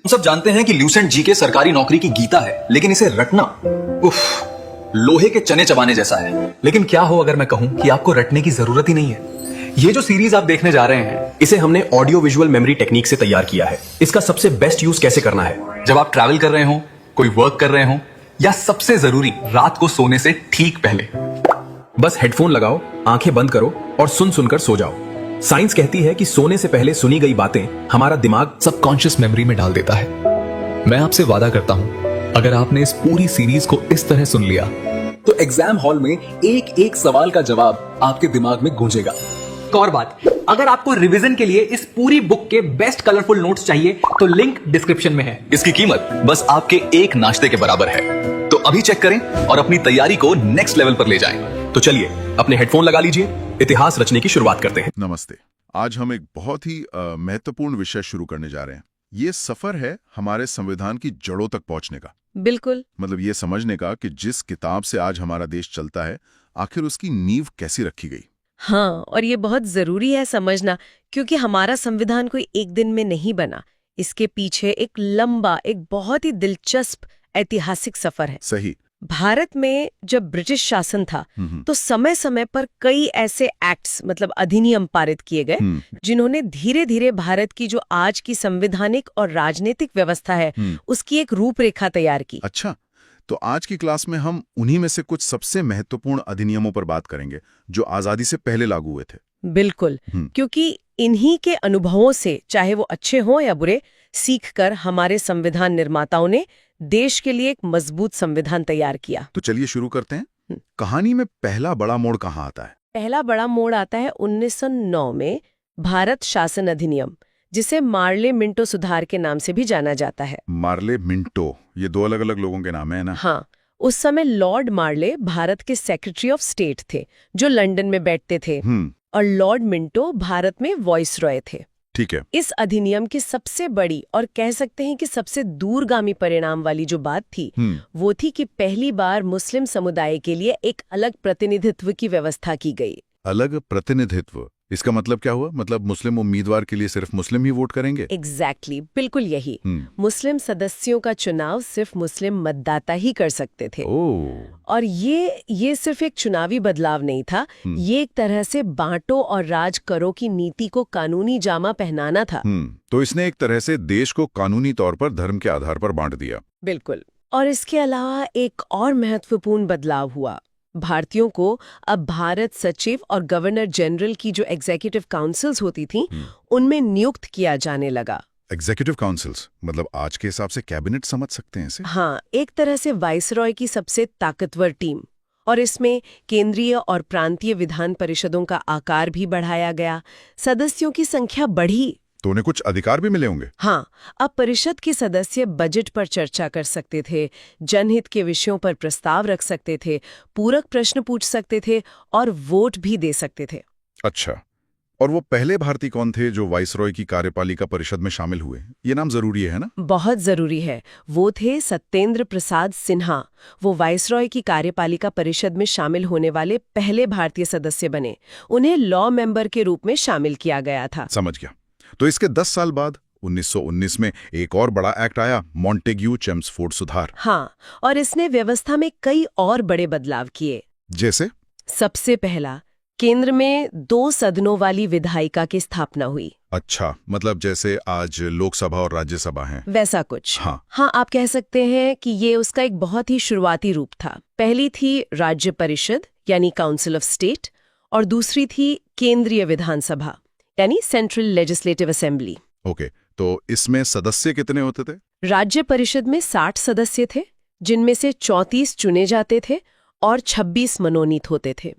सब जानते हैं कि ल्यूसेंट जीके सरकारी नौकरी की गीता है, लेकिन इसे रटना उफ, लोहे के चने चबाने जैसा है। लेकिन क्या हो अगर मैं कहूं कि आपको रटने की जरूरत ही नहीं है। ये जो सीरीज आप देखने जा रहे हैं, इसे हमने ऑडियो विजुअल मेमोरी टेक्निक से तैयार किया है। इसका सबसे बेस्ट यूज कैसे करना है, जब आप ट्रैवल कर रहे हो, कोई वर्क कर रहे हो, या सबसे जरूरी रात को सोने से ठीक पहले। बस हेडफोन लगाओ, आंखें बंद करो और सुन सुनकर सो जाओ। साइंस कहती है कि सोने से पहले सुनी गई बातें हमारा दिमाग सबकॉन्शियस मेमोरी में डाल देता है। मैं आपसे वादा करता हूं, अगर आपने इस पूरी सीरीज को इस तरह सुन लिया तो एग्जाम हॉल में एक एक सवाल का जवाब आपके दिमाग में गूंजेगा। एक और बात, अगर आपको रिवीजन के लिए इस पूरी बुक के बेस्ट कलरफुल नोट्स चाहिए तो लिंक डिस्क्रिप्शन में है। इसकी कीमत बस आपके एक नाश्ते के बराबर है। तो अभी चेक करें और अपनी तैयारी को नेक्स्ट लेवल पर ले जाएं। तो चलिए अपने हेडफोन लगा लीजिए, इतिहास रचने की शुरुआत करते हैं। नमस्ते। आज हम एक बहुत ही महत्वपूर्ण विषय शुरू करने जा रहे हैं। ये सफर है हमारे संविधान की जड़ों तक पहुंचने का। बिल्कुल। मतलब ये समझने का कि जिस किताब से आज हमारा देश चलता है, आखिर उसकी नींव कैसी रखी गई। हाँ, और ये बहुत जरूरी है समझना, क्योंकि हमारा संविधान कोई एक दिन में नहीं बना। इसके पीछे एक लंबा, एक बहुत ही दिलचस्प ऐतिहासिक सफर है। सही। भारत में जब ब्रिटिश शासन था तो समय समय पर कई ऐसे एक्ट्स, मतलब अधिनियम पारित किए गए, जिन्होंने धीरे धीरे भारत की जो आज की संवैधानिक और राजनीतिक व्यवस्था है उसकी एक रूपरेखा तैयार की। अच्छा, तो आज की क्लास में हम उन्हीं में से कुछ सबसे महत्वपूर्ण अधिनियमों पर बात करेंगे जो आजादी से पहले लागू हुए थे। बिल्कुल, क्योंकि इन्हीं के अनुभवों से, चाहे वो अच्छे हों या बुरे, सीखकर हमारे संविधान निर्माताओं ने देश के लिए एक मजबूत संविधान तैयार किया। तो चलिए शुरू करते हैं। कहानी में पहला बड़ा मोड़ कहाँ आता है? पहला बड़ा मोड़ आता है 1909 में भारत शासन अधिनियम, जिसे मार्ले मिंटो सुधार के नाम से भी जाना जाता है। मार्ले मिंटो, ये दो अलग अलग लोगों के नाम है ना? हाँ, उस समय लॉर्ड मार्ले भारत के सेक्रेटरी ऑफ स्टेट थे, जो लंदन में बैठते थे, और लॉर्ड मिंटो भारत में वॉइसरॉय थे। ठीक है। इस अधिनियम की सबसे बड़ी और कह सकते हैं कि सबसे दूरगामी परिणाम वाली जो बात थी, वो थी कि पहली बार मुस्लिम समुदाय के लिए एक अलग प्रतिनिधित्व की व्यवस्था की गई। अलग प्रतिनिधित्व, इसका मतलब क्या हुआ? मतलब मुस्लिम उम्मीदवार के लिए सिर्फ मुस्लिम ही वोट करेंगे? एग्जैक्टली, बिल्कुल यही। मुस्लिम सदस्यों का चुनाव सिर्फ मुस्लिम मतदाता ही कर सकते थे। और ये सिर्फ एक चुनावी बदलाव नहीं था, ये एक तरह से बांटो और राज करो की नीति को कानूनी जामा पहनाना था। तो इसने एक तरह से देश को कानूनी तौर पर धर्म के आधार पर बांट दिया। बिल्कुल। और इसके अलावा एक और महत्वपूर्ण बदलाव हुआ। भारतीयों को अब भारत सचिव और गवर्नर जनरल की जो एग्जीक्यूटिव काउंसिल्स होती थीं, उनमें नियुक्त किया जाने लगा। एग्जीक्यूटिव काउंसिल्स मतलब आज के हिसाब से कैबिनेट समझ सकते हैं इसे? हाँ, एक तरह से वाइसरॉय की सबसे ताकतवर टीम। और इसमें केंद्रीय और प्रांतीय विधान परिषदों का आकार भी बढ़ाया गया, सदस्यों की संख्या बढ़ी। तो उन्हें कुछ अधिकार भी मिले होंगे? हाँ, अब परिषद के सदस्य बजट पर चर्चा कर सकते थे, जनहित के विषयों पर प्रस्ताव रख सकते थे, पूरक प्रश्न पूछ सकते थे और वोट भी दे सकते थे। अच्छा, और वो पहले भारतीय कौन थे जो वाइसरॉय की कार्यपालिका परिषद में शामिल हुए? ये नाम जरूरी है ना? बहुत जरूरी है। वो थे सत्येंद्र प्रसाद सिन्हा। वो वाइसरॉय की कार्यपालिका परिषद में शामिल होने वाले पहले भारतीय सदस्य बने। उन्हें लॉ मेंबर के रूप में शामिल किया गया था। समझ गया। तो इसके 10 साल बाद 1919 में एक और बड़ा एक्ट आया, मॉन्टेग्यू चेम्सफोर्ड सुधार। हाँ, और इसने व्यवस्था में कई और बड़े बदलाव किए। जैसे? सबसे पहला, केंद्र में 2 सदनों वाली विधायिका की स्थापना हुई। अच्छा, मतलब जैसे आज लोकसभा और राज्यसभा हैं, वैसा कुछ। हाँ, आप कह सकते हैं कि ये उसका एक बहुत ही शुरुआती रूप था। पहली थी राज्य परिषद यानी काउंसिल ऑफ स्टेट, और दूसरी थी केंद्रीय विधानसभा यानी सेंट्रल लेजिस्लेटिव असेंबली। ओके, तो इसमें सदस्य कितने होते थे? राज्य परिषद में 60 सदस्य थे, जिनमें से 34 चुने जाते थे और 26 मनोनीत होते थे।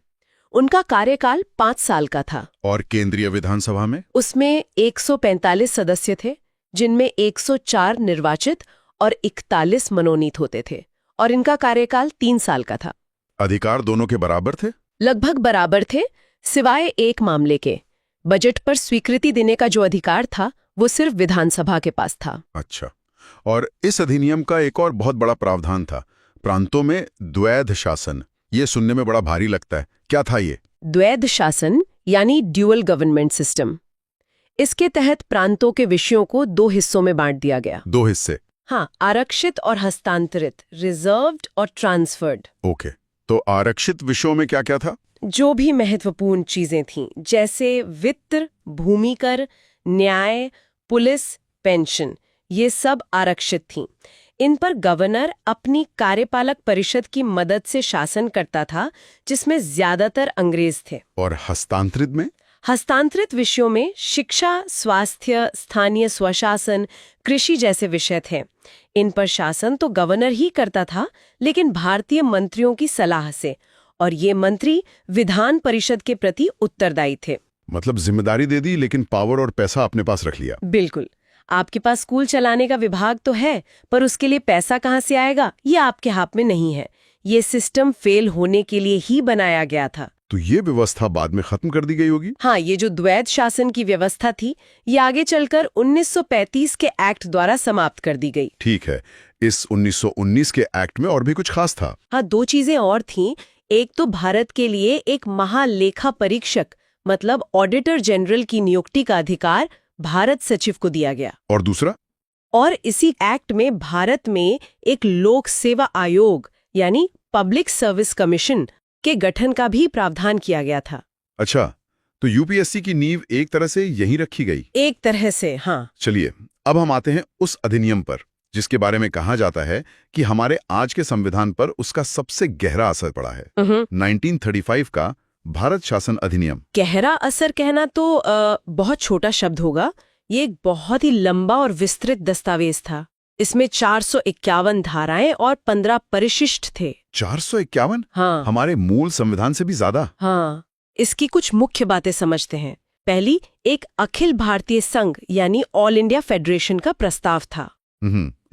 उनका कार्यकाल 5 साल का था। और केंद्रीय विधानसभा में? उसमें 145 सदस्य थे, जिनमें 104 निर्वाचित और 41 मनोनीत होते थे, और इनका कार्यकाल 3 साल का था। अधिकार दोनों के बराबर थे? लगभग बराबर थे, सिवाय एक मामले के। बजट पर स्वीकृति देने का जो अधिकार था, वो सिर्फ विधानसभा के पास था। अच्छा, और इस अधिनियम का एक और बहुत बड़ा प्रावधान था, प्रांतों में द्वैध शासन। ये सुनने में बड़ा भारी लगता है, क्या था ये? द्वैध शासन यानी ड्यूअल गवर्नमेंट सिस्टम। इसके तहत प्रांतों के विषयों को 2 हिस्सों में बांट दिया गया। 2 हिस्से। हाँ, आरक्षित और हस्तांतरित, रिजर्व्ड और ट्रांसफर्ड। ओके, तो आरक्षित विषयों में क्या क्या था? जो भी महत्वपूर्ण चीजें थीं, जैसे वित्त, भूमिकर, न्याय, पुलिस, पेंशन, ये सब आरक्षित थीं। इन पर गवर्नर अपनी कार्यपालक परिषद की मदद से शासन करता था, जिसमें ज्यादातर अंग्रेज थे। और हस्तांतरित में? हस्तांतरित विषयों में शिक्षा, स्वास्थ्य, स्थानीय स्वशासन, कृषि जैसे विषय थे। इन पर शासन तो गवर्नर ही करता था, लेकिन भारतीय मंत्रियों की सलाह से, और ये मंत्री विधान परिषद के प्रति उत्तरदायी थे। मतलब जिम्मेदारी दे दी, लेकिन पावर और पैसा अपने पास रख लिया। बिल्कुल। आपके पास स्कूल चलाने का विभाग तो है, पर उसके लिए पैसा कहाँ से आएगा, ये आपके हाथ में नहीं है। ये सिस्टम फेल होने के लिए ही बनाया गया था। तो ये व्यवस्था बाद में खत्म कर दी गई होगी? हाँ, ये जो द्वैध शासन की व्यवस्था थी, ये आगे चलकर 1935 के एक्ट द्वारा समाप्त कर दी गई। ठीक है, इस 1919 के एक्ट में और भी कुछ खास था? हाँ, 2 चीजें और थीं। एक तो भारत के लिए एक महालेखा परीक्षक, मतलब ऑडिटर जनरल की नियुक्ति का अधिकार भारत सचिव को दिया गया। और दूसरा? और इसी एक्ट में भारत में एक लोक सेवा आयोग यानी पब्लिक सर्विस कमीशन के गठन का भी प्रावधान किया गया था। अच्छा, तो यूपीएससी की नींव एक तरह से यहीं रखी गई? एक तरह से, हाँ। चलिए, अब हम आते हैं उस अधिनियम पर जिसके बारे में कहा जाता है कि हमारे आज के संविधान पर उसका सबसे गहरा असर पड़ा है। 1935 का भारत शासन अधिनियम। गहरा असर कहना तो बहुत छोटा शब्द होगा। ये एक बहुत ही लंबा और विस्तृत दस्तावेज था। इसमें 451 धाराएं और 15 परिशिष्ट थे। 451? हाँ। हमारे मूल संविधान से भी ज्यादा। हाँ, इसकी कुछ मुख्य बातें समझते हैं। पहली, एक अखिल भारतीय संघ यानी ऑल इंडिया फेडरेशन का प्रस्ताव था।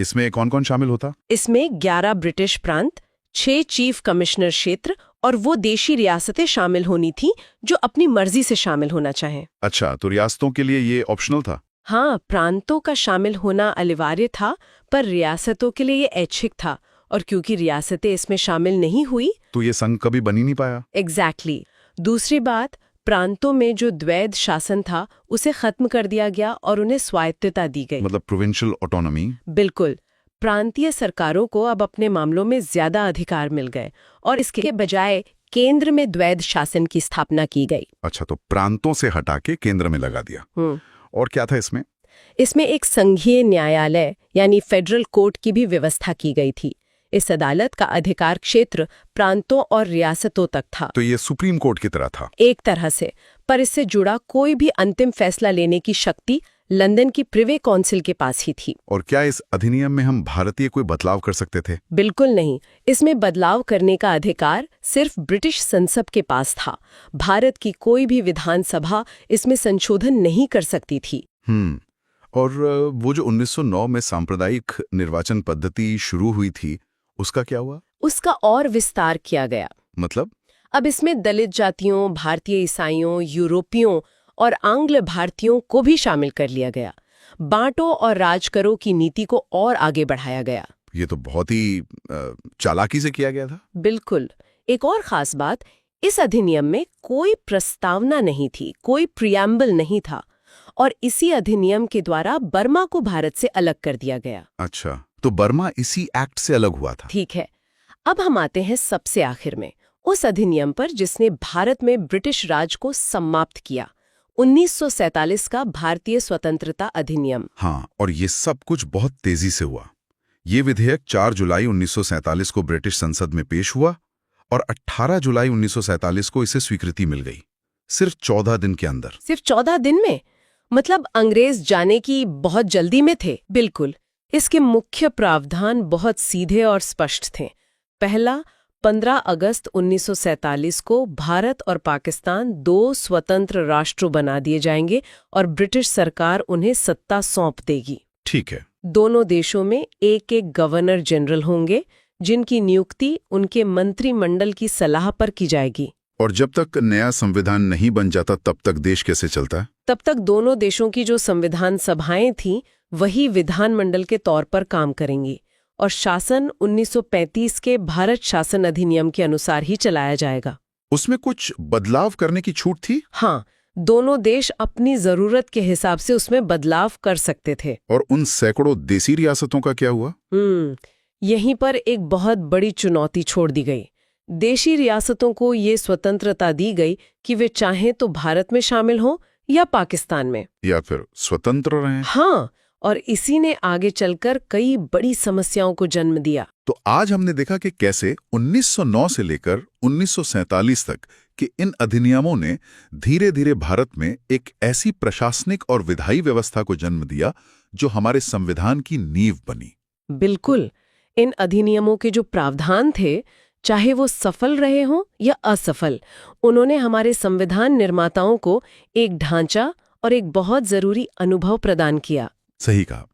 इसमें कौन कौन शामिल होता? इसमें 11 ब्रिटिश प्रांत, 6 चीफ कमिश्नर क्षेत्र और वो देशी रियासतें शामिल होनी थी जो अपनी मर्जी से शामिल होना चाहें। अच्छा, तो रियासतों के लिए ये ऑप्शनल था? हाँ, प्रांतों का शामिल होना अनिवार्य था, पर रियासतों के लिए ये ऐच्छिक था, और क्योंकि रियासतें इसमें शामिल नहीं हुई तो ये संघ कभी बन ही नहीं पाया। एग्जैक्टली। दूसरी बात, प्रांतों में जो द्वैध शासन था उसे खत्म कर दिया गया और उन्हें स्वायत्तता दी गई। मतलब प्रोविंशियल ऑटोनॉमी। बिल्कुल। प्रांतीय सरकारों को अब अपने मामलों में ज्यादा अधिकार मिल गए और इसके बजाय केंद्र में द्वैध शासन की स्थापना की गई। अच्छा, तो प्रांतों से हटा के केंद्र में लगा दिया। और क्या था इसमें? इसमें एक संघीय न्यायालय यानी फेडरल कोर्ट की भी व्यवस्था की गई थी। इस अदालत का अधिकार क्षेत्र प्रांतों और रियासतों तक था। तो ये सुप्रीम कोर्ट की तरह था? एक तरह से, पर इससे जुड़ा कोई भी अंतिम फैसला लेने की शक्ति लंदन की प्रिवे काउंसिल के पास ही थी। और क्या इस अधिनियम में हम भारतीय कोई बदलाव कर सकते थे? बिल्कुल नहीं। इसमें बदलाव करने का अधिकार सिर्फ ब्रिटिश संसद के पास था। भारत की कोई भी विधानसभा इसमें संशोधन नहीं कर सकती थी। और वो जो 1909 में सांप्रदायिक निर्वाचन पद्धति शुरू हुई थी, उसका क्या हुआ? उसका और विस्तार किया गया। मतलब? अब इसमें दलित जातियों, भारतीय ईसाइयों, यूरोपियों और आंग्ल भारतीयों को भी शामिल कर लिया गया। बांटो और राज करो की नीति को और आगे बढ़ाया गया। ये तो बहुत ही चालाकी से किया गया था। बिल्कुल। एक और खास बात, इस अधिनियम में कोई प्रस्तावना नहीं थी, कोई प्रियम्बल नहीं था, और इसी अधिनियम के द्वारा बर्मा को भारत से अलग कर दिया गया। अच्छा, तो बर्मा इसी एक्ट से अलग हुआ था। ठीक है। अब हम आते हैं सबसे आखिर में, उस अधिनियम पर जिसने भारत में ब्रिटिश राज को समाप्त किया, 1947 का भारतीय स्वतंत्रता अधिनियम। हाँ, और ये सब कुछ बहुत तेजी से हुआ। ये विधेयक 4 जुलाई 1947 को ब्रिटिश संसद में पेश हुआ और 18 जुलाई 1947 को इसे स्वीकृति मिल गई, सिर्फ 14 दिन के अंदर। सिर्फ 14 दिन में? मतलब अंग्रेज जाने की बहुत जल्दी में थे। बिल्कुल। इसके मुख्य प्रावधान बहुत सीधे और स्पष्ट थे। पहला, 15 अगस्त 1947 को भारत और पाकिस्तान 2 स्वतंत्र राष्ट्र बना दिए जाएंगे और ब्रिटिश सरकार उन्हें सत्ता सौंप देगी। ठीक है। दोनों देशों में एक एक गवर्नर जनरल होंगे, जिनकी नियुक्ति उनके मंत्रिमंडल की सलाह पर की जाएगी। और जब तक नया संविधान नहीं बन जाता तब तक देश कैसे चलता है? तब तक दोनों देशों की जो संविधान सभाएं थीं वही विधानमंडल के तौर पर काम करेंगी, और शासन 1935 के भारत शासन अधिनियम के अनुसार ही चलाया जाएगा। उसमें कुछ बदलाव करने की छूट थी? हाँ, दोनों देश अपनी जरूरत के हिसाब से उसमें बदलाव कर सकते थे। और उन सैकड़ों देसी रियासतों का क्या हुआ? यहीं पर एक बहुत बड़ी चुनौती छोड़ दी गई। देशी रियासतों को ये स्वतंत्रता दी गई कि वे चाहें तो भारत में शामिल हों या पाकिस्तान में, या फिर स्वतंत्र रहें। हाँ, और इसी ने आगे चलकर कई बड़ी समस्याओं को जन्म दिया। तो आज हमने देखा कि कैसे 1909 से लेकर 1947 तक के इन अधिनियमों ने धीरे धीरे भारत में एक ऐसी प्रशासनिक और विधायी व्यवस्था को जन्म दिया जो हमारे संविधान की नींव बनी। बिल्कुल, इन अधिनियमों के जो प्रावधान थे, चाहे वो सफल रहे हों या असफल, उन्होंने हमारे संविधान निर्माताओं को एक ढांचा और एक बहुत जरूरी अनुभव प्रदान किया। सही कहा।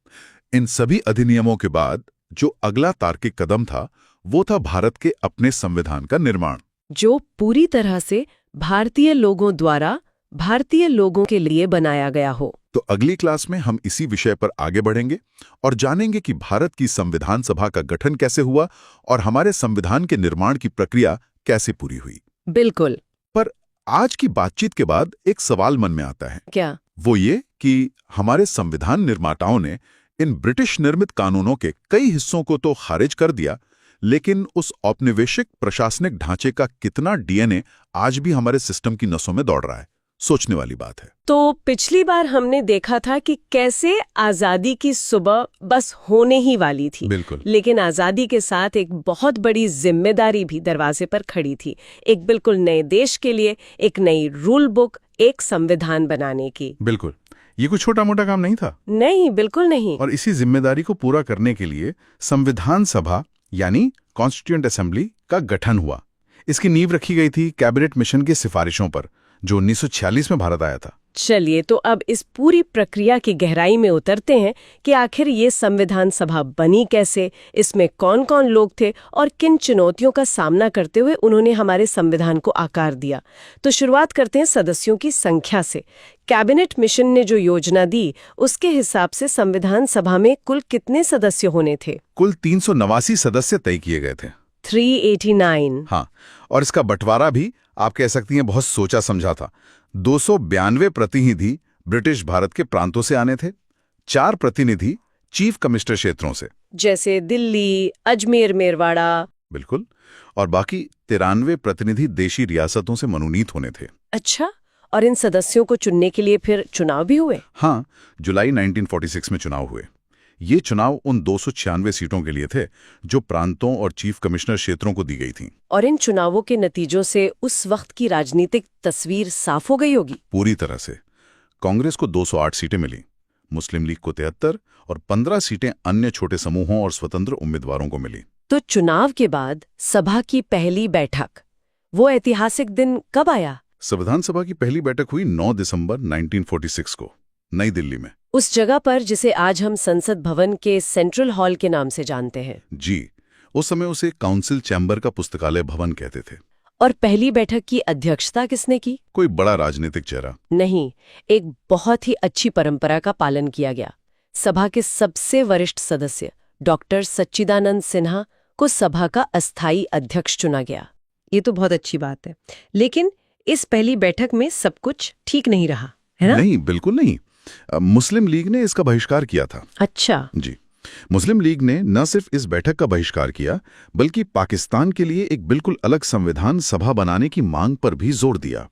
इन सभी अधिनियमों के बाद जो अगला तार्किक कदम था वो था भारत के अपने संविधान का निर्माण, जो पूरी तरह से भारतीय लोगों द्वारा भारतीय लोगों के लिए बनाया गया हो। तो अगली क्लास में हम इसी विषय पर आगे बढ़ेंगे और जानेंगे कि भारत की संविधान सभा का गठन कैसे हुआ और हमारे संविधान के निर्माण की प्रक्रिया कैसे पूरी हुई। बिल्कुल। पर आज की बातचीत के बाद एक सवाल मन में आता है। क्या? वो ये कि हमारे संविधान निर्माताओं ने इन ब्रिटिश निर्मित कानूनों के कई हिस्सों को तो खारिज कर दिया, लेकिन उस औपनिवेशिक प्रशासनिक ढांचे का कितना डीएनए आज भी हमारे सिस्टम की नसों में दौड़ रहा है, सोचने वाली बात है। तो पिछली बार हमने देखा था कि कैसे आजादी की सुबह बस होने ही वाली थी। बिल्कुल। लेकिन आजादी के साथ एक बहुत बड़ी जिम्मेदारी भी दरवाजे पर खड़ी थी, एक बिल्कुल नए देश के लिए, एक नई रूल बुक, एक संविधान बनाने की। बिल्कुल, ये कोई छोटा मोटा काम नहीं था। नहीं, बिल्कुल नहीं। और इसी जिम्मेदारी को पूरा करने के लिए संविधान सभा यानी कॉन्स्टिट्यूएंट असेंबली का गठन हुआ। इसकी नींव रखी गई थी कैबिनेट मिशन की सिफारिशों पर, जो 1946 में भारत आया था। चलिए, तो अब इस पूरी प्रक्रिया की गहराई में उतरते हैं कि आखिर ये संविधान सभा बनी कैसे, इसमें कौन कौन लोग थे और किन चुनौतियों का सामना करते हुए उन्होंने हमारे संविधान को आकार दिया। तो शुरुआत करते हैं सदस्यों की संख्या से। कैबिनेट मिशन ने जो योजना दी, उसके हिसाब से संविधान सभा में कुल कितने सदस्य होने थे? कुल 389 सदस्य तय किए गए थे। 389। हाँ, और इसका बंटवारा भी आप कह सकती हैं बहुत सोचा समझा था। 292 प्रतिनिधि ब्रिटिश भारत के प्रांतों से आने थे, 4 प्रतिनिधि चीफ कमिश्नर क्षेत्रों से, जैसे दिल्ली, अजमेर, मेरवाड़ा। बिल्कुल, और बाकी 93 प्रतिनिधि देशी रियासतों से मनोनीत होने थे। अच्छा, और इन सदस्यों को चुनने के लिए फिर चुनाव भी हुए? हाँ, जुलाई 1946 में चुनाव हुए। ये चुनाव उन 296 सीटों के लिए थे जो प्रांतों और चीफ कमिश्नर क्षेत्रों को दी गई थीं। और इन चुनावों के नतीजों से उस वक्त की राजनीतिक तस्वीर साफ हो गई होगी। पूरी तरह से। कांग्रेस को 208 सीटें मिली, मुस्लिम लीग को 73 और 15 सीटें अन्य छोटे समूहों और स्वतंत्र उम्मीदवारों को मिली। तो चुनाव के बाद सभा की पहली बैठक, वो ऐतिहासिक दिन कब आया? संविधान सभा की पहली बैठक हुई 9 दिसंबर 1946 को नई दिल्ली में, उस जगह पर जिसे आज हम संसद भवन के सेंट्रल हॉल के नाम से जानते हैं। जी, उस समय उसे काउंसिल चैम्बर का पुस्तकालय भवन कहते थे। और पहली बैठक की अध्यक्षता किसने की? कोई बड़ा राजनीतिक चेहरा नहीं, एक बहुत ही अच्छी परंपरा का पालन किया गया। सभा के सबसे वरिष्ठ सदस्य डॉक्टर सच्चिदानंद सिन्हा को सभा का अस्थायी अध्यक्ष चुना गया। ये तो बहुत अच्छी बात है, लेकिन इस पहली बैठक में सब कुछ ठीक नहीं रहा, है ना? नहीं, बिल्कुल नहीं। मुस्लिम लीग ने इसका बहिष्कार किया था। अच्छा जी, मुस्लिम लीग ने न सिर्फ इस बैठक का बहिष्कार किया, बल्कि पाकिस्तान के लिए एक बिल्कुल अलग संविधान सभा बनाने की मांग पर भी जोर दिया।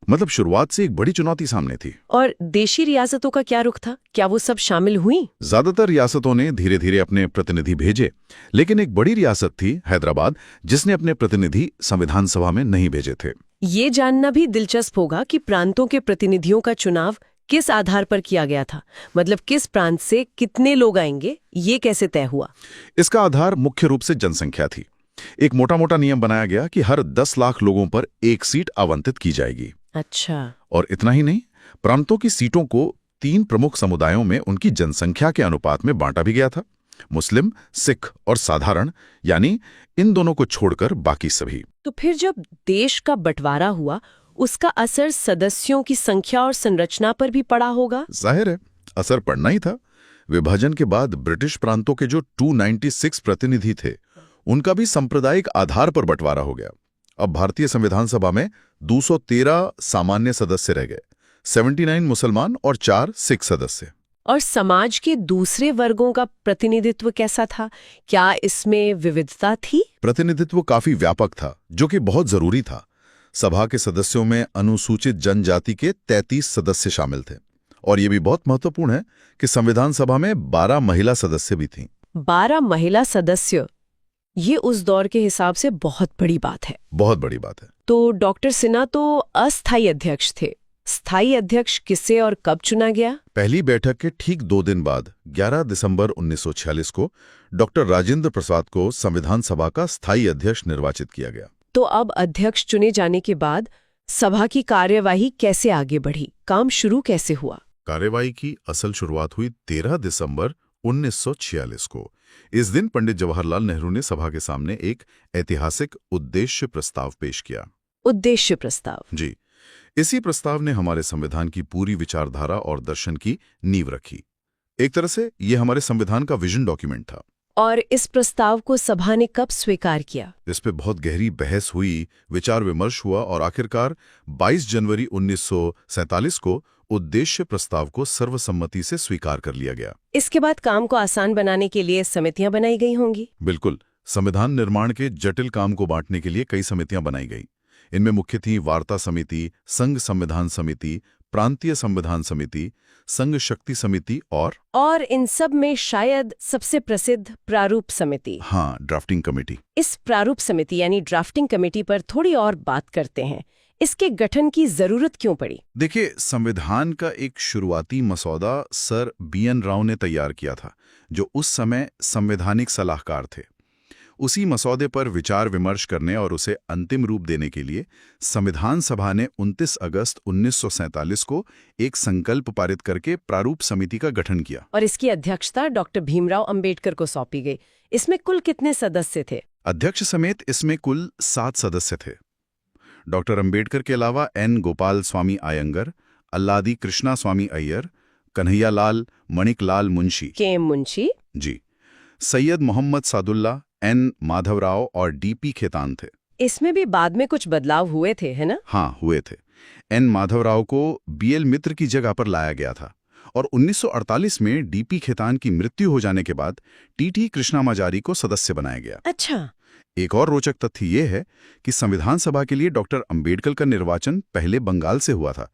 मतलब शुरुआत से एक बड़ी चुनौती सामने थी। और देशी रियासतों का क्या रुख था? क्या वो सब शामिल हुई? ज्यादातर रियासतों ने धीरे धीरे अपने प्रतिनिधि भेजे, लेकिन एक बड़ी रियासत थी हैदराबाद, जिसने अपने प्रतिनिधि संविधान सभा में नहीं भेजे थे। ये जानना भी दिलचस्प होगा कि प्रांतों के प्रतिनिधियों का चुनाव किस आधार पर किया गया था। मतलब किस प्रांत से कितने लोग आएंगे, ये कैसे तय हुआ? इसका आधार मुख्य रूप से जनसंख्या थी। एक मोटा मोटा नियम बनाया गया कि हर 10 लाख लोगों पर एक सीट आवंटित की जाएगी। अच्छा। और इतना ही नहीं, प्रांतों की सीटों को 3 प्रमुख समुदायों में उनकी जनसंख्या के अनुपात में बांटा भी गया था। मुस्लिम, सिख और साधारण, यानी इन दोनों को छोड़कर बाकी सभी। तो फिर जब देश का बंटवारा हुआ, उसका असर सदस्यों की संख्या और संरचना पर भी पड़ा होगा। जाहिर है, असर पड़ना ही था। विभाजन के बाद ब्रिटिश प्रांतों के जो 296 प्रतिनिधि थे, उनका भी सांप्रदायिक आधार पर बंटवारा हो गया। अब भारतीय संविधान सभा में 213 सामान्य सदस्य रह गए, 79 मुसलमान और 4 सिख सदस्य। और समाज के दूसरे वर्गों का प्रतिनिधित्व कैसा था? क्या इसमें विविधता थी? प्रतिनिधित्व काफी व्यापक था, जो कि बहुत जरूरी था। सभा के सदस्यों में अनुसूचित जनजाति के 33 सदस्य शामिल थे, और यह भी बहुत महत्वपूर्ण है कि संविधान सभा में 12 महिला सदस्य भी थीं। 12 महिला सदस्य, ये उस दौर के हिसाब से बहुत बड़ी बात है। बहुत बड़ी बात है। तो डॉक्टर सिन्हा तो अस्थायी अध्यक्ष थे। स्थायी अध्यक्ष किसे और कब चुना गया? पहली बैठक के ठीक 2 दिन बाद 11 दिसंबर 1946 को डॉक्टर राजेंद्र प्रसाद को संविधान सभा का स्थायी अध्यक्ष निर्वाचित किया गया। तो अब अध्यक्ष चुने जाने के बाद सभा की कार्यवाही कैसे आगे बढ़ी? काम शुरू कैसे हुआ? कार्यवाही की असल शुरुआत हुई 13 दिसंबर 1946 को। इस दिन पंडित जवाहरलाल नेहरू ने सभा के सामने एक ऐतिहासिक उद्देश्य प्रस्ताव पेश किया। उद्देश्य प्रस्ताव? जी, इसी प्रस्ताव ने हमारे संविधान की पूरी विचारधारा और दर्शन की नींव रखी। एक तरह से यह हमारे संविधान का विजन डॉक्यूमेंट था। और इस प्रस्ताव को सभा ने कब स्वीकार किया? इस पे बहुत गहरी बहस हुई, विचार विमर्श हुआ और आखिरकार 22 जनवरी 1947 को उद्देश्य प्रस्ताव को सर्वसम्मति से स्वीकार कर लिया गया। इसके बाद काम को आसान बनाने के लिए समितियां बनाई गई होंगी? बिल्कुल। संविधान निर्माण के जटिल काम को बांटने के लिए कई समितियां बनाई गई। इनमें मुख्य थी वार्ता समिति, संघ संविधान समिति, प्रांतीय संविधान समिति, संघ शक्ति समिति और इन सब में शायद सबसे प्रसिद्ध प्रारूप समिति। हाँ, ड्राफ्टिंग कमेटी। इस प्रारूप समिति यानी ड्राफ्टिंग कमेटी पर थोड़ी और बात करते हैं। इसके गठन की जरूरत क्यों पड़ी? देखिए, संविधान का एक शुरुआती मसौदा सर BN राव ने तैयार किया था, जो उस समय संवैधानिक सलाहकार थे। उसी मसौदे पर विचार विमर्श करने और उसे अंतिम रूप देने के लिए संविधान सभा ने 29 अगस्त 1947 को एक संकल्प पारित करके प्रारूप समिति का गठन किया। और इसकी अध्यक्षता डॉक्टर भीमराव अंबेडकर को सौंपी गई। इसमें कुल कितने सदस्य थे? अध्यक्ष समेत इसमें कुल 7 सदस्य थे। डॉक्टर अंबेडकर के अलावा N गोपाल स्वामी आयंगर, अल्लादी कृष्णा स्वामी अय्यर, कन्हैयालाल मणिकलाल मुंशी KM मुंशी जी, सैयद मोहम्मद सादुल्ला, N माधवराव और DP खेतान थे। इसमें भी बाद में कुछ बदलाव हुए थे, है ना? हाँ, हुए थे। N माधवराव को BL मित्र की जगह पर लाया गया था और 1948 में DP खेतान की मृत्यु हो जाने के बाद TT कृष्णामाचारी को सदस्य बनाया गया। अच्छा। एक और रोचक तथ्य ये है कि संविधान सभा के लिए डॉक्टर अंबेडकर का निर्वाचन पहले बंगाल से हुआ था,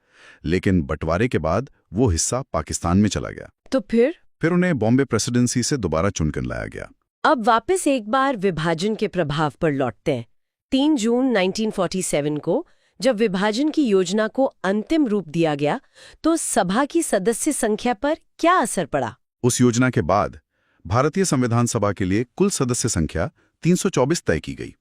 लेकिन बंटवारे के बाद वो हिस्सा पाकिस्तान में चला गया। तो फिर उन्हें बॉम्बे प्रेसिडेंसी से दोबारा चुनकर लाया गया। अब वापस एक बार विभाजन के प्रभाव पर लौटते हैं। 3 जून 1947 को जब विभाजन की योजना को अंतिम रूप दिया गया, तो सभा की सदस्य संख्या पर क्या असर पड़ा? उस योजना के बाद भारतीय संविधान सभा के लिए कुल सदस्य संख्या 324 तय की गई।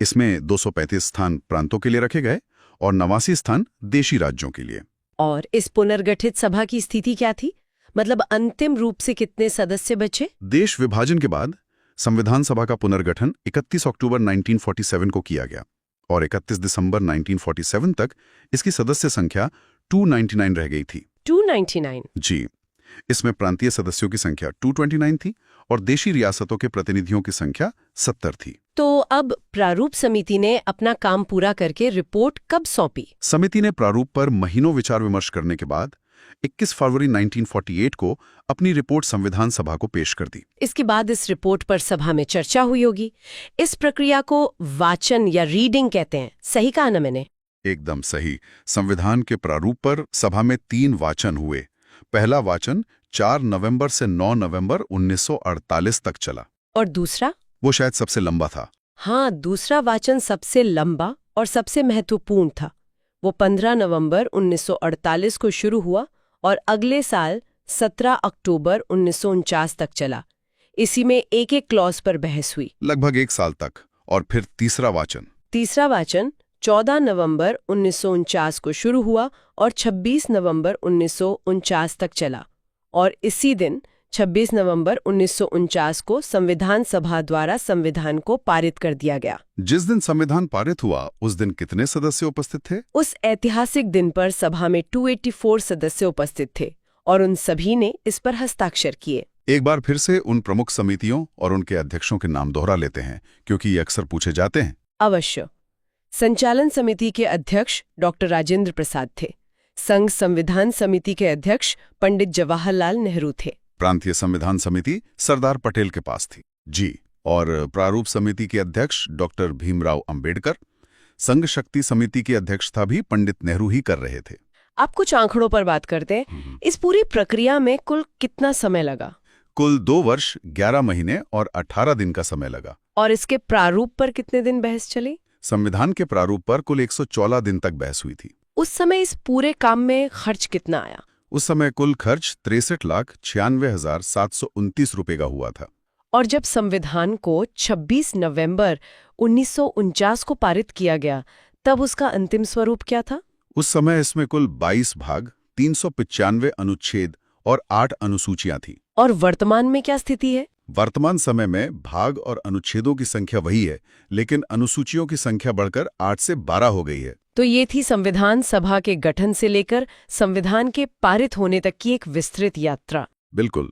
इसमें 235 स्थान प्रांतों के लिए रखे गए और 89 स्थान देशी राज्यों के लिए। और इस पुनर्गठित सभा की स्थिति क्या थी? मतलब अंतिम रूप से कितने सदस्य बचे? देश विभाजन के बाद संविधान सभा का पुनर्गठन 31 अक्टूबर 1947 को किया गया और 31 दिसंबर 1947 तक इसकी सदस्य संख्या 299 रह गई थी। 299? जी, इसमें प्रांतीय सदस्यों की संख्या 229 थी और देशी रियासतों के प्रतिनिधियों की संख्या 70 थी। तो अब प्रारूप समिति ने अपना काम पूरा करके रिपोर्ट कब सौंपी? समिति ने प्रारूप पर महीनों विचार विमर्श करने के बाद 21 फरवरी 1948 को अपनी रिपोर्ट संविधान सभा को पेश कर दी। इसके बाद इस रिपोर्ट पर सभा में चर्चा हुई होगी। इस प्रक्रिया को वाचन या रीडिंग कहते हैं, सही कहा ना मैंने? एकदम सही। संविधान के प्रारूप पर सभा में 3 वाचन हुए। पहला वाचन 4 नवंबर से 9 नवंबर 1948 तक चला। और दूसरा? वो शायद सबसे लंबा था। हाँ, दूसरा वाचन सबसे लंबा और सबसे महत्वपूर्ण था। वो 15 नवंबर 1948 को शुरू हुआ और अगले साल 17 अक्टूबर 1949 तक चला। इसी में एक-एक क्लॉज पर बहस हुई लगभग 1 साल तक। और फिर तीसरा वाचन 14 नवंबर 1949 को शुरू हुआ और 26 नवंबर 1949 तक चला। और इसी दिन 26 नवंबर 1949 को संविधान सभा द्वारा संविधान को पारित कर दिया गया। जिस दिन संविधान पारित हुआ उस दिन कितने सदस्य उपस्थित थे? उस ऐतिहासिक दिन पर सभा में 284 सदस्य उपस्थित थे और उन सभी ने इस पर हस्ताक्षर किए। एक बार फिर से उन प्रमुख समितियों और उनके अध्यक्षों के नाम दोहरा लेते हैं क्योंकि ये अक्सर पूछे जाते हैं। अवश्य। संचालन समिति के अध्यक्ष डॉक्टर राजेंद्र प्रसाद थे। संघ संविधान समिति के अध्यक्ष पंडित जवाहरलाल नेहरू थे। प्रांतीय संविधान समिति सरदार पटेल के पास थी जी, और प्रारूप समिति के अध्यक्ष डॉक्टर भीमराव अंबेडकर। संघ शक्ति समिति की अध्यक्षता भी पंडित नेहरू ही कर रहे थे। आप कुछ आंकड़ों पर बात करते हैं। इस पूरी प्रक्रिया में कुल कितना समय लगा? कुल 2 वर्ष 11 महीने और 18 दिन का समय लगा। और इसके प्रारूप पर कितने दिन बहस चली? संविधान के प्रारूप पर कुल 114 दिन तक बहस हुई थी। उस समय इस पूरे काम में खर्च कितना आया? उस समय कुल खर्च 63,96,729 रुपए का हुआ था। और जब संविधान को 26 नवंबर 1949 को पारित किया गया, तब उसका अंतिम स्वरूप क्या था? उस समय इसमें कुल 22 भाग, 395 अनुच्छेद और 8 अनुसूचियां थी। और वर्तमान में क्या स्थिति है? वर्तमान समय में भाग और अनुच्छेदों की संख्या वही है, लेकिन अनुसूचियों की संख्या बढ़कर 8 से 12 हो गई है। तो ये थी संविधान सभा के गठन से लेकर संविधान के पारित होने तक की एक विस्तृत यात्रा। बिल्कुल,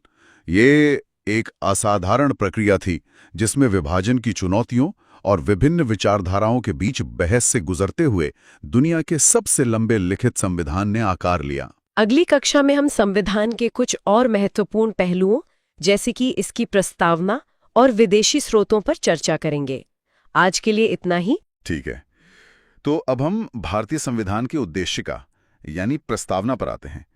ये एक असाधारण प्रक्रिया थी जिसमें विभाजन की चुनौतियों और विभिन्न विचारधाराओं के बीच बहस से गुजरते हुए दुनिया के सबसे लंबे लिखित संविधान ने आकार लिया। अगली कक्षा में हम संविधान के कुछ और महत्वपूर्ण पहलुओं, जैसे कि इसकी प्रस्तावना और विदेशी स्रोतों पर चर्चा करेंगे। आज के लिए इतना ही। ठीक है, तो अब हम भारतीय संविधान के उद्देश्य का यानी प्रस्तावना पर आते हैं।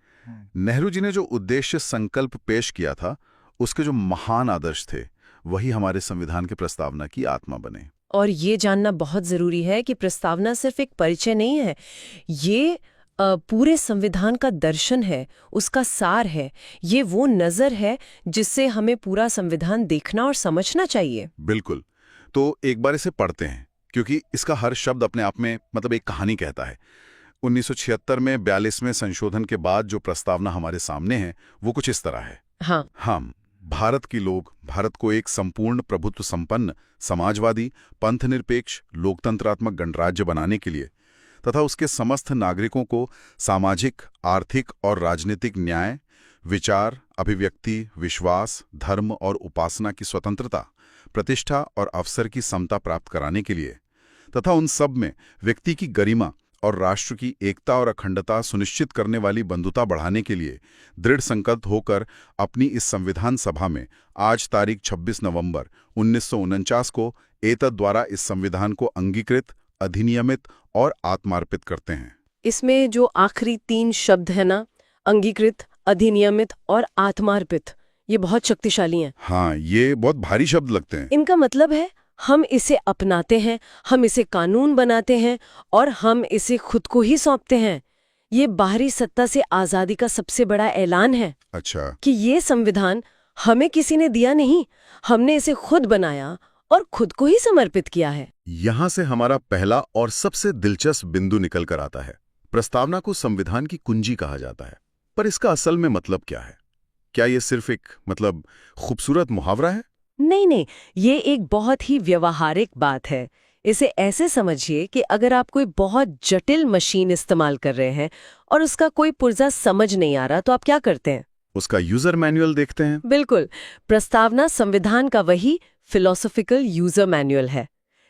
नेहरू जी ने जो उद्देश्य संकल्प पेश किया था, उसके जो महान आदर्श थे, वही हमारे संविधान के प्रस्तावना की आत्मा बने। और ये जानना बहुत जरूरी है कि प्रस्तावना सिर्फ एक परिचय नहीं है, ये पूरे संविधान का दर्शन है, उसका सार है। ये वो नजर है जिससे हमें पूरा संविधान देखना और समझना चाहिए। बिल्कुल, तो एक बार इसे पढ़ते हैं, क्योंकि इसका हर शब्द अपने आप में मतलब एक कहानी कहता है। 1976 में 42वें संशोधन के बाद जो प्रस्तावना हमारे सामने है, वो कुछ इस तरह है। हाँ, हम भारत की लोग भारत को एक संपूर्ण प्रभुत्व संपन्न, समाजवादी, पंथनिरपेक्ष, लोकतंत्रात्मक गणराज्य बनाने के लिए तथा उसके समस्त नागरिकों को सामाजिक, आर्थिक और राजनीतिक न्याय, विचार, अभिव्यक्ति, विश्वास, धर्म और उपासना की स्वतंत्रता, प्रतिष्ठा और अवसर की समता प्राप्त कराने के लिए तथा उन सब में व्यक्ति की गरिमा और राष्ट्र की एकता और अखंडता सुनिश्चित करने वाली बंधुता बढ़ाने के लिए दृढ़ संकल्प होकर अपनी इस संविधान सभा में आज तारीख 26 नवंबर 1949 को एतद द्वारा इस संविधान को अंगीकृत, अधिनियमित और आत्मार्पित करते हैं। इसमें जो आखिरी 3 शब्द है ना, अंगीकृत, अधिनियमित और आत्मार्पित, ये बहुत शक्तिशाली हैं। हाँ, ये बहुत भारी शब्द लगते हैं। इनका मतलब है हम इसे अपनाते हैं, हम इसे कानून बनाते हैं और हम इसे खुद को ही सौंपते हैं। ये बाहरी सत्ता से आजादी का सबसे बड़ा ऐलान है। अच्छा, कि ये संविधान हमें किसी ने दिया नहीं, हमने इसे खुद बनाया और खुद को ही समर्पित किया है। यहां से हमारा पहला और सबसे दिलचस्प बिंदु निकल कर आता है। प्रस्तावना को संविधान की कुंजी कहा जाता है, पर इसका असल में मतलब क्या है? क्या ये सिर्फ एक खूबसूरत मुहावरा है? नहीं, ये एक बहुत ही व्यवहारिक बात है। इसे ऐसे समझिए कि अगर आप कोई बहुत जटिल मशीन इस्तेमाल कर रहे हैं और उसका कोई पुर्जा समझ नहीं आ रहा, तो आप क्या करते हैं? उसका यूजर मैनुअल देखते हैं। बिल्कुल, प्रस्तावना संविधान का वही फिलोसॉफिकल यूजर मैनुअल है।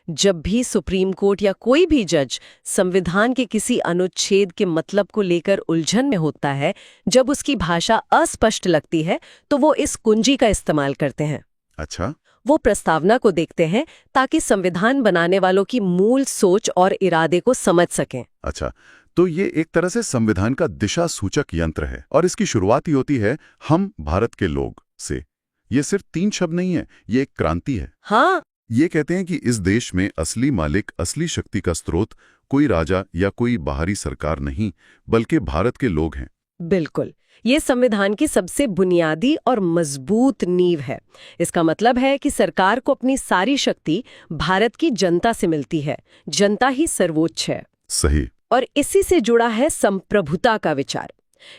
जब भी सुप्रीम कोर्ट या कोई भी जज संविधान के किसी अनुच्छेद के मतलब को लेकर उलझन में होता है, जब उसकी भाषा अस्पष्ट लगती है, तो वो इस कुंजी का इस्तेमाल करते हैं। अच्छा, वो प्रस्तावना को देखते हैं ताकि संविधान बनाने वालों की मूल सोच और इरादे को समझ सकें। अच्छा, तो ये एक तरह से संविधान का दिशा सूचक यंत्र है और इसकी शुरुआत ही होती है हम भारत के लोग से। ये सिर्फ 3 शब्द नहीं है, ये एक क्रांति है। हाँ, ये कहते हैं कि इस देश में असली मालिक, असली शक्ति का स्रोत कोई राजा या कोई बाहरी सरकार नहीं, बल्कि भारत के लोग हैं। बिल्कुल, ये संविधान की सबसे बुनियादी और मजबूत नींव है। इसका मतलब है कि सरकार को अपनी सारी शक्ति भारत की जनता से मिलती है। जनता ही सर्वोच्च है। सही। और इसी से जुड़ा है संप्रभुता का विचार,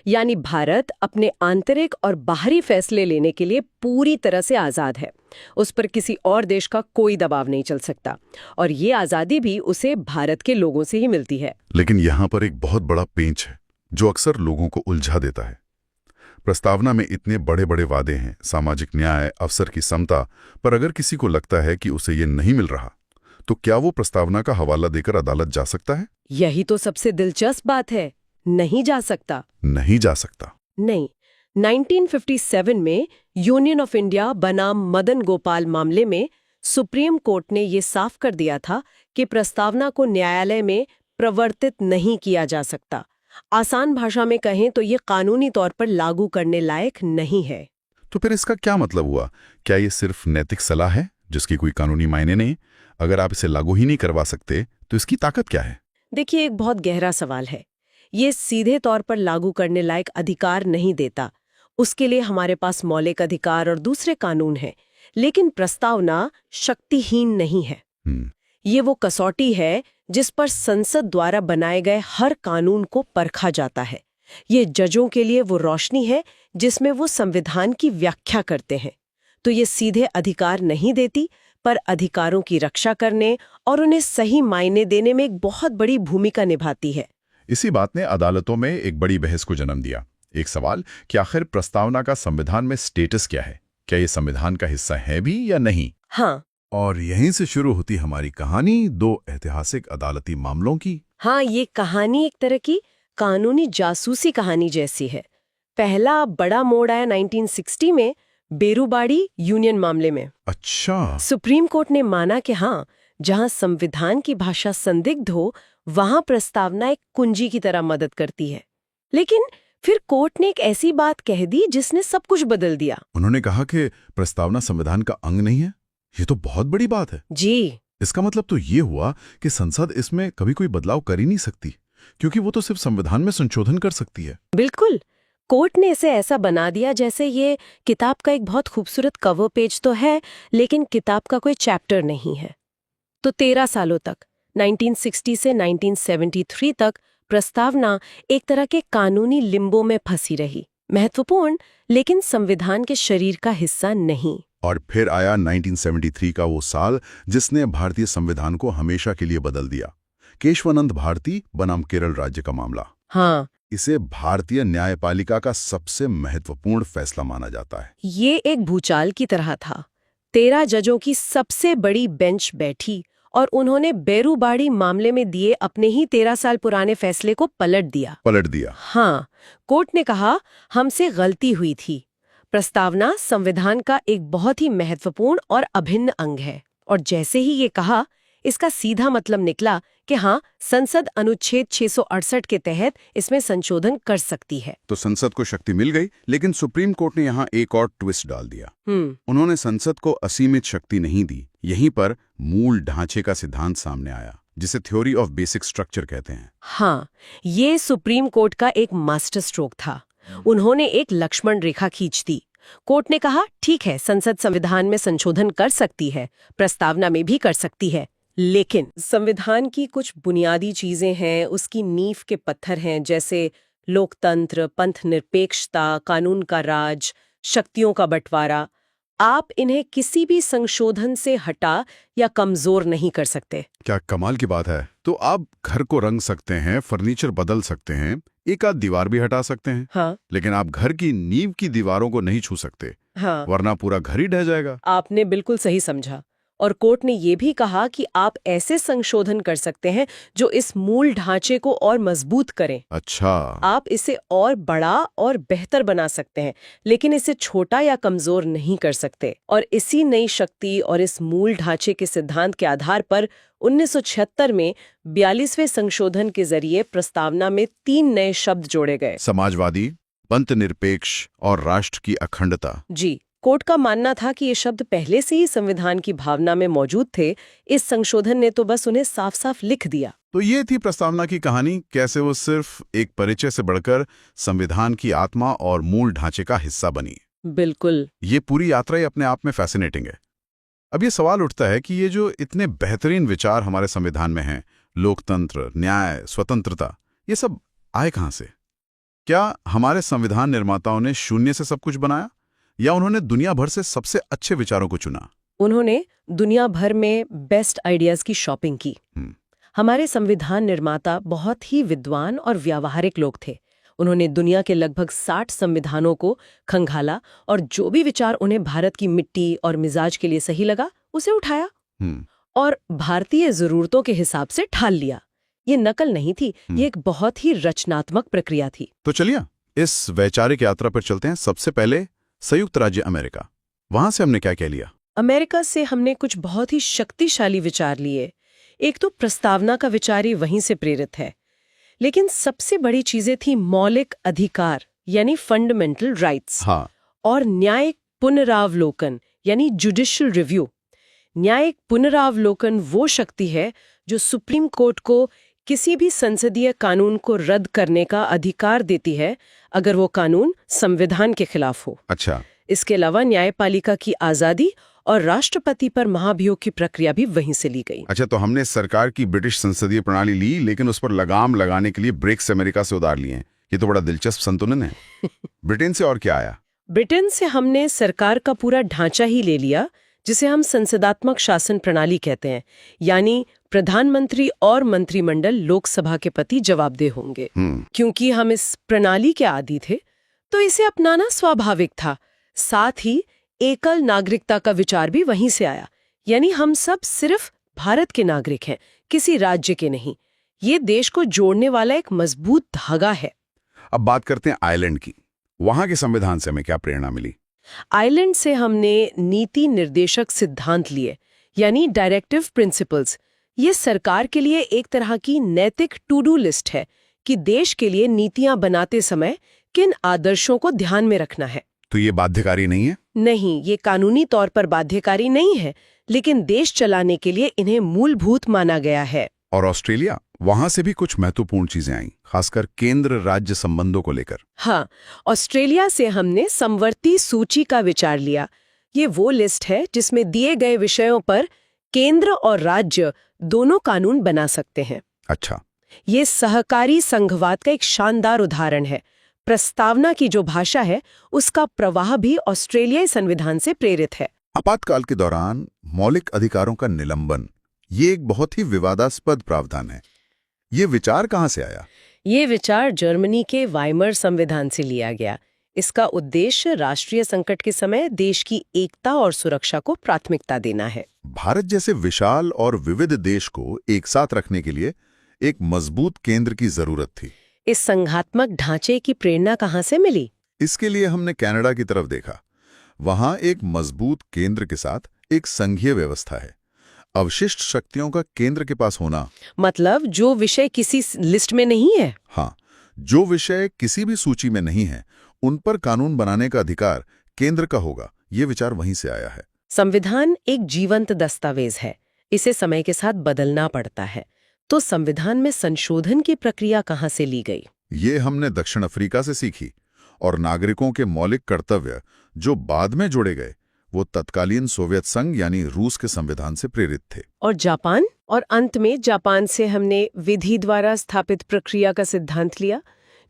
यानी भारत अपने आंतरिक और बाहरी फैसले लेने के लिए पूरी तरह से आजाद है। उस पर किसी और देश का कोई दबाव नहीं चल सकता, और ये आजादी भी उसे भारत के लोगों से ही मिलती है। लेकिन यहाँ पर एक बहुत बड़ा पेंच है जो अक्सर लोगों को उलझा देता है। प्रस्तावना में इतने बड़े बड़े वादे हैं, सामाजिक न्याय, अवसर की समता, पर अगर किसी को लगता है कि उसे ये नहीं मिल रहा, तो क्या वो प्रस्तावना का हवाला देकर अदालत जा सकता है? यही तो सबसे दिलचस्प बात है। नहीं जा सकता। नहीं जा सकता। नहीं, 1957 में यूनियन ऑफ इंडिया बनाम मदन गोपाल मामले में सुप्रीम कोर्ट ने ये साफ कर दिया था कि प्रस्तावना को न्यायालय में प्रवर्तित नहीं किया जा सकता। आसान भाषा में कहें तो ये कानूनी तौर पर लागू करने लायक नहीं है। तो फिर इसका क्या मतलब हुआ? क्या ये सिर्फ नैतिक सलाह है जिसकी कोई कानूनी मायने नहीं? अगर आप इसे लागू ही नहीं करवा सकते तो इसकी ताकत क्या है? देखिए, एक बहुत गहरा सवाल है। ये सीधे तौर पर लागू करने लायक अधिकार नहीं देता। उसके लिए हमारे पास मौलिक अधिकार और दूसरे कानून हैं, लेकिन प्रस्तावना शक्तिहीन नहीं है। ये वो कसौटी है जिस पर संसद द्वारा बनाए गए हर कानून को परखा जाता है। ये जजों के लिए वो रोशनी है जिसमें वो संविधान की व्याख्या करते हैं। तो ये सीधे अधिकार नहीं देती, पर अधिकारों की रक्षा करने और उन्हें सही मायने देने में एक बहुत बड़ी भूमिका निभाती है। इसी बात ने अदालतों में एक बड़ी बहस को जन्म दिया। एक सवाल कि आखिर प्रस्तावना का संविधान में स्टेटस क्या है? क्या ये संविधान का हिस्सा है भी या नहीं? हाँ, और यहीं से शुरू होती हमारी कहानी दो ऐतिहासिक अदालती मामलों की। हाँ, ये कहानी एक तरह की कानूनी जासूसी कहानी जैसी है। पहला बड़ा मोड़ आया 1960 में बेरूबाड़ी यूनियन मामले में। अच्छा। सुप्रीम कोर्ट ने माना कि हाँ, जहां संविधान की भाषा संदिग्ध हो वहां प्रस्तावना एक कुंजी की तरह मदद करती है। लेकिन फिर कोर्ट ने एक ऐसी बात कह दी जिसने सब कुछ बदल दिया। उन्होंने कहा कि प्रस्तावना संविधान का अंग नहीं है। ये तो बहुत बड़ी बात है। जी, इसका मतलब तो ये हुआ कि संसद इसमें कभी कोई बदलाव कर ही नहीं सकती, क्योंकि वो तो सिर्फ संविधान में संशोधन कर सकती है। बिल्कुल। कोर्ट ने इसे ऐसा बना दिया जैसे ये किताब का एक बहुत खूबसूरत कवर पेज तो है, लेकिन किताब का कोई चैप्टर नहीं है। तो 13 सालों तक, 1960 से 1973 तक प्रस्तावना एक तरह के कानूनी लिम्बो में फंसी रही। महत्वपूर्ण, लेकिन संविधान के शरीर का हिस्सा नहीं। और फिर आया 1973 का वो साल जिसने भारतीय संविधान को हमेशा के लिए बदल दिया। केशवानंद भारती बनाम केरल राज्य का मामला। हाँ, इसे भारतीय न्यायपालिका का सबसे महत्वपूर्ण फैसला माना जाता है। ये एक भूचाल की तरह था। 13 जजों की सबसे बड़ी बेंच बैठी और उन्होंने बेरूबाड़ी मामले में दिए अपने ही 13 साल पुराने फैसले को पलट दिया। हाँ, कोर्ट ने कहा हमसे गलती हुई थी। प्रस्तावना संविधान का एक बहुत ही महत्वपूर्ण और अभिन्न अंग है। और जैसे ही ये कहा, इसका सीधा मतलब निकला कि हाँ, संसद अनुच्छेद 668 के तहत इसमें संशोधन कर सकती है। तो संसद को शक्ति मिल गई, लेकिन सुप्रीम कोर्ट ने यहाँ एक और ट्विस्ट डाल दिया। उन्होंने संसद को असीमित शक्ति नहीं दी। यहीं पर मूल ढांचे का सिद्धांत सामने आया, जिसे थ्योरी ऑफ बेसिक स्ट्रक्चर कहते हैं। हाँ, ये सुप्रीम कोर्ट का एक मास्टर स्ट्रोक था। उन्होंने एक लक्ष्मण रेखा खींच दी। कोर्ट ने कहा ठीक है, संसद संविधान में संशोधन कर सकती है, प्रस्तावना में भी कर सकती है, लेकिन संविधान की कुछ बुनियादी चीजें हैं, उसकी नींव के पत्थर हैं, जैसे लोकतंत्र, पंथ निरपेक्षता, कानून का राज, शक्तियों का बंटवारा। आप इन्हें किसी भी संशोधन से हटा या कमजोर नहीं कर सकते। क्या कमाल की बात है। तो आप घर को रंग सकते हैं, फर्नीचर बदल सकते हैं, एक आध दीवार भी हटा सकते हैं। हाँ, लेकिन आप घर की नींव की दीवारों को नहीं छू सकते। हाँ, वरना पूरा घर ही ढह जाएगा। आपने बिल्कुल सही समझा। और कोर्ट ने ये भी कहा कि आप ऐसे संशोधन कर सकते हैं जो इस मूल ढांचे को और मजबूत करें। अच्छा। आप इसे और बड़ा और बेहतर बना सकते हैं, लेकिन इसे छोटा या कमजोर नहीं कर सकते। और इसी नई शक्ति और इस मूल ढांचे के सिद्धांत के आधार पर 1976 में 42वें संशोधन के जरिए प्रस्तावना में 3 नए शब्द जोड़े गए। समाजवादी, पंथ निरपेक्ष और राष्ट्र की अखंडता। जी, कोर्ट का मानना था कि ये शब्द पहले से ही संविधान की भावना में मौजूद थे। इस संशोधन ने तो बस उन्हें साफ साफ लिख दिया। तो ये थी प्रस्तावना की कहानी, कैसे वो सिर्फ एक परिचय से बढ़कर संविधान की आत्मा और मूल ढांचे का हिस्सा बनी। बिल्कुल। ये पूरी यात्रा ही अपने आप में फैसिनेटिंग है। अब ये सवाल उठता है कि ये जो इतने बेहतरीन विचार हमारे संविधान में हैं, लोकतंत्र, न्याय, स्वतंत्रता, ये सब आए कहाँ से? क्या हमारे संविधान निर्माताओं ने शून्य से सब कुछ बनाया, या उन्होंने दुनिया भर से सबसे अच्छे विचारों को चुना? उन्होंने दुनिया भर में बेस्ट आइडियाज की शॉपिंग की। हमारे संविधान निर्माता बहुत ही विद्वान और व्यावहारिक लोग थे। उन्होंने दुनिया के लगभग 60 संविधानों को खंगाला और जो भी विचार उन्हें भारत की मिट्टी और मिजाज के लिए सही लगा, उसे उठाया और भारतीय जरूरतों के हिसाब से ढाल लिया। ये नकल नहीं थी, ये एक बहुत ही रचनात्मक प्रक्रिया थी। तो चलिए इस वैचारिक यात्रा पर चलते हैं। सबसे पहले संयुक्त राज्य अमेरिका, वहां से हमने क्या क्या लिया? अमेरिका से हमने कुछ बहुत ही शक्तिशाली विचार लिए। एक तो प्रस्तावना का विचार ही वहीं से प्रेरित है, लेकिन सबसे बड़ी चीजें थी मौलिक अधिकार यानी फंडामेंटल राइट्स, हाँ, और न्यायिक पुनरावलोकन यानी जुडिशियल रिव्यू। न्यायिक पुनरावलोकन वो शक्ति है जो सुप्रीम कोर्ट को किसी भी संसदीय कानून को रद्द करने का अधिकार देती है अगर वो कानून संविधान के खिलाफ हो। अच्छा, इसके अलावा न्यायपालिका की आजादी और राष्ट्रपति पर महाभियोग की प्रक्रिया भी वहीं से ली गई। अच्छा, तो हमने सरकार की ब्रिटिश संसदीय प्रणाली ली, लेकिन उस पर लगाम लगाने के लिए ब्रेक्स अमेरिका से उधार लिए हैं। ये तो बड़ा दिलचस्प संतुलन है। ब्रिटेन से और क्या आया? ब्रिटेन से हमने सरकार का पूरा ढांचा ही ले लिया, जिसे हम संसदात्मक शासन प्रणाली कहते हैं, यानी प्रधानमंत्री और मंत्रिमंडल लोकसभा के प्रति जवाबदेह होंगे। क्योंकि हम इस प्रणाली के आदी थे, तो इसे अपनाना स्वाभाविक था। साथ ही एकल नागरिकता का विचार भी वहीं से आया, यानी हम सब सिर्फ भारत के नागरिक हैं, किसी राज्य के नहीं। ये देश को जोड़ने वाला एक मजबूत धागा है। अब बात करते हैं आयरलैंड की। वहां के संविधान से हमें क्या प्रेरणा मिली? आयरलैंड से हमने नीति निर्देशक सिद्धांत लिए, यानी डायरेक्टिव प्रिंसिपल्स। ये सरकार के लिए एक तरह की नैतिक टू डू लिस्ट है कि देश के लिए नीतियां बनाते समय किन आदर्शों को ध्यान में रखना है। तो ये बाध्यकारी नहीं है? नहीं, ये कानूनी तौर पर बाध्यकारी नहीं है, लेकिन देश चलाने के लिए इन्हें मूलभूत माना गया है। और ऑस्ट्रेलिया, वहां से भी कुछ महत्वपूर्ण चीजें आईं, खासकर केंद्र राज्य संबंधों को लेकर। हाँ, ऑस्ट्रेलिया से हमने समवर्ती सूची का विचार लिया। ये वो लिस्ट है जिसमें दिए गए विषयों पर केंद्र और राज्य दोनों कानून बना सकते हैं। अच्छा, ये सहकारी संघवाद का एक शानदार उदाहरण है। प्रस्तावना की जो भाषा है, उसका प्रवाह भी ऑस्ट्रेलियाई संविधान से प्रेरित है। आपातकाल के दौरान मौलिक अधिकारों का निलंबन, ये एक बहुत ही विवादास्पद प्रावधान है। ये विचार कहाँ से आया? ये विचार जर्मनी के वाइमर संविधान से लिया गया। इसका उद्देश्य राष्ट्रीय संकट के समय देश की एकता और सुरक्षा को प्राथमिकता देना है। भारत जैसे विशाल और विविध देश को एक साथ रखने के लिए एक मजबूत केंद्र की जरूरत थी। इस संघात्मक ढांचे की प्रेरणा कहाँ से मिली? इसके लिए हमने कनाडा की तरफ देखा। वहां एक मजबूत केंद्र के साथ एक संघीय व्यवस्था है। अवशिष्ट शक्तियों का केंद्र के पास होना, मतलब जो विषय किसी लिस्ट में नहीं है। हाँ, जो विषय किसी भी सूची में नहीं है, उन पर कानून बनाने का अधिकार केंद्र का होगा। ये विचार वहीं से आया है। संविधान एक जीवंत दस्तावेज है, इसे समय के साथ बदलना पड़ता है। तो संविधान में संशोधन की प्रक्रिया कहाँ से ली गई? ये हमने दक्षिण अफ्रीका से सीखी, और नागरिकों के मौलिक कर्तव्य जो बाद में जोड़े गए, वो तत्कालीन सोवियत संघ यानी रूस के संविधान से प्रेरित थे। और जापान? और अंत में जापान से हमने विधि द्वारा स्थापित प्रक्रिया का सिद्धांत लिया,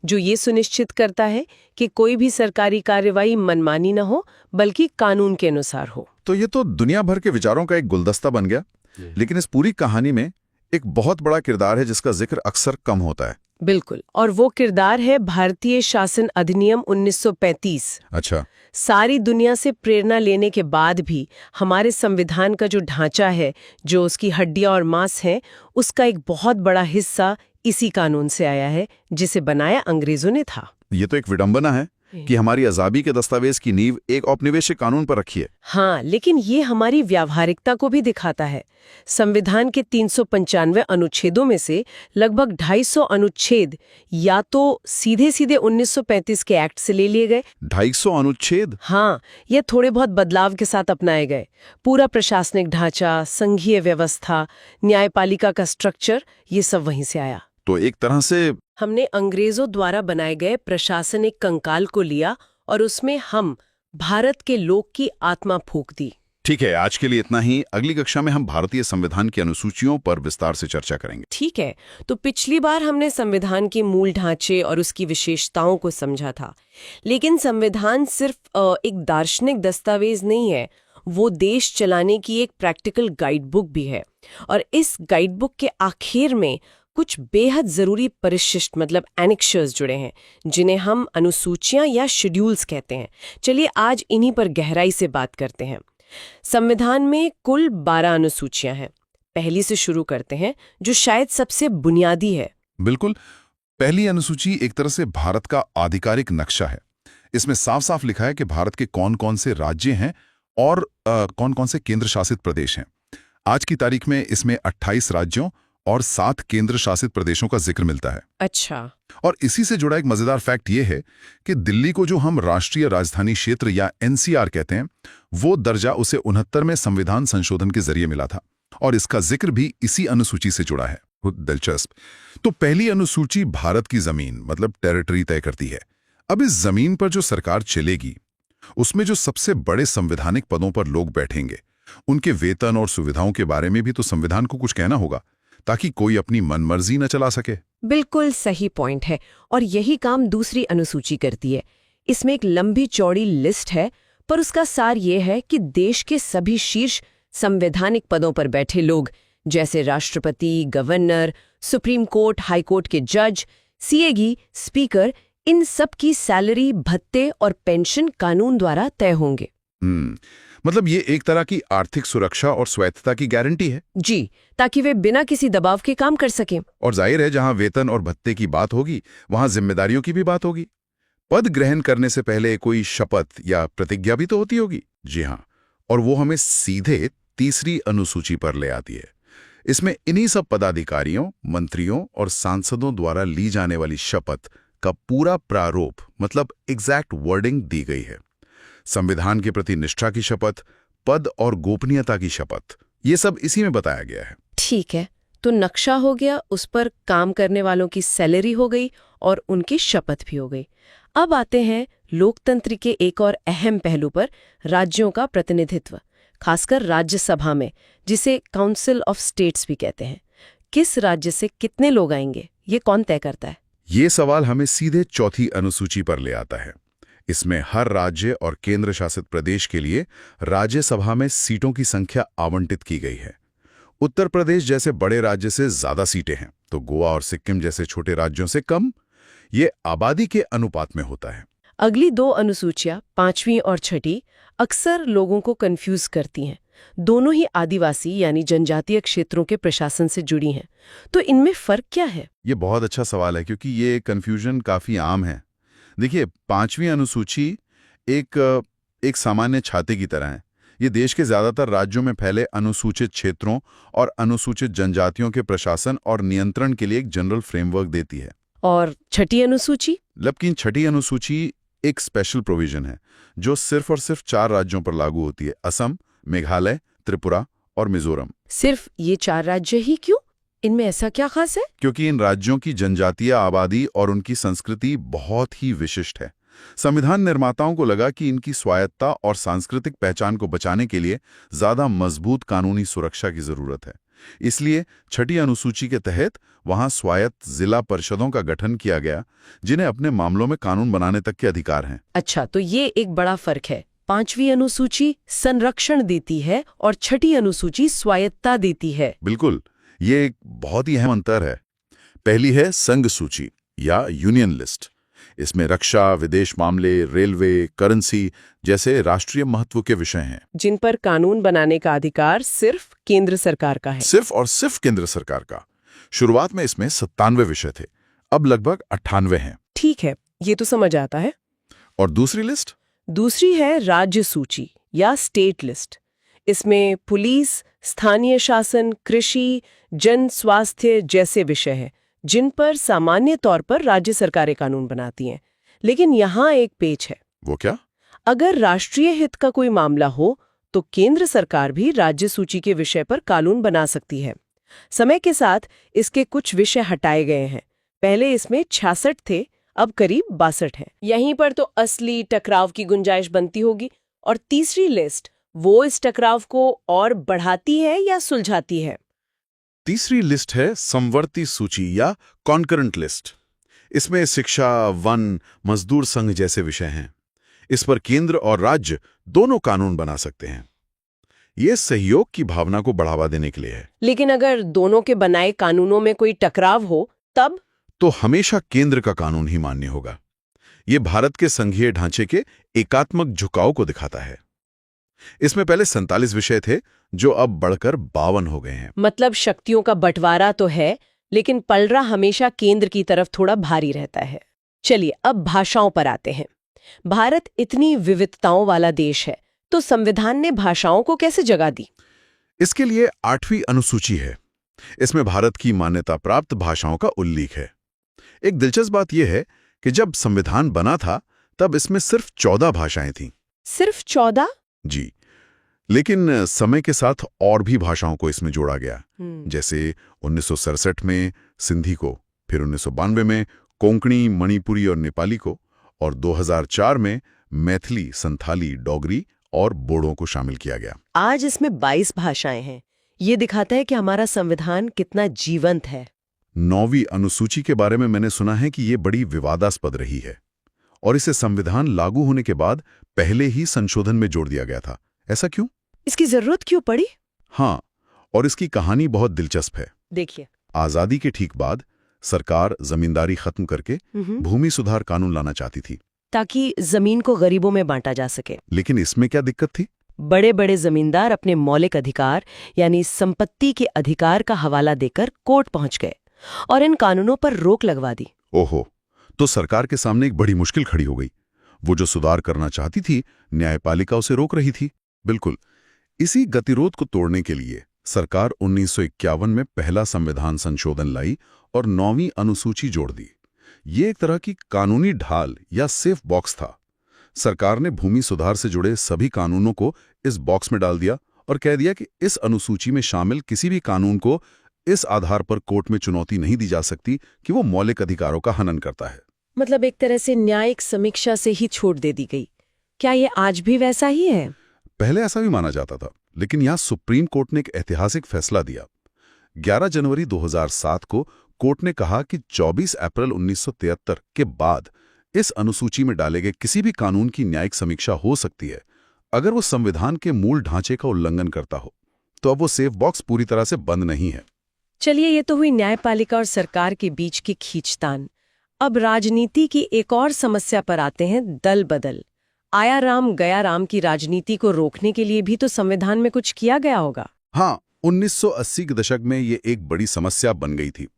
जो ये सुनिश्चित करता है कि कोई भी सरकारी कार्यवाही मनमानी न हो, बल्कि कानून के अनुसार हो। तो ये तो दुनिया भर के विचारों का एक गुलदस्ता बन गया। लेकिन इस पूरी कहानी में एक बहुत बड़ा किरदार है जिसका जिक्र अक्सर कम होता है। बिल्कुल, और वो किरदार है भारतीय शासन अधिनियम 1935। अच्छा, सारी दुनिया से प्रेरणा लेने के बाद भी हमारे संविधान का जो ढांचा है, जो उसकी हड्डियां और मांस है, उसका एक बहुत बड़ा हिस्सा इसी कानून से आया है, जिसे बनाया अंग्रेजों ने था। ये तो एक विडंबना है कि हमारी आजादी के दस्तावेज की नींव एक औपनिवेशिक कानून पर रखी है। हाँ, लेकिन ये हमारी व्यावहारिकता को भी दिखाता है। संविधान के 395 अनुच्छेदों में से लगभग 250 अनुच्छेद या तो सीधे सीधे 1935 के एक्ट से ले लिए गए। 250 अनुच्छेद? हाँ, ये थोड़े बहुत बदलाव के साथ अपनाए गए। पूरा प्रशासनिक ढांचा, संघीय व्यवस्था, न्यायपालिका का स्ट्रक्चर, ये सब वहीं से आया। तो एक तरह से हमने अंग्रेजों द्वारा बनाए गए प्रशासनिक कंकाल को लिया और उसमें हम भारत के लोक की आत्मा फूंक दी। ठीक है, आज के लिए इतना ही। अगली कक्षा में हम भारतीय संविधान की अनुसूचियों पर विस्तार से चर्चा करेंगे। ठीक है, तो पिछली बार हमने संविधान के मूल ढांचे और उसकी विशेषताओं को समझा था, लेकिन संविधान सिर्फ एक दार्शनिक दस्तावेज नहीं है, वो देश चलाने की एक प्रैक्टिकल गाइड बुक भी है। और इस गाइड बुक के आखिर में कुछ बेहद जरूरी परिशिष्ट मतलब एनेक्शर्स जुड़े हैं, जिन्हें हम अनुसूचियां या शेड्यूल्स कहते हैं। चलिए आज इन्हीं पर गहराई से बात करते हैं। संविधान में कुल 12 अनुसूचियां हैं। पहली से शुरू करते हैं, जो शायद सबसे बुनियादी है। बिल्कुल। पहली अनुसूची एक तरह से भारत का आधिकारिक नक्शा है। इसमें साफ साफ लिखा है कि भारत के कौन कौन से राज्य हैं और कौन कौन से केंद्र शासित प्रदेश हैं। आज की तारीख में इसमें 28 राज्यों और 7 केंद्र शासित प्रदेशों का जिक्र मिलता है। अच्छा। और इसी से जुड़ा एक मजेदार फैक्ट ये है कि दिल्ली को जो हम राष्ट्रीय राजधानी क्षेत्र या एनसीआर कहते हैं, वो दर्जा उसे 69 में संविधान संशोधन के जरिए मिला था और इसका जिक्र भी इसी अनुसूची से जुड़ा है। दिलचस्प। तो पहली अनुसूची भारत की जमीन मतलब टेरिटरी तय करती है। अब इस जमीन पर जो सरकार चलेगी, उसमें जो सबसे बड़े संवैधानिक पदों पर लोग बैठेंगे, उनके वेतन और सुविधाओं के बारे में भी तो संविधान को कुछ कहना होगा, ताकि कोई अपनी मनमर्जी न चला सके। बिल्कुल सही पॉइंट है, और यही काम दूसरी अनुसूची करती है। इसमें एक लंबी चौड़ी लिस्ट है, पर उसका सार ये है कि देश के सभी शीर्ष संवैधानिक पदों पर बैठे लोग, जैसे राष्ट्रपति, governor, supreme court, high court के जज, सीएगी, स्पीकर, इन सब की सैलरी, भत्ते और पेंशन कानून द्वारा तय होंगे। मतलब ये एक तरह की आर्थिक सुरक्षा और स्वायत्तता की गारंटी है। जी, ताकि वे बिना किसी दबाव के काम कर सकें। और जाहिर है, जहां वेतन और भत्ते की बात होगी, वहां जिम्मेदारियों की भी बात होगी। पद ग्रहण करने से पहले कोई शपथ या प्रतिज्ञा भी तो होती होगी। जी हाँ, और वो हमें सीधे तीसरी अनुसूची पर ले आती है। इसमें इन्हीं सब पदाधिकारियों, मंत्रियों और सांसदों द्वारा ली जाने वाली शपथ का पूरा प्रारूप मतलब एग्जैक्ट वर्डिंग दी गई है। संविधान के प्रति निष्ठा की शपथ, पद और गोपनीयता की शपथ, ये सब इसी में बताया गया है। ठीक है, तो नक्शा हो गया, उस पर काम करने वालों की सैलरी हो गई और उनकी शपथ भी हो गई। अब आते हैं लोकतंत्र के एक और अहम पहलू पर, राज्यों का प्रतिनिधित्व, खासकर राज्यसभा में, जिसे काउंसिल ऑफ स्टेट्स भी कहते हैं। किस राज्य से कितने लोग आएंगे, ये कौन तय करता है? ये सवाल हमें सीधे चौथी अनुसूची पर ले आता है। इसमें हर राज्य और केंद्र शासित प्रदेश के लिए राज्यसभा में सीटों की संख्या आवंटित की गई है। उत्तर प्रदेश जैसे बड़े राज्य से ज्यादा सीटें हैं, तो गोवा और सिक्किम जैसे छोटे राज्यों से कम। ये आबादी के अनुपात में होता है। अगली दो अनुसूचियां, 5वीं और 6ठी, अक्सर लोगों को कंफ्यूज करती हैं। दोनों ही आदिवासी यानी जनजातीय क्षेत्रों के प्रशासन से जुड़ी हैं। तो इनमें फर्क क्या है? ये बहुत अच्छा सवाल है, क्योंकि ये कंफ्यूजन काफी आम है। देखिए, 5वीं अनुसूची एक सामान्य छाते की तरह है। ये देश के ज्यादातर राज्यों में फैले अनुसूचित क्षेत्रों और अनुसूचित जनजातियों के प्रशासन और नियंत्रण के लिए एक जनरल फ्रेमवर्क देती है। और 6ठी अनुसूची? लेकिन 6ठी अनुसूची एक स्पेशल प्रोविजन है, जो सिर्फ और सिर्फ 4 राज्यों पर लागू होती है: असम, मेघालय, त्रिपुरा और मिजोरम। सिर्फ ये 4 राज्य ही क्यों? इनमें ऐसा क्या खास है? क्योंकि इन राज्यों की जनजातीय आबादी और उनकी संस्कृति बहुत ही विशिष्ट है। संविधान निर्माताओं को लगा कि इनकी स्वायत्तता और सांस्कृतिक पहचान को बचाने के लिए ज्यादा मजबूत कानूनी सुरक्षा की जरूरत है। इसलिए 6ठी अनुसूची के तहत वहां स्वायत्त जिला परिषदों का गठन किया गया, जिन्हें अपने मामलों में कानून बनाने तक के अधिकार हैं। अच्छा, तो ये एक बड़ा फर्क है। 5वीं अनुसूची संरक्षण देती है और 6ठी अनुसूची स्वायत्तता देती है। बिल्कुल, ये एक बहुत ही अहम अंतर है। पहली है संघ सूची या यूनियन लिस्ट। इसमें रक्षा, विदेश मामले, रेलवे, करेंसी जैसे राष्ट्रीय महत्व के विषय हैं, जिन पर कानून बनाने का अधिकार सिर्फ केंद्र सरकार का है। सिर्फ और सिर्फ केंद्र सरकार का। शुरुआत में इसमें 97 विषय थे, अब लगभग 98 हैं। ठीक है, ये तो समझ आता है। और दूसरी लिस्ट? दूसरी है राज्य सूची या स्टेट लिस्ट। इसमें पुलिस, स्थानीय शासन, कृषि, जन स्वास्थ्य जैसे विषय हैं, जिन पर सामान्य तौर पर राज्य सरकारें कानून बनाती हैं। लेकिन यहाँ एक पेच है। वो क्या? अगर राष्ट्रीय हित का कोई मामला हो, तो केंद्र सरकार भी राज्य सूची के विषय पर कानून बना सकती है। समय के साथ इसके कुछ विषय हटाए गए हैं। पहले इसमें 66 थे, अब करीब 62 हैं। यहीं पर तो असली टकराव की गुंजाइश बनती होगी। और तीसरी लिस्ट, वो इस टकराव को और बढ़ाती है या सुलझाती है? तीसरी लिस्ट है समवर्ती सूची या कॉन्करेंट लिस्ट। इसमें शिक्षा, वन, मजदूर संघ जैसे विषय हैं। इस पर केंद्र और राज्य दोनों कानून बना सकते हैं। ये सहयोग की भावना को बढ़ावा देने के लिए है। लेकिन अगर दोनों के बनाए कानूनों में कोई टकराव हो, तब? तो हमेशा केंद्र का कानून ही मान्य होगा। ये भारत के संघीय ढांचे के एकात्मक झुकाव को दिखाता है। इसमें पहले 47 विषय थे जो अब बढ़कर 52 हो गए हैं। मतलब शक्तियों का बंटवारा तो है, लेकिन पलड़ा हमेशा केंद्र की तरफ थोड़ा भारी रहता है। चलिए अब भाषाओं पर आते हैं। भारत इतनी विविधताओं वाला देश है, तो संविधान ने भाषाओं को कैसे जगह दी? इसके लिए 8वीं अनुसूची है। इसमें भारत की मान्यता प्राप्त भाषाओं का उल्लेख है। एक दिलचस्प बात यह है कि जब संविधान बना था तब इसमें सिर्फ 14 भाषाएं थीं। सिर्फ 14? जी, लेकिन समय के साथ और भी भाषाओं को इसमें जोड़ा गया। जैसे 1967 में सिंधी को, फिर 1992 में कोंकणी, मणिपुरी और नेपाली को, और 2004 में मैथिली, संथाली, डोगरी और बोडो को शामिल किया गया। आज इसमें 22 भाषाएं हैं। ये दिखाता है कि हमारा संविधान कितना जीवंत है। 9वीं अनुसूची के बारे में मैंने सुना है कि ये बड़ी विवादास्पद रही है और इसे संविधान लागू होने के बाद पहले ही संशोधन में जोड़ दिया गया था। ऐसा क्यों? इसकी जरूरत क्यों पड़ी? हाँ, और इसकी कहानी बहुत दिलचस्प है। देखिए, आजादी के ठीक बाद सरकार जमींदारी खत्म करके भूमि सुधार कानून लाना चाहती थी, ताकि जमीन को गरीबों में बांटा जा सके। लेकिन इसमें क्या दिक्कत थी? बड़े बड़े जमींदार अपने मौलिक अधिकार यानी संपत्ति के अधिकार का हवाला देकर कोर्ट पहुंच गए और इन कानूनों पर रोक लगवा दी। ओहो, तो सरकार के सामने एक बड़ी मुश्किल खड़ी हो गई। वो जो सुधार करना चाहती थी, न्यायपालिका उसे रोक रही थी। बिल्कुल, इसी गतिरोध को तोड़ने के लिए सरकार 1951 में पहला संविधान संशोधन लाई और 9वीं अनुसूची जोड़ दी। ये एक तरह की कानूनी ढाल या सेफ बॉक्स था। सरकार ने भूमि सुधार से जुड़े सभी कानूनों को इस बॉक्स में डाल दिया और कह दिया कि इस अनुसूची में शामिल किसी भी कानून को इस आधार पर कोर्ट में चुनौती नहीं दी जा सकती कि वो मौलिक अधिकारों का हनन करता है। मतलब एक तरह से न्यायिक समीक्षा से ही छूट दे दी गई। क्या ये आज भी वैसा ही है? पहले ऐसा भी माना जाता था, लेकिन यहां सुप्रीम कोर्ट ने एक ऐतिहासिक फैसला दिया। 11 जनवरी 2007 को कोर्ट ने कहा कि 24 अप्रैल 1973 के बाद इस अनुसूची में डाले गए किसी भी कानून की न्यायिक समीक्षा हो सकती है अगर वो संविधान के मूल ढांचे का उल्लंघन करता हो। तो अब वो सेफ बॉक्स पूरी तरह से बंद नहीं है। चलिए, ये तो हुई न्यायपालिका और सरकार के बीच की खींचतान। अब राजनीति की एक और समस्या पर आते हैं, दल बदल। आया राम गया राम की राजनीति को रोकने के लिए भी तो संविधान में कुछ किया गया होगा। हाँ, 1980 के दशक में ये एक बड़ी समस्या बन गई थी।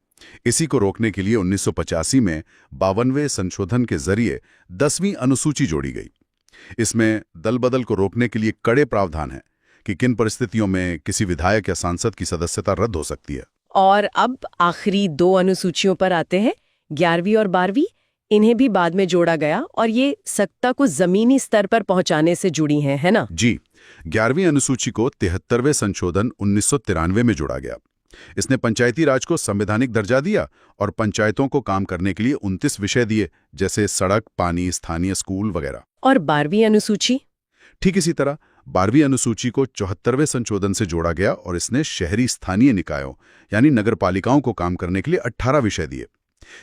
इसी को रोकने के लिए 1985 में 52वें संशोधन के जरिए 10वीं अनुसूची जोड़ी गई। इसमें दल बदल को रोकने के लिए कड़े प्रावधान हैं कि किन परिस्थितियों में किसी विधायक या सांसद की सदस्यता रद्द हो सकती है। और अब आखिरी 2 अनुसूचियों पर आते हैं, 11वीं और 12वीं। इन्हें भी बाद में जोड़ा गया और ये सत्ता को जमीनी स्तर पर पहुंचाने से जुड़ी हैं, है ना? जी, 11वीं अनुसूची को 73वें संशोधन 1993 में जोड़ा गया। इसने पंचायती राज को संवैधानिक दर्जा दिया और पंचायतों को काम करने के लिए 29 विषय दिए, जैसे सड़क, पानी, स्थानीय स्कूल वगैरह। और 12वीं अनुसूची? ठीक इसी तरह 12वीं अनुसूची को 74वें संशोधन से जोड़ा गया और इसने शहरी स्थानीय निकायों यानी नगरपालिकाओं को काम करने के लिए 18 विषय दिए।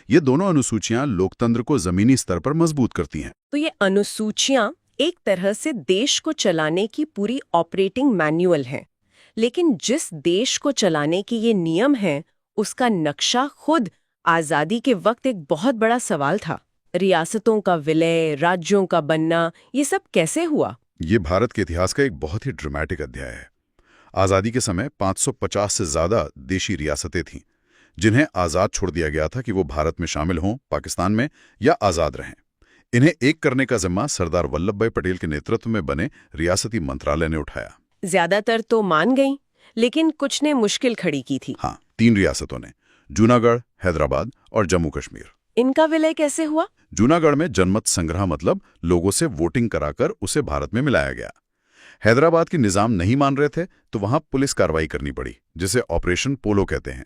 ये दोनों अनुसूचियां लोकतंत्र को जमीनी स्तर पर मजबूत करती हैं। तो ये अनुसूचियां एक तरह से देश को चलाने की पूरी ऑपरेटिंग मैनुअल है। लेकिन जिस देश को चलाने की ये नियम हैं, उसका नक्शा खुद आजादी के वक्त एक बहुत बड़ा सवाल था। रियासतों का विलय, राज्यों का बनना, ये सब कैसे हुआ? ये भारत के इतिहास का एक बहुत ही ड्रामेटिक अध्याय है। आजादी के समय 550 से ज्यादा देशी रियासतें थीं, जिन्हें आजाद छोड़ दिया गया था कि वो भारत में शामिल हों, पाकिस्तान में, या आजाद रहें। इन्हें एक करने का जिम्मा सरदार वल्लभ भाई पटेल के नेतृत्व में बने रियासती मंत्रालय ने उठाया। ज्यादातर तो मान गई, लेकिन कुछ ने मुश्किल खड़ी की थी। हाँ, 3 रियासतों ने, जूनागढ़, हैदराबाद और जम्मू कश्मीर। इनका विलय कैसे हुआ? जूनागढ़ में जनमत संग्रह मतलब लोगों से वोटिंग कराकर उसे भारत में मिलाया गया। हैदराबाद के निजाम नहीं मान रहे थे तो वहां पुलिस कार्रवाई करनी पड़ी, जिसे ऑपरेशन पोलो कहते हैं।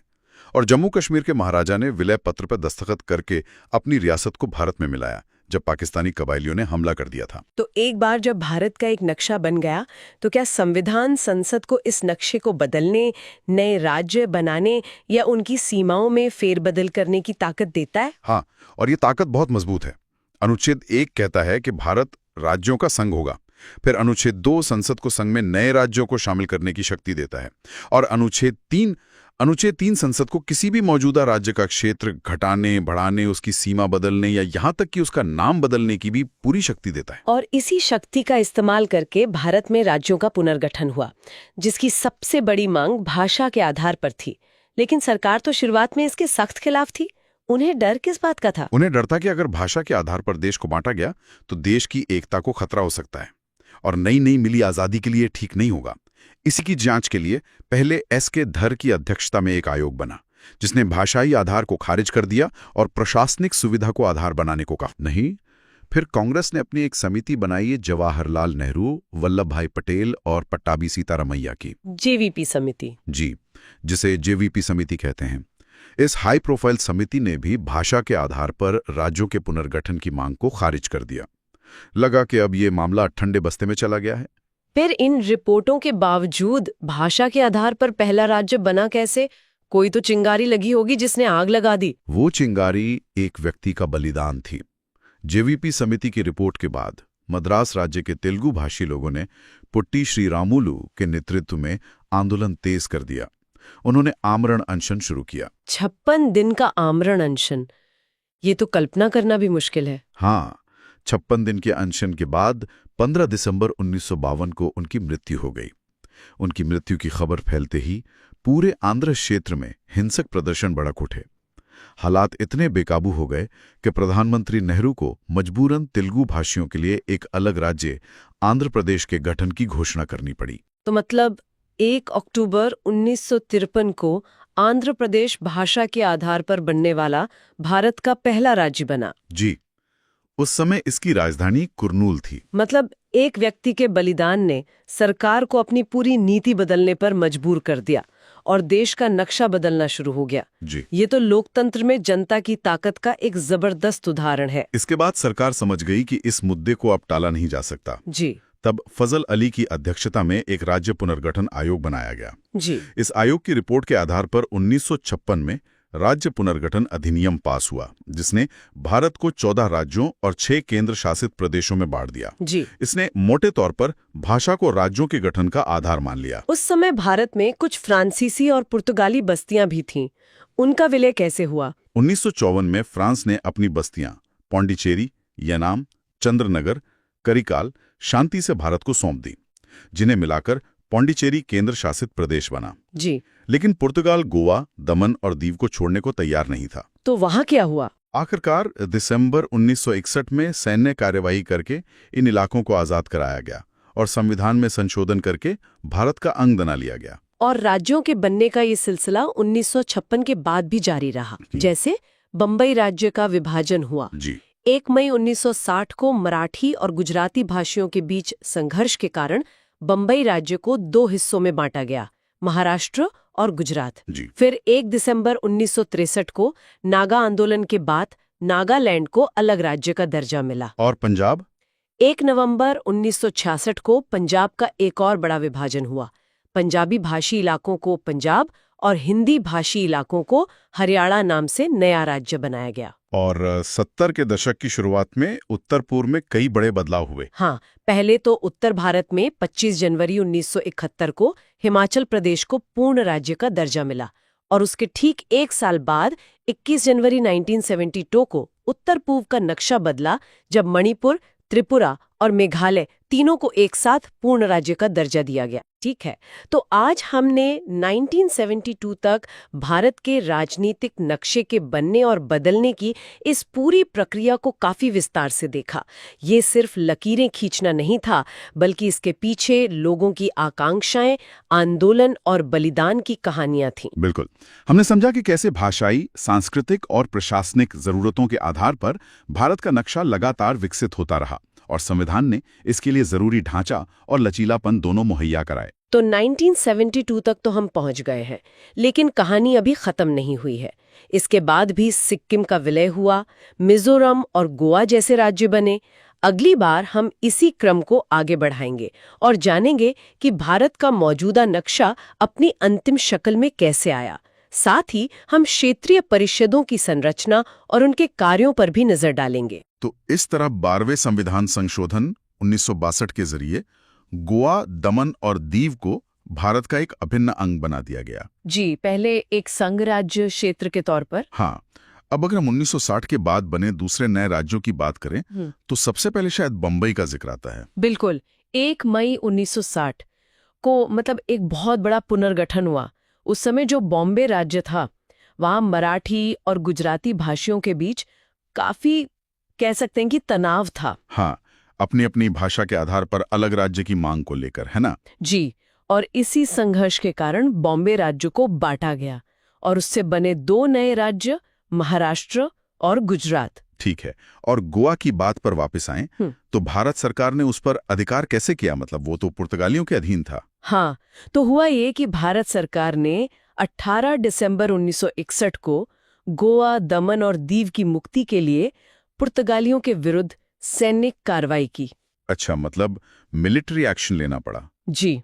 और जम्मू कश्मीर के महाराजा ने विलय पत्र पर दस्तखत करके अपनी रियासत को भारत में मिलाया जब पाकिस्तानी कबायलियों ने हमला कर दिया था। तो एक बार जब भारत का एक नक्शा बन गया, तो क्या संविधान संसद को इस नक्शे को बदलने, नए राज्य बनाने या उनकी सीमाओं में फेरबदल करने की ताकत देता है? हाँ, और ये ताकत बहुत मजबूत है। अनुच्छेद 1 कहता है कि भारत राज्यों का संघ होगा। फिर अनुच्छेद 2 संसद को संघ में नए राज्यों को शामिल करने की शक्ति देता है। और अनुच्छेद 3 अनुच्छेद 3 संसद को किसी भी मौजूदा राज्य का क्षेत्र घटाने, बढ़ाने, उसकी सीमा बदलने या यहां तक कि उसका नाम बदलने की भी पूरी शक्ति देता है। और इसी शक्ति का इस्तेमाल करके भारत में राज्यों का पुनर्गठन हुआ, जिसकी सबसे बड़ी मांग भाषा के आधार पर थी। लेकिन सरकार तो शुरुआत में इसके सख्त खिलाफ थी। उन्हें डर किस बात का था? उन्हें डर था कि अगर भाषा के आधार पर देश को बांटा गया तो देश की एकता को खतरा हो सकता है और नई नई मिली आजादी के लिए ठीक नहीं होगा। इसी की जांच के लिए पहले एस.के. धर की अध्यक्षता में एक आयोग बना, जिसने भाषाई आधार को खारिज कर दिया और प्रशासनिक सुविधा को आधार बनाने को कहा। नहीं, फिर कांग्रेस ने अपनी एक समिति बनाई, जवाहरलाल नेहरू, वल्लभ भाई पटेल और पट्टाभी सीतारमैया की जेवीपी समिति। जी, जिसे जेवीपी समिति कहते हैं। इस हाई प्रोफाइल समिति ने भी भाषा के आधार पर राज्यों के पुनर्गठन की मांग को खारिज कर दिया। लगा कि अब ये मामला ठंडे बस्ते में चला गया है। फिर इन रिपोर्टों के बावजूद भाषा के आधार पर पहला राज्य बना कैसे? कोई तो चिंगारी लगी होगी जिसने आग लगा दी। वो चिंगारी एक व्यक्ति का बलिदान थी। जेवीपी समिति की रिपोर्ट के बाद मद्रास राज्य के तेलुगु भाषी लोगों ने पुट्टी श्रीरामुलु के नेतृत्व में आंदोलन तेज कर दिया। उन्होंने आमरण अनशन शुरू किया। 56 दिन का आमरण अनशन, ये तो कल्पना करना भी मुश्किल है। हाँ, 56 दिन के अनशन के बाद 15 दिसंबर 1952 को उनकी मृत्यु हो गई। उनकी मृत्यु की खबर फैलते ही पूरे आंध्र क्षेत्र में हिंसक प्रदर्शन भड़क उठे। हालात इतने बेकाबू हो गए कि प्रधानमंत्री नेहरू को मजबूरन तेलुगु भाषियों के लिए एक अलग राज्य आंध्र प्रदेश के गठन की घोषणा करनी पड़ी। तो मतलब 1 अक्टूबर 1953 को आंध्र प्रदेश भाषा के आधार पर बनने वाला भारत का पहला राज्य बना। जी, उस समय इसकी राजधानी कुरनूल थी। मतलब एक व्यक्ति के बलिदान ने सरकार को अपनी पूरी नीति बदलने पर मजबूर कर दिया और देश का नक्शा बदलना शुरू हो गया। जी, ये तो लोकतंत्र में जनता की ताकत का एक जबरदस्त उदाहरण है। इसके बाद सरकार समझ गई कि इस मुद्दे को अब टाला नहीं जा सकता। जी तब फजल अली की अध्यक्षता में एक राज्य पुनर्गठन आयोग बनाया गया। जी इस आयोग की रिपोर्ट के आधार पर 1956 में राज्य पुनर्गठन अधिनियम पास हुआ, जिसने भारत को 14 राज्यों और 6 केंद्र शासित प्रदेशों में बांट दिया। जी इसने मोटे तौर पर भाषा को राज्यों के गठन का आधार मान लिया। उस समय भारत में कुछ फ्रांसीसी और पुर्तगाली बस्तियां भी थीं। उनका विलय कैसे हुआ? 1954 में फ्रांस ने अपनी बस्तियां पौंडीचेरी, यनाम, चंद्रनगर, करिकाल, शांति से भारत को सौंप दी, जिन्हें मिलाकर पौंडीचेरी केंद्र शासित प्रदेश बना। जी लेकिन पुर्तगाल गोवा, दमन और दीव को छोड़ने को तैयार नहीं था। तो वहां क्या हुआ? आखिरकार दिसंबर 1961 में सैन्य कार्यवाही करके इन इलाकों को आजाद कराया गया और संविधान में संशोधन करके भारत का अंग बना लिया गया। और राज्यों के बनने का ये सिलसिला 1956 के बाद भी जारी रहा। जैसे बम्बई राज्य का विभाजन हुआ। जी 1 मई 1960 को मराठी और गुजराती भाषियों के बीच संघर्ष के कारण बम्बई राज्य को 2 हिस्सों में बांटा गया, महाराष्ट्र और गुजरात। जी फिर 1 दिसंबर 1963 को नागा आंदोलन के बाद नागालैंड को अलग राज्य का दर्जा मिला। और पंजाब? 1 नवंबर 1966 को पंजाब का एक और बड़ा विभाजन हुआ। पंजाबी भाषी इलाकों को पंजाब और हिंदी भाषी इलाकों को हरियाणा नाम से नया राज्य बनाया गया। और 70 के दशक की शुरुआत में उत्तर पूर्व में कई बड़े बदलाव हुए। हाँ, पहले तो उत्तर भारत में 25 जनवरी 1971 को हिमाचल प्रदेश को पूर्ण राज्य का दर्जा मिला और उसके ठीक 1 साल बाद 21 जनवरी 1972 को उत्तर पूर्व का नक्शा बदला, जब मणिपुर, त्रिपुरा और मेघालय तीनों को एक साथ पूर्ण राज्य का दर्जा दिया गया। ठीक है, तो आज हमने 1972 तक भारत के राजनीतिक नक्शे के बनने और बदलने की इस पूरी प्रक्रिया को काफी विस्तार से देखा। ये सिर्फ लकीरें खींचना नहीं था, बल्कि इसके पीछे लोगों की आकांक्षाएं, आंदोलन और बलिदान की कहानियां थीं। बिल्कुल, हमने समझा कि कैसे भाषाई, सांस्कृतिक और प्रशासनिक जरूरतों के आधार पर भारत का नक्शा लगातार विकसित होता रहा और संविधान ने इसके लिए जरूरी ढांचा और लचीलापन दोनों मुहैया कराए। तो 1972 तक तो हम पहुंच गए हैं, लेकिन कहानी अभी खत्म नहीं हुई है। इसके बाद भी सिक्किम का विलय हुआ, मिजोरम और गोवा जैसे राज्य बने। अगली बार हम इसी क्रम को आगे बढ़ाएंगे और जानेंगे कि भारत का मौजूदा नक्शा अपनी अंतिम शक्ल में कैसे आया। साथ ही हम क्षेत्रीय परिषदों की संरचना और उनके कार्यों पर भी नजर डालेंगे। तो इस तरह 12वें संविधान संशोधन 1962 के जरिए गोवा, दमन और दीव को भारत का एक अभिन्न अंग बना दिया गया। जी, पहले एक संघ राज्य क्षेत्र के तौर पर। हाँ, अब अगर हम 1960 के बाद बने दूसरे नए राज्यों की बात करें तो सबसे पहले शायद बम्बई का जिक्र आता है। बिल्कुल, 1 मई 1960 को मतलब एक बहुत बड़ा पुनर्गठन हुआ। उस समय जो बॉम्बे राज्य था, वहां मराठी और गुजराती भाषियों के बीच काफी कह सकते हैं कि तनाव था। हाँ, अपनी अपनी भाषा के आधार पर अलग राज्य की मांग को लेकर, है ना? जी, और इसी संघर्ष के कारण बॉम्बे राज्य को बांटा गया और उससे बने 2 नए राज्य, महाराष्ट्र और गुजरात। ठीक है, और गोवा की बात पर वापस आएं तो भारत सरकार ने उस पर अधिकार कैसे किया? मतलब वो तो पुर्तगालियों के अधीन था। हाँ, तो हुआ ये कि भारत सरकार ने 18 दिसंबर 1961 को गोवा, दमन और दीव की मुक्ति के लिए पुर्तगालियों के विरुद्ध सैनिक कार्रवाई की। अच्छा, मतलब मिलिट्री एक्शन लेना पड़ा। जी,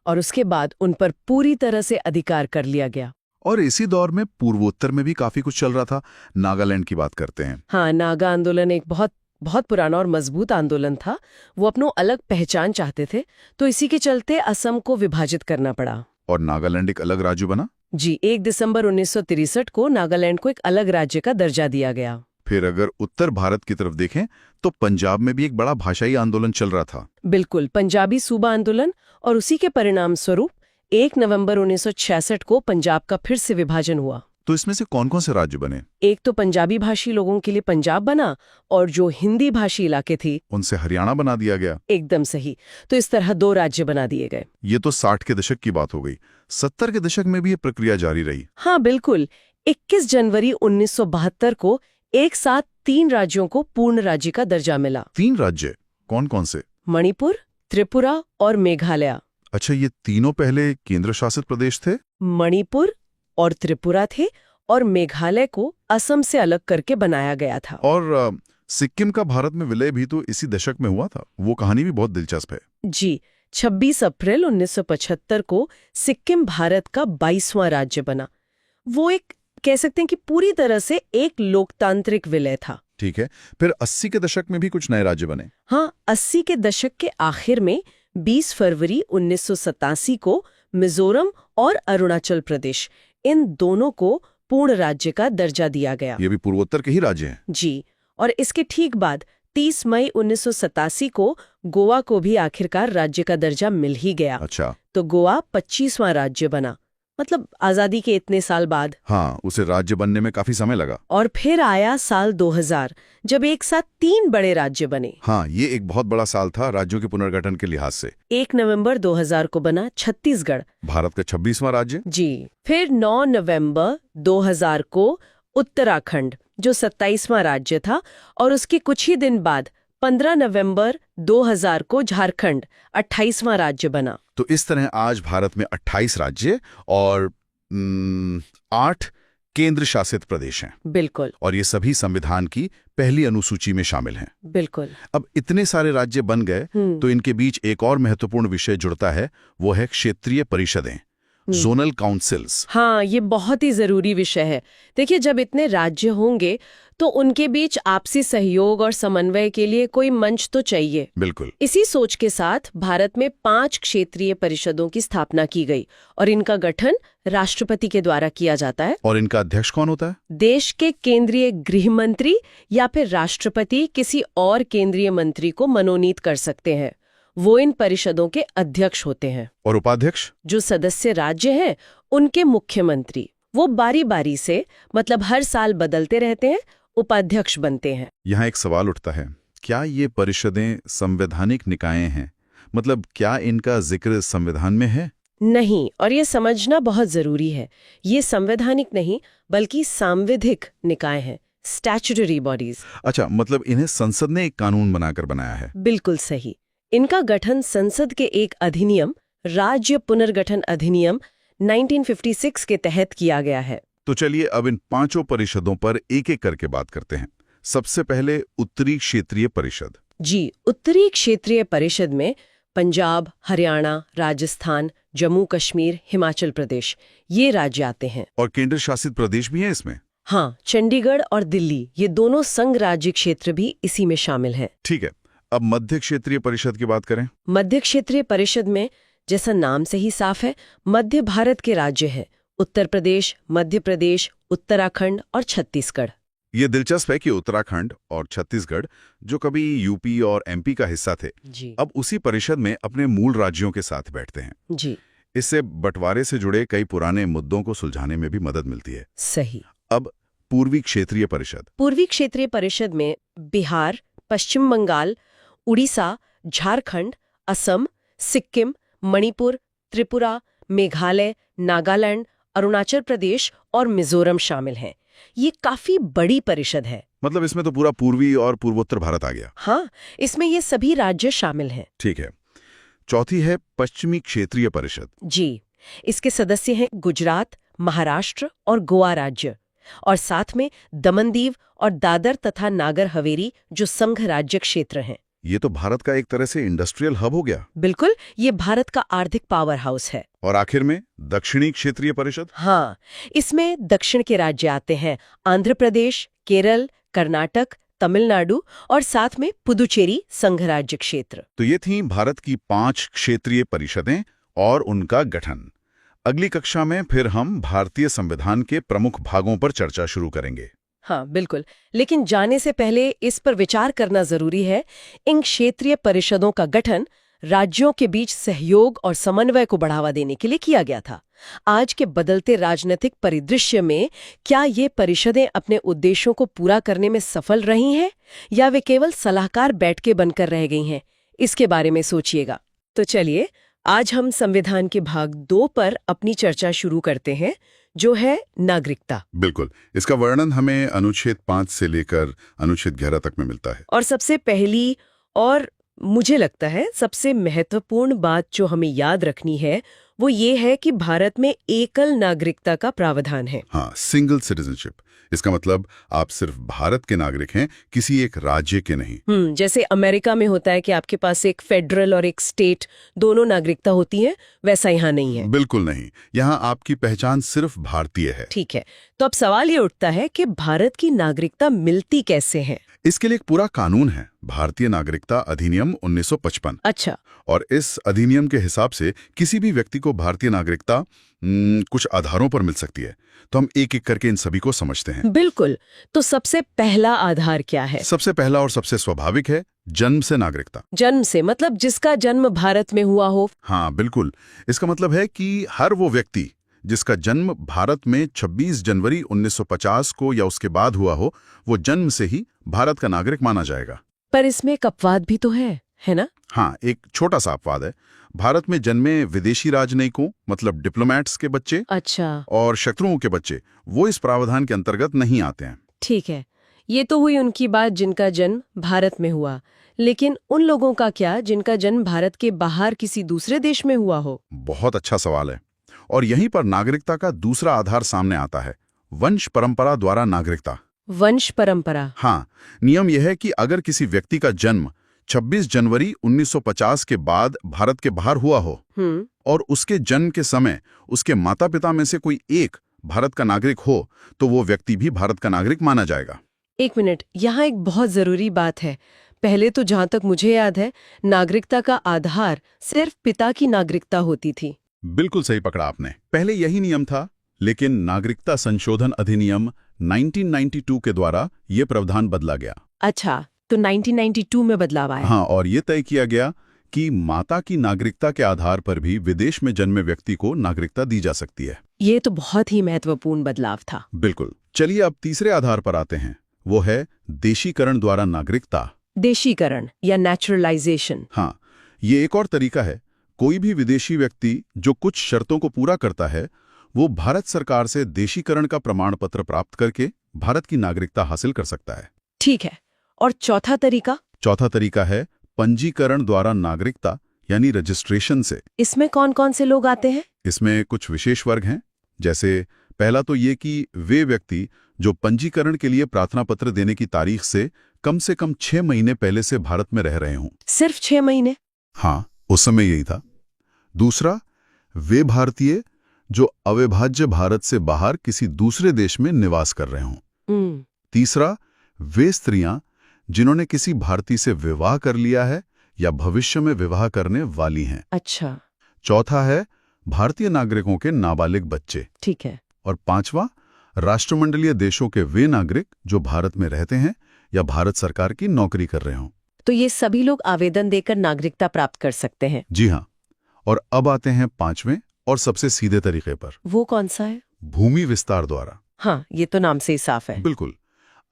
और उसके बाद उन पर पूरी तरह से अधिकार कर लिया गया। और इसी दौर में पूर्वोत्तर में भी काफी कुछ चल रहा था। नागालैंड की बात करते हैं। हाँ, नागा आंदोलन एक बहुत बहुत पुराना और मजबूत आंदोलन था। वो अपनों अलग पहचान चाहते थे, तो इसी के चलते असम को विभाजित करना पड़ा। और नागालैंड एक अलग राज्य बना। जी, 1 दिसंबर 1963 को नागालैंड को एक अलग राज्य का दर्जा दिया गया। फिर अगर उत्तर भारत की तरफ देखें तो पंजाब में भी एक बड़ा भाषाई आंदोलन चल रहा था। बिल्कुल, पंजाबी सूबा आंदोलन, और उसी के परिणाम स्वरूप 1 नवंबर 1966 को पंजाब का फिर से विभाजन हुआ। तो इसमें से कौन कौन से राज्य बने? एक तो पंजाबी भाषी लोगों के लिए पंजाब बना, और जो हिंदी भाषी इलाके थे उनसे हरियाणा बना दिया गया। एकदम सही। तो इस तरह 2 राज्य बना दिए गए। ये तो 60 के दशक की बात हो गई। 70 के दशक में भी ये प्रक्रिया जारी रही। हाँ बिल्कुल, 21 जनवरी 1972 को एक साथ 3 राज्यों को पूर्ण राज्य का दर्जा मिला। 3 राज्य? कौन कौन से? मणिपुर, त्रिपुरा और मेघालय। अच्छा, ये तीनों पहले केंद्र शासित प्रदेश थे? मणिपुर और त्रिपुरा थे, और मेघालय को असम से अलग करके बनाया गया था। और सिक्किम का भारत में विलय भी तो इसी दशक में हुआ था। वो कहानी भी बहुत दिलचस्प है। जी, 26 अप्रैल 1975 को सिक्किम भारत का 22वां राज्य बना। वो एक कह सकते हैं कि पूरी तरह से एक लोकतांत्रिक विलय था। ठीक है, फिर 80 के दशक में भी कुछ नए राज्य बने। हाँ, 80 के दशक के आखिर में 20 फरवरी 1987 को मिजोरम और अरुणाचल प्रदेश, इन दोनों को पूर्ण राज्य का दर्जा दिया गया। ये भी पूर्वोत्तर के ही राज्य हैं। जी, और इसके ठीक बाद 30 मई 1987 को गोवा को भी आखिरकार राज्य का दर्जा मिल ही गया। अच्छा, तो गोवा 25वां राज्य बना, मतलब आजादी के इतने साल बाद। हाँ, उसे राज्य बनने में काफी समय लगा। और फिर आया साल 2000, जब एक साथ 3 बड़े राज्य बने। हाँ, ये एक बहुत बड़ा साल था राज्यों के पुनर्गठन के लिहाज से। 1 नवंबर 2000 को बना छत्तीसगढ़, भारत का 26वां राज्य। जी। फिर 9 नवंबर 2000 को उत्तराखंड, जो 27वां राज्य था, और उसके कुछ ही दिन बाद 15 नवंबर 2000 को झारखंड 28वां राज्य बना। तो इस तरह आज भारत में 28 राज्य और 8 केंद्र शासित प्रदेश हैं। बिल्कुल, और ये सभी संविधान की पहली अनुसूची में शामिल हैं। बिल्कुल। अब इतने सारे राज्य बन गए तो इनके बीच एक और महत्वपूर्ण विषय जुड़ता है, वो है क्षेत्रीय परिषदें, जोनल काउंसिल्स। हाँ, ये बहुत ही जरूरी विषय है। देखिए, जब इतने राज्य होंगे तो उनके बीच आपसी सहयोग और समन्वय के लिए कोई मंच तो चाहिए। बिल्कुल। इसी सोच के साथ भारत में 5 क्षेत्रीय परिषदों की स्थापना की गई, और इनका गठन राष्ट्रपति के द्वारा किया जाता है। और इनका अध्यक्ष कौन होता है? देश के केंद्रीय गृह मंत्री या फिर राष्ट्रपति किसी और केंद्रीय मंत्री को मनोनीत कर सकते हैं। वो इन परिषदों के अध्यक्ष होते हैं। और उपाध्यक्ष? जो सदस्य राज्य हैं, उनके मुख्यमंत्री। वो बारी बारी से, मतलब हर साल बदलते रहते हैं, उपाध्यक्ष बनते हैं। यहाँ एक सवाल उठता है, क्या ये परिषदें संवैधानिक निकाय हैं? मतलब क्या इनका जिक्र संविधान में है? नहीं, और ये समझना बहुत जरूरी है। ये संवैधानिक नहीं बल्कि सांविधिक निकाय हैं, स्टैट्यूटरी बॉडीज। अच्छा, मतलब इन्हें संसद ने एक कानून बनाकर बनाया है। बिल्कुल सही। इनका गठन संसद के एक अधिनियम, राज्य पुनर्गठन अधिनियम 1956 के तहत किया गया है। तो चलिए अब इन 5 परिषदों पर एक एक करके बात करते हैं। सबसे पहले उत्तरी क्षेत्रीय परिषद। जी, उत्तरी क्षेत्रीय परिषद में पंजाब, हरियाणा, राजस्थान, जम्मू कश्मीर, हिमाचल प्रदेश, ये राज्य आते हैं। और केंद्र शासित प्रदेश भी हैं इसमें? हाँ, चंडीगढ़ और दिल्ली, ये दोनों संघ राज्य क्षेत्र भी इसी में शामिल हैं। ठीक है, अब मध्य क्षेत्रीय परिषद की बात करें। मध्य क्षेत्रीय परिषद में जैसा नाम से ही साफ है, मध्य भारत के राज्य हैं उत्तर प्रदेश, मध्य प्रदेश, उत्तराखंड और छत्तीसगढ़। ये दिलचस्प है कि उत्तराखंड और छत्तीसगढ़, जो कभी यूपी और एमपी का हिस्सा थे, जी अब उसी परिषद में अपने मूल राज्यों के साथ बैठते हैं। जी इससे बंटवारे से जुड़े कई पुराने मुद्दों को सुलझाने में भी मदद मिलती है। सही। अब पूर्वी क्षेत्रीय परिषद। पूर्वी क्षेत्रीय परिषद में बिहार, पश्चिम बंगाल, उड़ीसा, झारखंड, असम, सिक्किम, मणिपुर, त्रिपुरा, मेघालय, नागालैंड, अरुणाचल प्रदेश और मिजोरम शामिल हैं। ये काफी बड़ी परिषद है। मतलब इसमें तो पूरा पूर्वी और पूर्वोत्तर भारत आ गया। हाँ, इसमें ये सभी राज्य शामिल हैं। ठीक है। चौथी है पश्चिमी क्षेत्रीय परिषद। जी, इसके सदस्य हैं गुजरात, महाराष्ट्र और गोवा राज्य, और साथ में दमन दीव और दादर तथा नागर हवेली जो संघ राज्य क्षेत्र हैं। ये तो भारत का एक तरह से इंडस्ट्रियल हब हो गया। बिल्कुल, ये भारत का आर्थिक पावर हाउस है। और आखिर में दक्षिणी क्षेत्रीय परिषद। हाँ, इसमें दक्षिण के राज्य आते हैं आंध्र प्रदेश, केरल, कर्नाटक, तमिलनाडु और साथ में पुदुचेरी संघ राज्य क्षेत्र। तो ये थी भारत की 5 क्षेत्रीय परिषदें और उनका गठन। अगली कक्षा में फिर हम भारतीय संविधान के प्रमुख भागों पर चर्चा शुरू करेंगे। हाँ बिल्कुल, लेकिन जाने से पहले इस पर विचार करना जरूरी है, इन क्षेत्रीय परिषदों का गठन राज्यों के बीच सहयोग और समन्वय को बढ़ावा देने के लिए किया गया था। आज के बदलते राजनीतिक परिदृश्य में क्या ये परिषदें अपने उद्देश्यों को पूरा करने में सफल रही हैं या वे केवल सलाहकार बैठके बनकर रह गई हैं? इसके बारे में सोचिएगा। तो चलिए, आज हम संविधान के भाग 2 पर अपनी चर्चा शुरू करते हैं, जो है नागरिकता। बिल्कुल, इसका वर्णन हमें अनुच्छेद 5 से लेकर अनुच्छेद 11 तक में मिलता है। और सबसे पहली और मुझे लगता है सबसे महत्वपूर्ण बात जो हमें याद रखनी है वो ये है कि भारत में एकल नागरिकता का प्रावधान है। हाँ, सिंगल सिटीजनशिप। इसका मतलब आप सिर्फ भारत के नागरिक हैं, किसी एक राज्य के नहीं। जैसे अमेरिका में होता है कि आपके पास एक फेडरल और एक स्टेट दोनों नागरिकता होती है, वैसा यहाँ नहीं है। बिल्कुल नहीं, यहाँ आपकी पहचान सिर्फ भारतीय है। ठीक है, तो अब सवाल ये उठता है कि भारत की नागरिकता मिलती कैसे है? इसके लिए एक पूरा कानून है, भारतीय नागरिकता अधिनियम 1955। अच्छा। और इस अधिनियम के हिसाब से किसी भी व्यक्ति को भारतीय नागरिकता कुछ आधारों पर मिल सकती है। तो हम एक एक करके इन सभी को समझते हैं। बिल्कुल, तो सबसे पहला आधार क्या है? सबसे पहला और सबसे स्वाभाविक है जन्म से नागरिकता। जन्म से मतलब जिसका जन्म भारत में हुआ हो? हाँ बिल्कुल, इसका मतलब है कि हर वो व्यक्ति जिसका जन्म भारत में 26 जनवरी 1950 को या उसके बाद हुआ हो, वो जन्म से ही भारत का नागरिक माना जाएगा। पर इसमें एक अपवाद भी तो है ना? हाँ, एक छोटा सा अपवाद है। भारत में जन्मे विदेशी राजनयिकों मतलब डिप्लोमैट्स के बच्चे अच्छा और शत्रुओं के बच्चे वो इस प्रावधान के अंतर्गत नहीं आते हैं। ठीक है, ये तो हुई उनकी बात जिनका जन्म भारत में हुआ, लेकिन उन लोगों का क्या जिनका जन्म भारत के बाहर किसी दूसरे देश में हुआ हो? बहुत अच्छा सवाल है, और यहीं पर नागरिकता का दूसरा आधार सामने आता है, वंश परंपरा द्वारा नागरिकता। वंश परंपरा? हाँ, नियम यह है कि अगर किसी व्यक्ति का जन्म 26 जनवरी 1950 के बाद भारत के बाहर हुआ हो और उसके जन्म के समय उसके माता पिता में से कोई एक भारत का नागरिक हो, तो वो व्यक्ति भी भारत का नागरिक माना जाएगा। एक मिनट, यहाँ एक बहुत जरूरी बात है। पहले तो जहाँ तक मुझे याद है, नागरिकता का आधार सिर्फ पिता की नागरिकता होती थी। बिल्कुल सही पकड़ा आपने, पहले यही नियम था, लेकिन नागरिकता संशोधन अधिनियम 1992 के द्वारा ये प्रावधान बदला गया। अच्छा, तो 1992 में बदलाव आया? हाँ, और ये तय किया गया कि माता की नागरिकता के आधार पर भी विदेश में जन्मे व्यक्ति को नागरिकता दी जा सकती है। ये तो बहुत ही महत्वपूर्ण बदलाव था। बिल्कुल। चलिए अब तीसरे आधार पर आते हैं, वो है देशीकरण द्वारा नागरिकता। देशीकरण या नेचुरलाइजेशन। हाँ, ये एक और तरीका है। कोई भी विदेशी व्यक्ति जो कुछ शर्तों को पूरा करता है, वो भारत सरकार से देशीकरण का प्रमाण पत्र प्राप्त करके भारत की नागरिकता हासिल कर सकता है। ठीक है, और चौथा तरीका? चौथा तरीका है पंजीकरण द्वारा नागरिकता यानी रजिस्ट्रेशन से। इसमें कौन कौन से लोग आते हैं? इसमें कुछ विशेष वर्ग हैं, जैसे पहला तो ये कि वे व्यक्ति जो पंजीकरण के लिए प्रार्थना पत्र देने की तारीख से कम 6 महीने पहले से भारत में रह रहे हों। सिर्फ 6 महीने? हाँ, उस समय यही था। दूसरा, वे भारतीय जो अविभाज्य भारत से बाहर किसी दूसरे देश में निवास कर रहे हों। तीसरा, वे स्त्रियां जिन्होंने किसी भारतीय से विवाह कर लिया है या भविष्य में विवाह करने वाली हैं। अच्छा। चौथा है भारतीय नागरिकों के नाबालिग बच्चे। ठीक है। और पांचवा, राष्ट्रमंडलीय देशों के वे नागरिक जो भारत में रहते हैं या भारत सरकार की नौकरी कर रहे हों। तो ये सभी लोग आवेदन देकर नागरिकता प्राप्त कर सकते हैं। जी हाँ। और अब आते हैं पांचवें और सबसे सीधे तरीके पर। वो कौन सा है? भूमि विस्तार द्वारा। हाँ, ये तो नाम से ही साफ है। बिल्कुल।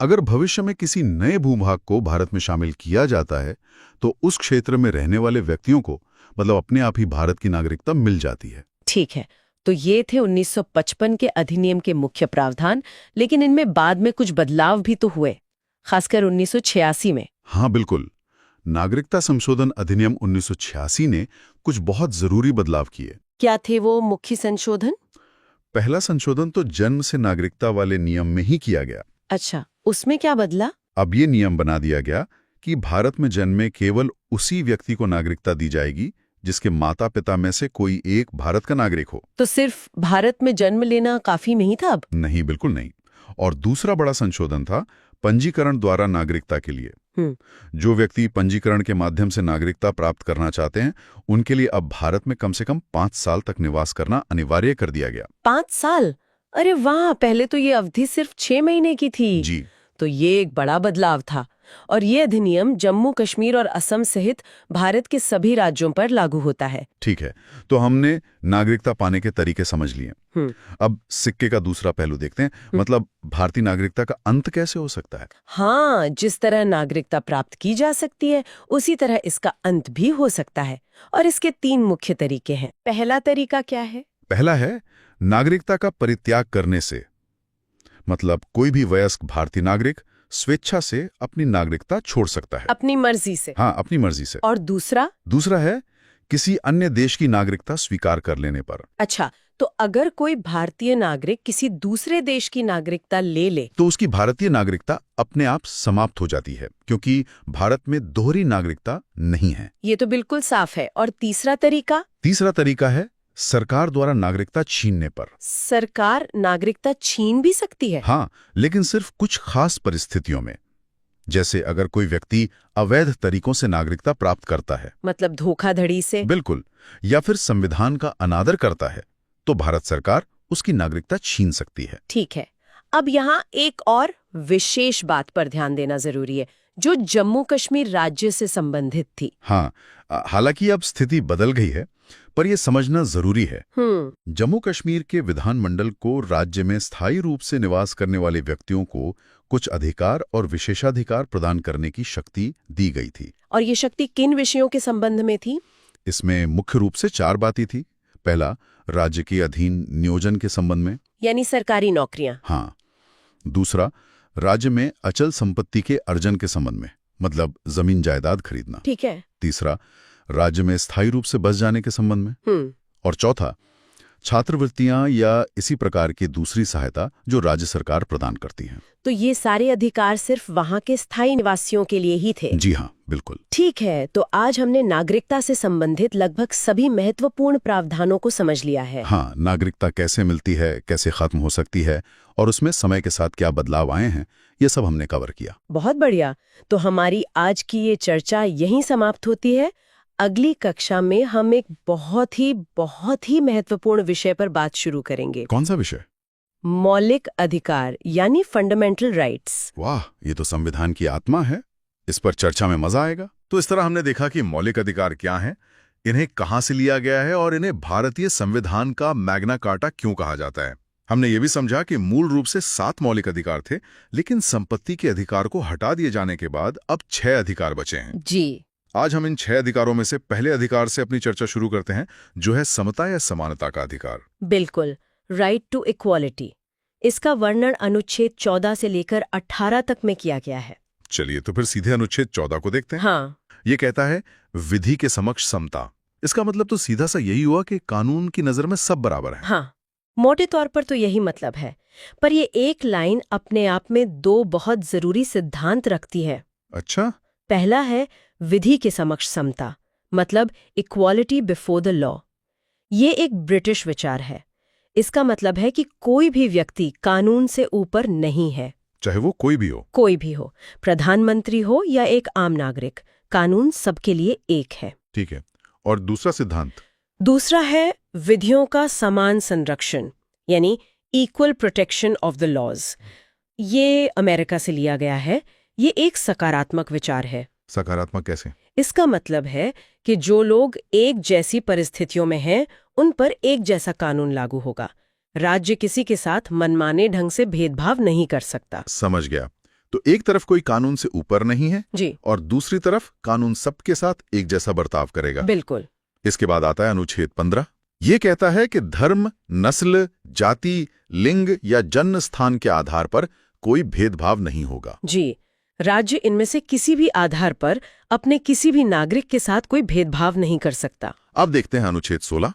अगर भविष्य में किसी नए भूभाग को भारत में शामिल किया जाता है तो उस क्षेत्र में रहने वाले व्यक्तियों को मतलब अपने आप ही भारत की नागरिकता मिल जाती है। ठीक है, तो ये थे 1955 के अधिनियम के मुख्य प्रावधान, लेकिन इनमें बाद में कुछ बदलाव भी तो हुए, खासकर 1986 में। हाँ बिल्कुल। नागरिकता संशोधन अधिनियम 1986 ने कुछ बहुत जरूरी बदलाव किए। क्या थे वो मुख्य संशोधन? पहला संशोधन तो जन्म से नागरिकता वाले नियम में ही किया गया। अच्छा, उसमें क्या बदला? अब ये नियम बना दिया गया कि भारत में जन्मे केवल उसी व्यक्ति को नागरिकता दी जाएगी जिसके माता पिता में से कोई एक भारत का नागरिक हो। तो सिर्फ भारत में जन्म लेना काफी नहीं था अब? नहीं, बिल्कुल नहीं। और दूसरा बड़ा संशोधन था पंजीकरण द्वारा नागरिकता के लिए। जो व्यक्ति पंजीकरण के माध्यम से नागरिकता प्राप्त करना चाहते हैं उनके लिए अब भारत में कम से कम 5 साल तक निवास करना अनिवार्य कर दिया गया। 5 साल? अरे वाह, पहले तो ये अवधि सिर्फ 6 महीने की थी। जी। तो ये एक बड़ा बदलाव था। और ये अधिनियम जम्मू कश्मीर और असम सहित भारत के सभी राज्यों पर लागू होता है। ठीक है, तो हमने नागरिकता पाने के तरीके समझ लिए। अब सिक्के का दूसरा पहलू देखते हैं, मतलब भारतीय नागरिकता का अंत कैसे हो सकता है? हाँ, जिस तरह नागरिकता प्राप्त की जा सकती है उसी तरह इसका अंत भी हो सकता है। और इसके 3 मुख्य तरीके हैं। पहला तरीका क्या है? पहला है नागरिकता का परित्याग करने से, मतलब कोई भी वयस्क भारतीय नागरिक स्वेच्छा से अपनी नागरिकता छोड़ सकता है। अपनी मर्जी से? हाँ, अपनी मर्जी से। और दूसरा? दूसरा है किसी अन्य देश की नागरिकता स्वीकार कर लेने पर। अच्छा, तो अगर कोई भारतीय नागरिक किसी दूसरे देश की नागरिकता ले ले तो उसकी भारतीय नागरिकता अपने आप समाप्त हो जाती है, क्योंकि भारत में दोहरी नागरिकता नहीं है। ये तो बिल्कुल साफ है। और तीसरा तरीका? तीसरा तरीका है सरकार द्वारा नागरिकता छीनने पर। सरकार नागरिकता छीन भी सकती है? हाँ, लेकिन सिर्फ कुछ खास परिस्थितियों में। जैसे अगर कोई व्यक्ति अवैध तरीकों से नागरिकता प्राप्त करता है, मतलब धोखाधड़ी से? बिल्कुल, या फिर संविधान का अनादर करता है, तो भारत सरकार उसकी नागरिकता छीन सकती है। ठीक है। अब यहाँ एक और विशेष बात पर ध्यान देना जरूरी है, जो जम्मू कश्मीर राज्य से संबंधित थी। हाँ, हालांकि अब स्थिति बदल गई है, पर यह समझना जरूरी है। जम्मू कश्मीर के विधानमंडल को राज्य में स्थायी रूप से निवास करने वाले व्यक्तियों को कुछ अधिकार और विशेषाधिकार प्रदान करने की शक्ति दी गई थी। और ये शक्ति किन विषयों के संबंध में थी? इसमें मुख्य रूप से 4 बातें थी। पहला, राज्य के अधीन नियोजन के संबंध में, यानी सरकारी नौकरियां। हाँ। दूसरा, राज्य में अचल संपत्ति के अर्जन के संबंध में, मतलब जमीन जायदाद खरीदना। ठीक है। तीसरा, राज्य में स्थायी रूप से बस जाने के संबंध में। और चौथा, छात्रवृत्तियां या इसी प्रकार की दूसरी सहायता जो राज्य सरकार प्रदान करती है। तो ये सारे अधिकार सिर्फ वहाँ के स्थायी निवासियों के लिए ही थे? जी हाँ, बिल्कुल। ठीक है, तो आज हमने नागरिकता से संबंधित लगभग सभी महत्वपूर्ण प्रावधानों को समझ लिया है। हाँ, नागरिकता कैसे मिलती है, कैसे खत्म हो सकती है और उसमें समय के साथ क्या बदलाव आए हैं, ये सब हमने कवर किया। बहुत बढ़िया। तो हमारी आज की ये चर्चा यहीं समाप्त होती है। अगली कक्षा में हम एक बहुत ही महत्वपूर्ण विषय पर बात शुरू करेंगे। कौन सा विषय? मौलिक अधिकार यानी फंडामेंटल राइट्स। वाह, ये तो संविधान की आत्मा है। इस पर चर्चा में मजा आएगा। तो इस तरह हमने देखा कि मौलिक अधिकार क्या हैं, इन्हें कहां से लिया गया है और इन्हें भारतीय संविधान का मैग्ना कार्टा क्यों कहा जाता है। हमने ये भी समझा कि मूल रूप से 7 मौलिक अधिकार थे, लेकिन संपत्ति के अधिकार को हटा दिए जाने के बाद अब 6 अधिकार बचे हैं। जी। आज हम इन 6 अधिकारों में से पहले अधिकार से अपनी चर्चा शुरू करते हैं, जो है समता या समानता का अधिकार। बिल्कुल, राइट टू इक्वालिटी। इसका वर्णन अनुच्छेद 14 से लेकर 18 तक में किया गया है। चलिए तो फिर सीधे अनुच्छेद 14 को देखते हैं। हाँ। ये कहता है विधि के समक्ष समता। इसका मतलब तो सीधा सा यही हुआ कि कानून की नजर में सब बराबर हैं। हाँ, मोटे तौर पर तो यही मतलब है, पर ये एक लाइन अपने आप में 2 बहुत जरूरी सिद्धांत रखती है। अच्छा। पहला है विधि के समक्ष समता, मतलब इक्वालिटी बिफोर द लॉ। ये एक ब्रिटिश विचार है। इसका मतलब है कि कोई भी व्यक्ति कानून से ऊपर नहीं है, चाहे वो कोई भी हो। कोई भी हो, प्रधानमंत्री हो या एक आम नागरिक, कानून सबके लिए एक है। ठीक है। और दूसरा सिद्धांत? दूसरा है विधियों का समान संरक्षण, यानी equal protection of the laws. ये अमेरिका से लिया गया है। ये एक सकारात्मक विचार है। सकारात्मक कैसे? इसका मतलब है कि जो लोग एक जैसी परिस्थितियों में हैं, उन पर एक जैसा कानून लागू होगा। राज्य किसी के साथ मनमाने ढंग से भेदभाव नहीं कर सकता। समझ गया। तो एक तरफ कोई कानून से ऊपर नहीं है जी और दूसरी तरफ कानून सबके साथ एक जैसा बर्ताव करेगा। बिल्कुल। इसके बाद आता है अनुच्छेद 15। ये कहता है कि धर्म, नस्ल, जाति, लिंग या जन्म स्थान के आधार पर कोई भेदभाव नहीं होगा। जी, राज्य इनमें से किसी भी आधार पर अपने किसी भी नागरिक के साथ कोई भेदभाव नहीं कर सकता। अब देखते हैं अनुच्छेद 16।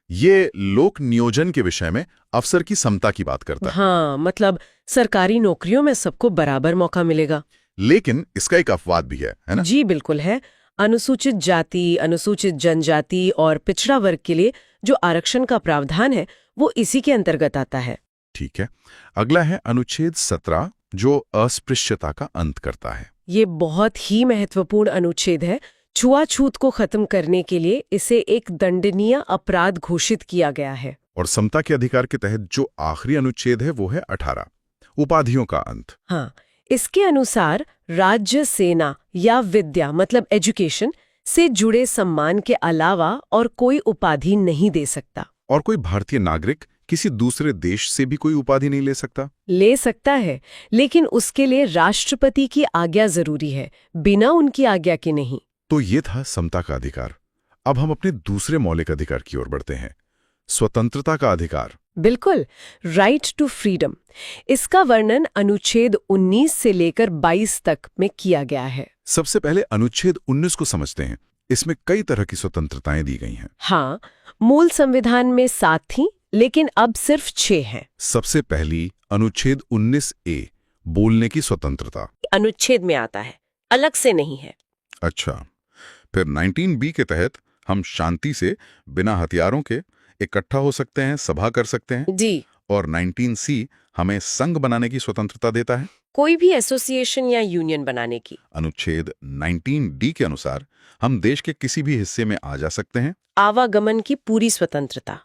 ये लोक नियोजन के विषय में अफसर की समता की बात करता है। हाँ, मतलब सरकारी नौकरियों में सबको बराबर मौका मिलेगा। लेकिन इसका एक अपवाद भी है ना? जी बिल्कुल है। अनुसूचित जाति, अनुसूचित जनजाति और पिछड़ा वर्ग के लिए जो आरक्षण का प्रावधान है, वो इसी के अंतर्गत आता है। ठीक है। अगला है अनुच्छेद 17, जो अस्पृश्यता का अंत करता है। ये बहुत ही महत्वपूर्ण अनुच्छेद है। छुआछूत को खत्म करने के लिए इसे एक दंडनीय अपराध घोषित किया गया है। और समता के अधिकार के तहत जो आखिरी अनुच्छेद है वो है 18, उपाधियों का अंत। हाँ, इसके अनुसार राज्य, सेना या विद्या मतलब एजुकेशन से जुड़े सम्मान के अलावा और कोई उपाधि नहीं दे सकता। और कोई भारतीय नागरिक किसी दूसरे देश से भी कोई उपाधि नहीं ले सकता? ले सकता है, लेकिन उसके लिए राष्ट्रपति की आज्ञा जरूरी है, बिना उनकी आज्ञा के नहीं। तो ये था समता का अधिकार। अब हम अपने दूसरे मौलिक अधिकार की ओर बढ़ते हैं, स्वतंत्रता का अधिकार। बिल्कुल, राइट टू फ्रीडम। इसका वर्णन अनुच्छेद 19 से लेकर 22 तक में किया गया है। सबसे पहले अनुच्छेद 19 को समझते हैं। इसमें कई तरह की स्वतंत्रताएं दी गई हैं। हाँ, मूल संविधान में 7 थीं, लेकिन अब सिर्फ 6 हैं। सबसे पहली अनुच्छेद 19A, बोलने की स्वतंत्रता। अनुच्छेद में आता है, अलग से नहीं है। अच्छा, फिर 19B के तहत हम शांति से बिना हथियारों के इकट्ठा हो सकते हैं, सभा कर सकते हैं। जी। और 19C हमें संघ बनाने की स्वतंत्रता देता है, कोई भी एसोसिएशन या यूनियन बनाने की। अनुच्छेद 19D के अनुसार हम देश के किसी भी हिस्से में आ जा सकते हैं, आवागमन की पूरी स्वतंत्रता।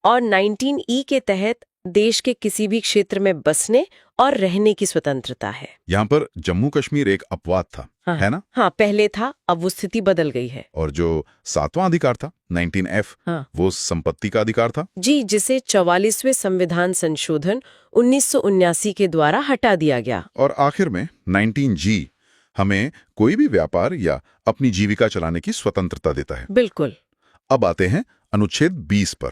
और 19E के तहत देश के किसी भी क्षेत्र में बसने और रहने की स्वतंत्रता है। यहाँ पर जम्मू कश्मीर एक अपवाद था, हाँ, है ना? हाँ, पहले था, अब वो स्थिति बदल गई है। और जो 7वां अधिकार था 19F, हाँ। वो संपत्ति का अधिकार था। जी, जिसे 44वें संविधान संशोधन 1979 के द्वारा हटा दिया गया। और आखिर में 19G हमें कोई भी व्यापार या अपनी जीविका चलाने की स्वतंत्रता देता है। बिल्कुल। अब आते हैं अनुच्छेद 20 पर।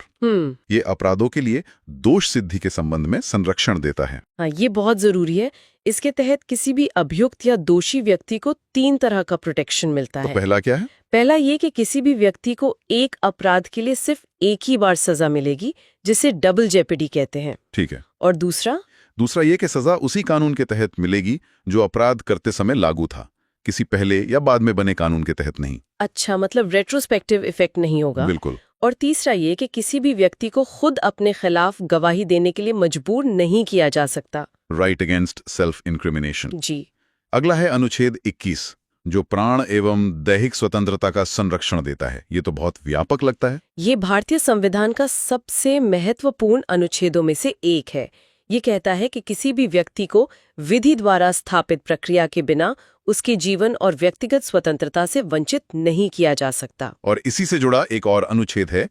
ये अपराधों के लिए दोष सिद्धि के संबंध में संरक्षण देता है। हाँ, ये बहुत जरूरी है। इसके तहत किसी भी अभियुक्त या दोषी व्यक्ति को 3 तरह का प्रोटेक्शन मिलता तो है। पहला क्या है? पहला ये कि किसी भी व्यक्ति को एक अपराध के लिए सिर्फ एक ही बार सजा मिलेगी, जिसे डबल जेपेडी कहते हैं। ठीक है। और दूसरा ये कि सजा उसी कानून के तहत मिलेगी जो अपराध करते समय लागू था, किसी पहले या बाद में बने कानून के तहत नहीं। अच्छा, मतलब रेट्रोस्पेक्टिव इफेक्ट नहीं होगा। बिल्कुल। और तीसरा ये कि किसी भी व्यक्ति को खुद अपने खिलाफ गवाही देने के लिए मजबूर नहीं किया जा सकता। Right against self incrimination. जी। अगला है अनुच्छेद 21, जो प्राण एवं दैहिक स्वतंत्रता का संरक्षण देता है। ये तो बहुत व्यापक लगता है। ये भारतीय संविधान का सबसे महत्वपूर्ण अनुच्छेदों में से एक है। ये कहता है कि किसी भी व्यक्ति को विधि द्वारा स्थापित प्रक्रिया के बिना उसके जीवन और व्यक्तिगत स्वतंत्रता से वंचित नहीं किया जा सकता। और इसी से जुड़ा एक और अनुच्छेद है,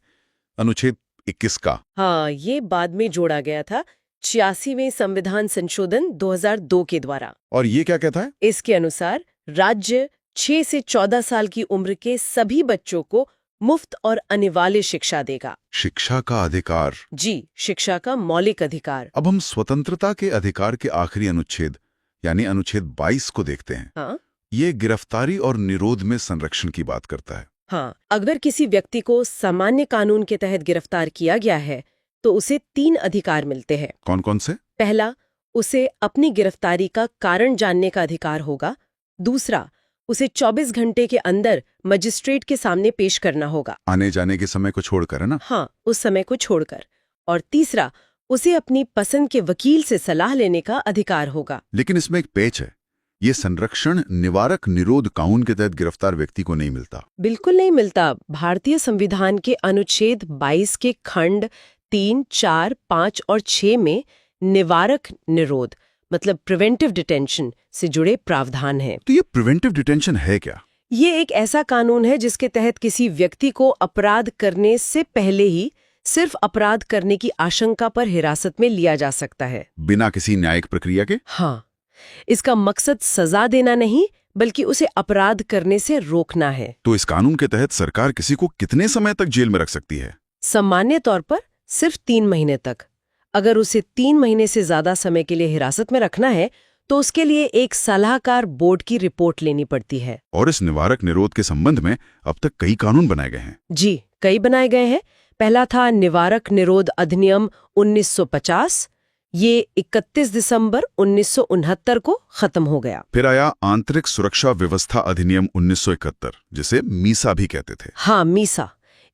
अनुच्छेद 21 का। हाँ, ये बाद में जोड़ा गया था 86वें संविधान संशोधन 2002 के द्वारा। और ये क्या कहता है? इसके अनुसार राज्य 6 से 14 साल की उम्र के सभी बच्चों को मुफ्त और अनिवार्य शिक्षा देगा। शिक्षा का अधिकार। जी, शिक्षा का मौलिक अधिकार। अब हम स्वतंत्रता के अधिकार के आखिरी अनुच्छेद यानी अनुच्छेद 22 को देखते हैं। हाँ? ये गिरफ्तारी और निरोध में संरक्षण की बात करता है। हाँ, अगर किसी व्यक्ति को सामान्य कानून के तहत गिरफ्तार किया गया है तो उसे 3 अधिकार मिलते हैं। कौन कौन से? पहला, उसे अपनी गिरफ्तारी का कारण जानने का अधिकार होगा। दूसरा, उसे 24 घंटे के अंदर मजिस्ट्रेट के सामने पेश करना होगा। आने जाने के समय को छोड़कर, है ना? हाँ, उस समय को छोड़कर। और तीसरा, उसे अपनी पसंद के वकील से सलाह लेने का अधिकार होगा। लेकिन इसमें एक पेच है। ये संरक्षण निवारक निरोध कानून के तहत गिरफ्तार व्यक्ति को नहीं मिलता। बिल्कुल नहीं मिलता। भारतीय संविधान के अनुच्छेद 22 के खंड 3, 4, 5 और 6 में निवारक निरोध मतलब प्रिवेंटिव डिटेंशन से जुड़े प्रावधान हैं। तो ये प्रिवेंटिव डिटेंशन है क्या? ये एक ऐसा कानून है जिसके तहत किसी व्यक्ति को अपराध करने से पहले ही सिर्फ अपराध करने की आशंका पर हिरासत में लिया जा सकता है, बिना किसी न्यायिक प्रक्रिया के? हाँ, इसका मकसद सजा देना नहीं बल्कि उसे अपराध करने से रोकना है। तो इस कानून के तहत सरकार किसी को कितने समय तक जेल में रख सकती है? सामान्य तौर पर सिर्फ 3 महीने तक। अगर उसे 3 महीने से ज्यादा समय के लिए हिरासत में रखना है तो उसके लिए एक सलाहकार बोर्ड की रिपोर्ट लेनी पड़ती है। और इस निवारक निरोध के संबंध में अब तक कई कानून बनाए गए हैं। जी, कई बनाए गए हैं। पहला था निवारक निरोध अधिनियम 1950। ये 31 दिसंबर 1969 को खत्म हो गया। फिर आया आंतरिक सुरक्षा व्यवस्था अधिनियम 1971, जिसे मीसा भी कहते थे। हाँ, मीसा।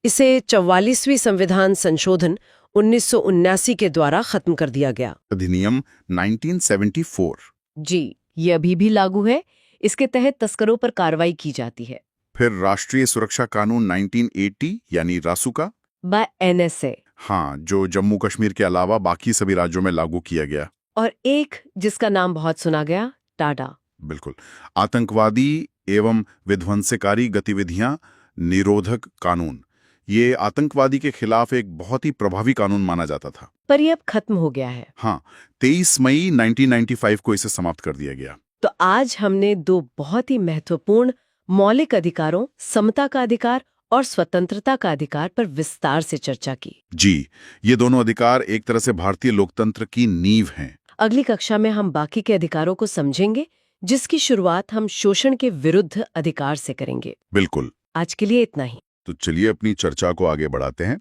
इसे 44वीं संविधान संशोधन 1979 के द्वारा खत्म कर दिया गया। अधिनियम 1974। जी, ये अभी भी लागू है। इसके तहत तस्करों पर कार्रवाई की जाती है। फिर राष्ट्रीय सुरक्षा कानून 1980 यानी रासुका बाय NSA। हाँ, जो जम्मू कश्मीर के अलावा बाकी सभी राज्यों में लागू किया गया। और एक जिसका नाम बहुत सुना गया, टाडा। बिल्कुल, आतंकवादी एवं विध्वंसकारी गतिविधियां निरोधक कानून। ये आतंकवादी के खिलाफ एक बहुत ही प्रभावी कानून माना जाता था। पर ये अब खत्म हो गया है। हाँ, 23 मई 1995 को इसे समाप्त कर दिया गया। तो आज हमने 2 बहुत ही महत्वपूर्ण मौलिक अधिकारों, समता का अधिकार और स्वतंत्रता का अधिकार पर विस्तार से चर्चा की। जी, ये दोनों अधिकार एक तरह से भारतीय लोकतंत्र की नींव हैं। अगली कक्षा में हम बाकी के अधिकारों को समझेंगे, जिसकी शुरुआत हम शोषण के विरुद्ध अधिकार से करेंगे। बिल्कुल। आज के लिए इतना ही। तो चलिए अपनी चर्चा को आगे बढ़ाते हैं।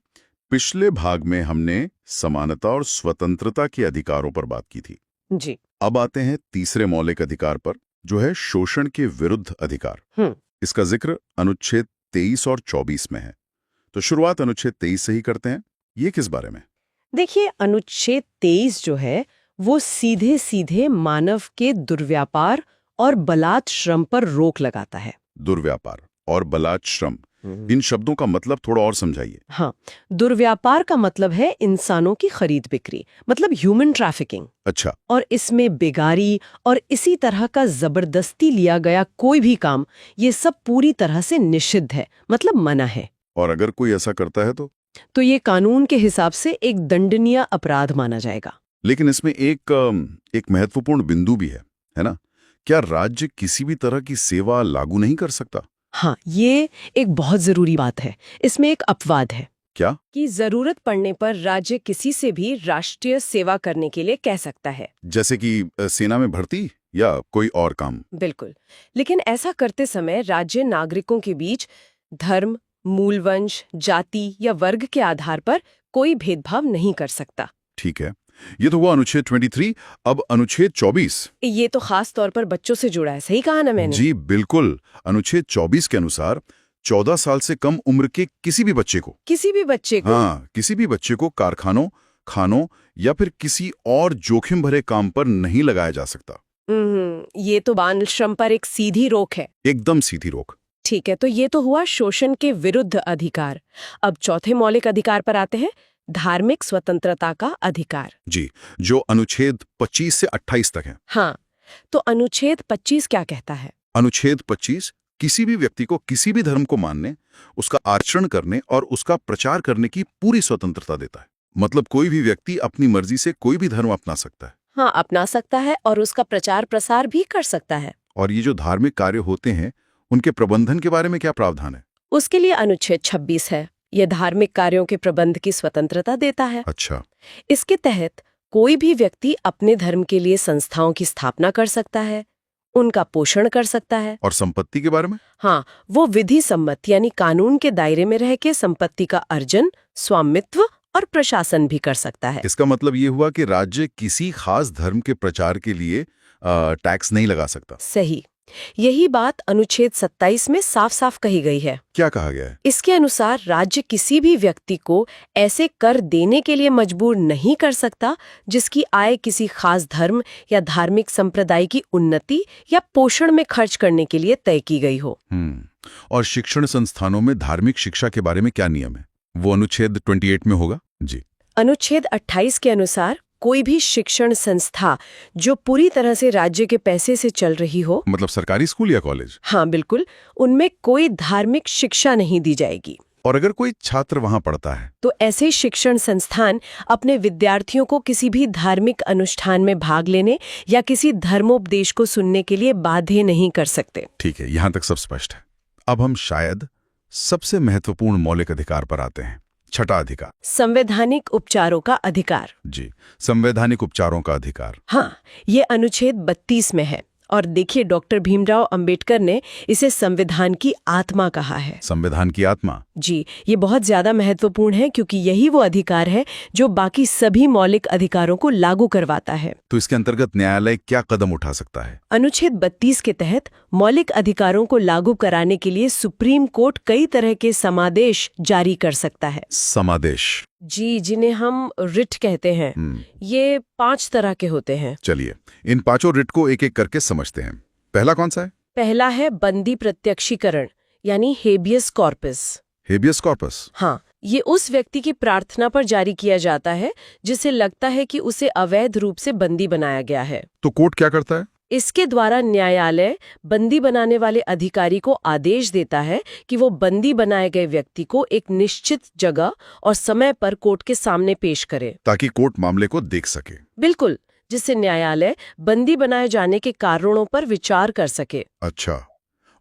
पिछले भाग में हमने समानता और स्वतंत्रता के अधिकारों पर बात की थी। जी। अब आते हैं तीसरे मौलिक अधिकार पर, जो है शोषण के विरुद्ध अधिकार। इसका जिक्र अनुच्छेद 23 और 24 में है। तो शुरुआत अनुच्छेद 23 से ही करते हैं। ये किस बारे में? देखिए, अनुच्छेद 23 जो है वो सीधे सीधे मानव के दुर्व्यापार और बलात् श्रम पर रोक लगाता है। दुर्व्यापार और बलात् श्रम, इन शब्दों का मतलब थोड़ा और समझाइए। हाँ, दुर्व्यापार का मतलब है इंसानों की खरीद बिक्री, मतलब ह्यूमन ट्रैफिकिंग। अच्छा। और इसमें बेगारी और इसी तरह का जबरदस्ती लिया गया कोई भी काम, ये सब पूरी तरह से निषिद्ध है, मतलब मना है। और अगर कोई ऐसा करता है तो ये कानून के हिसाब से एक दंडनीय अपराध माना जाएगा। लेकिन इसमें एक महत्वपूर्ण बिंदु भी है ना? क्या राज्य किसी भी तरह की सेवा लागू नहीं कर सकता? हाँ, ये एक बहुत जरूरी बात है। इसमें एक अपवाद है। क्या? कि जरूरत पड़ने पर राज्य किसी से भी राष्ट्रीय सेवा करने के लिए कह सकता है, जैसे कि सेना में भर्ती या कोई और काम। बिल्कुल। लेकिन ऐसा करते समय राज्य नागरिकों के बीच धर्म, मूलवंश, जाति या वर्ग के आधार पर कोई भेदभाव नहीं कर सकता। ठीक है, ये तो हुआ अनुच्छेद 23। अब अनुच्छेद 24। ये तो खास तौर पर बच्चों से जुड़ा है, सही कहा ना मैंने? जी बिल्कुल। अनुच्छेद 24 के अनुसार 14 साल से कम उम्र के किसी भी बच्चे को हाँ, किसी भी बच्चे को कारखानों, खानों या फिर किसी और जोखिम भरे काम पर नहीं लगाया जा सकता। ये तो बाल श्रम पर एक सीधी रोक है। एकदम सीधी रोक। ठीक है, तो ये तो हुआ शोषण के विरुद्ध अधिकार। अब चौथे मौलिक अधिकार पर आते हैं, धार्मिक स्वतंत्रता का अधिकार। जी, जो अनुच्छेद 25 से 28 तक है। हाँ, तो अनुच्छेद 25 क्या कहता है? अनुच्छेद 25 किसी भी व्यक्ति को किसी भी धर्म को मानने, उसका आचरण करने और उसका प्रचार करने की पूरी स्वतंत्रता देता है। मतलब कोई भी व्यक्ति अपनी मर्जी से कोई भी धर्म अपना सकता है। हाँ, अपना सकता है और उसका प्रचार प्रसार भी कर सकता है। और ये जो धार्मिक कार्य होते हैं, उनके प्रबंधन के बारे में क्या प्रावधान है? उसके लिए अनुच्छेद 26 है। यह धार्मिक कार्यों के प्रबंध की स्वतंत्रता देता है। अच्छा। इसके तहत कोई भी व्यक्ति अपने धर्म के लिए संस्थाओं की स्थापना कर सकता है, उनका पोषण कर सकता है। और संपत्ति के बारे में? हाँ, वो विधि सम्मत यानी कानून के दायरे में रह के संपत्ति का अर्जन, स्वामित्व और प्रशासन भी कर सकता है। इसका मतलब ये हुआ कि राज्य किसी खास धर्म के प्रचार के लिए टैक्स नहीं लगा सकता। सही। यही बात अनुच्छेद 27 में साफ साफ कही गई है। क्या कहा गया है? इसके अनुसार राज्य किसी भी व्यक्ति को ऐसे कर देने के लिए मजबूर नहीं कर सकता जिसकी आय किसी खास धर्म या धार्मिक संप्रदाय की उन्नति या पोषण में खर्च करने के लिए तय की गई हो। और शिक्षण संस्थानों में धार्मिक शिक्षा के बारे में क्या नियम है? वो अनुच्छेद 28 में होगा जी। अनुच्छेद 28 के अनुसार कोई भी शिक्षण संस्था जो पूरी तरह से राज्य के पैसे से चल रही हो, मतलब सरकारी स्कूल या कॉलेज? हाँ बिल्कुल, उनमें कोई धार्मिक शिक्षा नहीं दी जाएगी। और अगर कोई छात्र वहां पढ़ता है तो ऐसे शिक्षण संस्थान अपने विद्यार्थियों को किसी भी धार्मिक अनुष्ठान में भाग लेने या किसी धर्मोपदेश को सुनने के लिए बाध्य नहीं कर सकते। ठीक है, यहां तक सब स्पष्ट है। अब हम शायद सबसे महत्वपूर्ण मौलिक अधिकार पर आते हैं। छठा अधिकार, संवैधानिक उपचारों का अधिकार। जी, संवैधानिक उपचारों का अधिकार। हाँ, ये अनुच्छेद 32 में है और देखिए डॉक्टर भीमराव अंबेडकर ने इसे संविधान की आत्मा कहा है। संविधान की आत्मा? जी, ये बहुत ज्यादा महत्वपूर्ण है क्योंकि यही वो अधिकार है जो बाकी सभी मौलिक अधिकारों को लागू करवाता है। तो इसके अंतर्गत न्यायालय क्या कदम उठा सकता है? अनुच्छेद 32 के तहत मौलिक अधिकारों को लागू कराने के लिए सुप्रीम कोर्ट कई तरह के समादेश जारी कर सकता है। समादेश? जी, जिन्हें हम रिट कहते हैं। ये 5 तरह के होते हैं। चलिए इन पांचों रिट को एक एक करके समझते हैं। पहला कौन सा है? पहला है बंदी प्रत्यक्षीकरण यानी हेबियस कॉर्पस। Habeas corpus? हाँ, ये उस व्यक्ति की प्रार्थना पर जारी किया जाता है जिसे लगता है कि उसे अवैध रूप से बंदी बनाया गया है। तो कोर्ट क्या करता है? इसके द्वारा न्यायालय बंदी बनाने वाले अधिकारी को आदेश देता है कि वो बंदी बनाए गए व्यक्ति को एक निश्चित जगह और समय पर कोर्ट के सामने पेश करे, ताकि कोर्ट मामले को देख सके। बिल्कुल, जिससे न्यायालय बंदी बनाए जाने के कारणों पर विचार कर सके। अच्छा,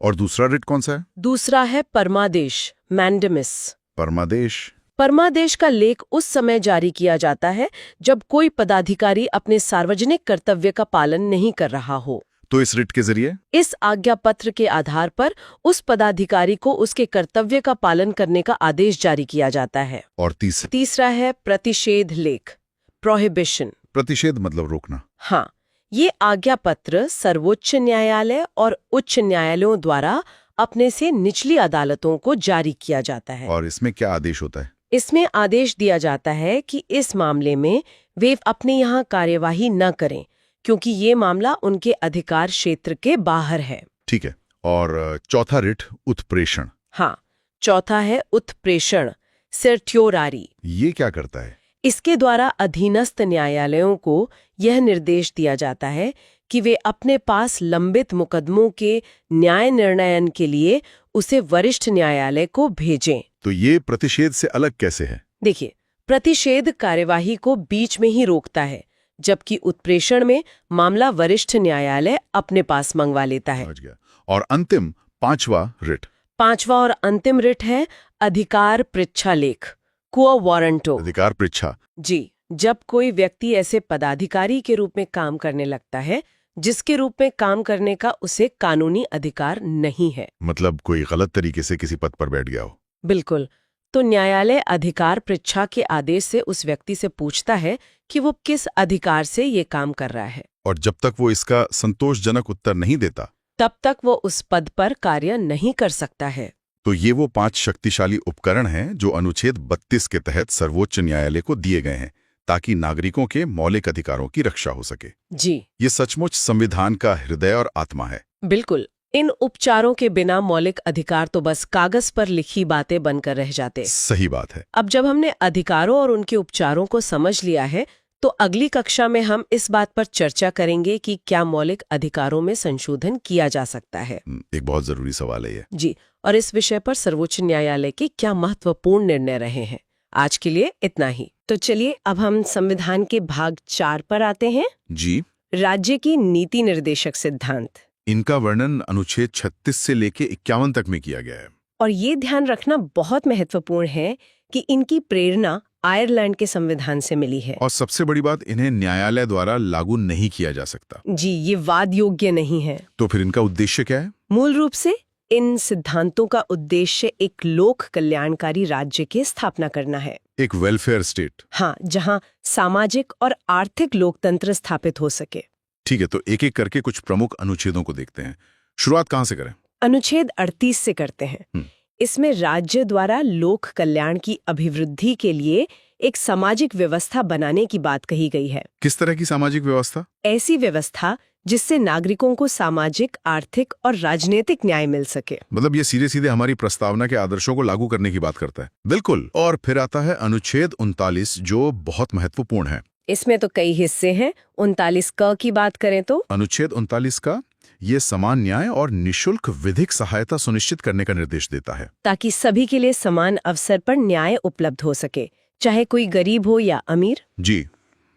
और दूसरा रिट कौन सा है? दूसरा है परमादेश, मैंडेमिस। परमादेश? परमादेश का लेख उस समय जारी किया जाता है जब कोई पदाधिकारी अपने सार्वजनिक कर्तव्य का पालन नहीं कर रहा हो। तो इस रिट के जरिए इस आज्ञा पत्र के आधार पर उस पदाधिकारी को उसके कर्तव्य का पालन करने का आदेश जारी किया जाता है। और तीसरा है प्रतिषेध लेख, प्रोहिबिशन। प्रतिषेध मतलब रोकना? हाँ, ये आज्ञा पत्र सर्वोच्च न्यायालय और उच्च न्यायालयों द्वारा अपने से निचली अदालतों को जारी किया जाता है। और इसमें क्या आदेश होता है? इसमें आदेश दिया जाता है कि इस मामले में वे अपने यहाँ कार्यवाही न करें क्योंकि ये मामला उनके अधिकार क्षेत्र के बाहर है। ठीक है, और चौथा रिट उत्प्रेषण? हाँ, चौथा है उत्प्रेषण, सर्ट्योरारी। ये क्या करता है? इसके द्वारा अधीनस्थ न्यायालयों को यह निर्देश दिया जाता है कि वे अपने पास लंबित मुकदमों के न्याय निर्णयन के लिए उसे वरिष्ठ न्यायालय को भेजें। तो ये प्रतिषेध से अलग कैसे है? देखिए, प्रतिषेध कार्यवाही को बीच में ही रोकता है, जबकि उत्प्रेषण में मामला वरिष्ठ न्यायालय अपने पास मंगवा लेता है। समझ गया। और अंतिम पांचवा रिट? पांचवा और अंतिम रिट है अधिकार पृच्छा लेख, क्वो वारंटो। अधिकार पृच्छा? जी, जब कोई व्यक्ति ऐसे पदाधिकारी के रूप में काम करने लगता है जिसके रूप में काम करने का उसे कानूनी अधिकार नहीं है। मतलब कोई गलत तरीके से किसी पद पर बैठ गया हो? बिल्कुल। तो न्यायालय अधिकार पृच्छा के आदेश से उस व्यक्ति से पूछता है कि वो किस अधिकार से ये काम कर रहा है। और जब तक वो इसका संतोषजनक उत्तर नहीं देता तब तक वो उस पद पर कार्य नहीं कर सकता है। तो ये वो 5 शक्तिशाली उपकरण हैं जो अनुच्छेद 32 के तहत सर्वोच्च न्यायालय को दिए गए हैं ताकि नागरिकों के मौलिक अधिकारों की रक्षा हो सके। जी, ये सचमुच संविधान का हृदय और आत्मा है। बिल्कुल। इन उपचारों के बिना मौलिक अधिकार तो बस कागज पर लिखी बातें बनकर रह जाते। सही बात है। अब जब हमने अधिकारों और उनके उपचारों को समझ लिया है तो अगली कक्षा में हम इस बात पर चर्चा करेंगे कि क्या मौलिक अधिकारों में संशोधन किया जा सकता है। एक बहुत जरूरी सवाल है ये। जी, और इस विषय पर सर्वोच्च न्यायालय के क्या महत्वपूर्ण निर्णय रहे हैं। आज के लिए इतना ही। तो चलिए अब हम संविधान के भाग 4 पर आते हैं। जी। राज्य की नीति निर्देशक सिद्धांत। इनका वर्णन अनुच्छेद 36 से लेके 51 तक में किया गया है। और ये ध्यान रखना बहुत महत्वपूर्ण है कि इनकी प्रेरणा आयरलैंड के संविधान से मिली है। और सबसे बड़ी बात, इन्हें न्यायालय द्वारा लागू नहीं किया जा सकता। जी, ये वाद योग्य नहीं है। तो फिर इनका उद्देश्य क्या है? मूल रूप से इन सिद्धांतों का उद्देश्य एक लोक कल्याणकारी राज्य की स्थापना करना है। एक वेलफेयर स्टेट? हाँ, जहाँ सामाजिक और आर्थिक लोकतंत्र स्थापित हो सके। ठीक है, तो एक एक करके कुछ प्रमुख अनुच्छेदों को देखते हैं। शुरुआत कहाँ से करें? अनुच्छेद 38 से करते हैं। इसमें राज्य द्वारा लोक कल्याण की अभिवृद्धि के लिए एक सामाजिक व्यवस्था बनाने की बात कही गई है। किस तरह की सामाजिक व्यवस्था? ऐसी व्यवस्था जिससे नागरिकों को सामाजिक, आर्थिक और राजनीतिक न्याय मिल सके। मतलब ये सीधे सीधे हमारी प्रस्तावना के आदर्शों को लागू करने की बात करता है। बिल्कुल। और फिर आता है अनुच्छेद 39, जो बहुत महत्वपूर्ण है। इसमें तो कई हिस्से हैं। 39 क की बात करें तो अनुच्छेद 39 का ये समान न्याय और निशुल्क विधिक सहायता सुनिश्चित करने का निर्देश देता है, ताकि सभी के लिए समान अवसर पर न्याय उपलब्ध हो सके, चाहे कोई गरीब हो या अमीर। जी।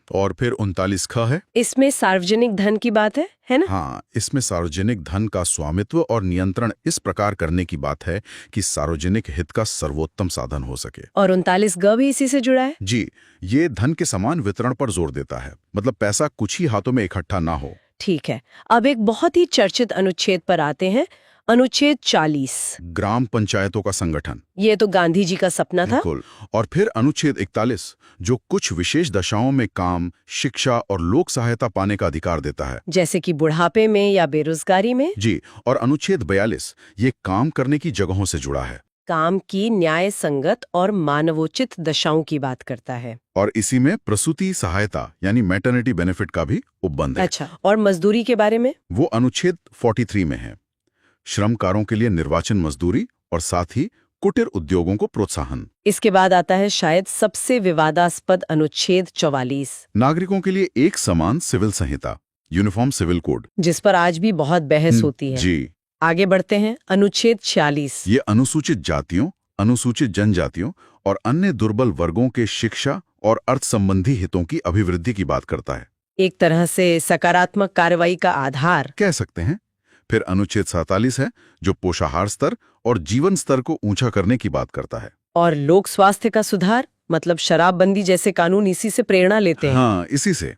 और फिर 39 ख है। इसमें सार्वजनिक धन की बात है ना? हाँ, इसमें सार्वजनिक धन का स्वामित्व और नियंत्रण इस प्रकार करने की बात है कि सार्वजनिक हित का सर्वोत्तम साधन हो सके। और 39 ग भी इसी से जुड़ा है। जी, ये धन के समान वितरण पर जोर देता है, मतलब पैसा कुछ ही हाथों में इकट्ठा ना हो। ठीक है, अब एक बहुत ही चर्चित अनुच्छेद पर आते हैं। अनुच्छेद 40, ग्राम पंचायतों का संगठन। ये तो गांधी जी का सपना था। बिल्कुल। और फिर अनुच्छेद 41, जो कुछ विशेष दशाओं में काम, शिक्षा और लोक सहायता पाने का अधिकार देता है, जैसे कि बुढ़ापे में या बेरोजगारी में। जी। और अनुच्छेद 42, ये काम करने की जगहों से जुड़ा है, काम की न्याय संगत और मानवोचित दशाओं की बात करता है। और इसी में प्रसूति सहायता यानी मैटरनिटी बेनिफिट का भी उपबंध है। अच्छा, और मजदूरी के बारे में? वो अनुच्छेद 43 में है। श्रमकारों के लिए निर्वाचन मजदूरी और साथ ही कुटीर उद्योगों को प्रोत्साहन। इसके बाद आता है शायद सबसे विवादास्पद अनुच्छेद 44, नागरिकों के लिए एक समान सिविल संहिता, यूनिफॉर्म सिविल कोड, जिस पर आज भी बहुत बहस होती है। जी। आगे बढ़ते हैं। अनुच्छेद 46, ये अनुसूचित जातियों, अनुसूचित जनजातियों और अन्य दुर्बल वर्गों के शिक्षा और अर्थ संबंधी हितों की अभिवृद्धि की बात करता है। एक तरह से सकारात्मक कार्रवाई का आधार कह सकते हैं। फिर अनुच्छेद 47 है, जो पोषाहार स्तर और जीवन स्तर को ऊंचा करने की बात करता है। और लोक स्वास्थ्य का सुधार, मतलब शराबबंदी जैसे कानून इसी से प्रेरणा लेते हैं। हाँ, इसी से।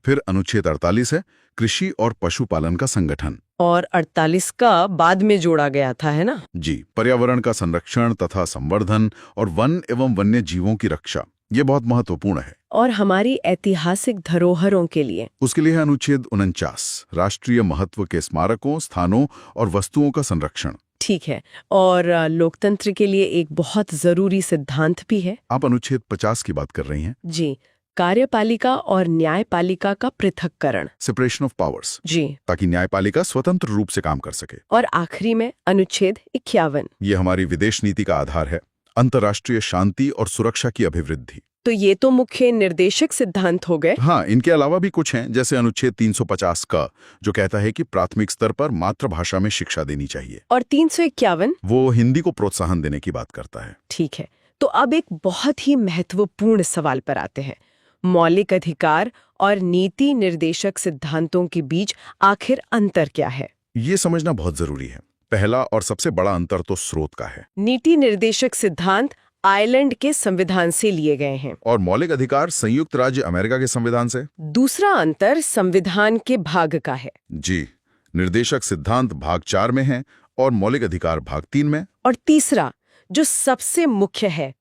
फिर अनुच्छेद 48 है, कृषि और पशुपालन का संगठन। और 48 का बाद में जोड़ा गया था, है ना? जी, पर्यावरण का संरक्षण तथा संवर्धन और वन एवं वन्य जीवों की रक्षा, ये बहुत महत्वपूर्ण है। और हमारी ऐतिहासिक धरोहरों के लिए उसके लिए है अनुच्छेद 49, राष्ट्रीय महत्व के स्मारकों, स्थानों और वस्तुओं का संरक्षण। ठीक है। और लोकतंत्र के लिए एक बहुत जरूरी सिद्धांत भी है। आप अनुच्छेद 50 की बात कर रही हैं। जी, कार्यपालिका और न्यायपालिका का पृथक्करण। Separation of powers. जी। ताकि न्यायपालिका स्वतंत्र रूप से काम कर सके। और आखिरी में अनुच्छेद 51, ये हमारी विदेश नीति का आधार है, अंतर्राष्ट्रीय शांति और सुरक्षा की अभिवृद्धि। तो ये तो मुख्य निर्देशक सिद्धांत हो गए। हाँ, इनके अलावा भी कुछ हैं, जैसे अनुच्छेद 350 का, जो कहता है कि प्राथमिक स्तर पर मातृभाषा में शिक्षा देनी चाहिए। और 351, वो हिंदी को प्रोत्साहन देने की बात करता है। ठीक है। तो अब एक बहुत ही महत्वपूर्ण सवाल पर आते हैं। मौलिक अधिकार और नीति निर्देशक सिद्धांतों के बीच आखिर अंतर क्या है? ये समझना बहुत जरूरी है। पहला और सबसे बड़ा अंतर तो स्रोत का है। नीति निर्देशक सिद्धांत आयरलैंड के संविधान से लिए गए हैं और मौलिक अधिकार संयुक्त राज्य अमेरिका के संविधान से। दूसरा अंतर संविधान के भाग का है। जी, निर्देशक सिद्धांत भाग 4 में है और मौलिक अधिकार भाग 3 में। और तीसरा, जो सबसे मुख्य है,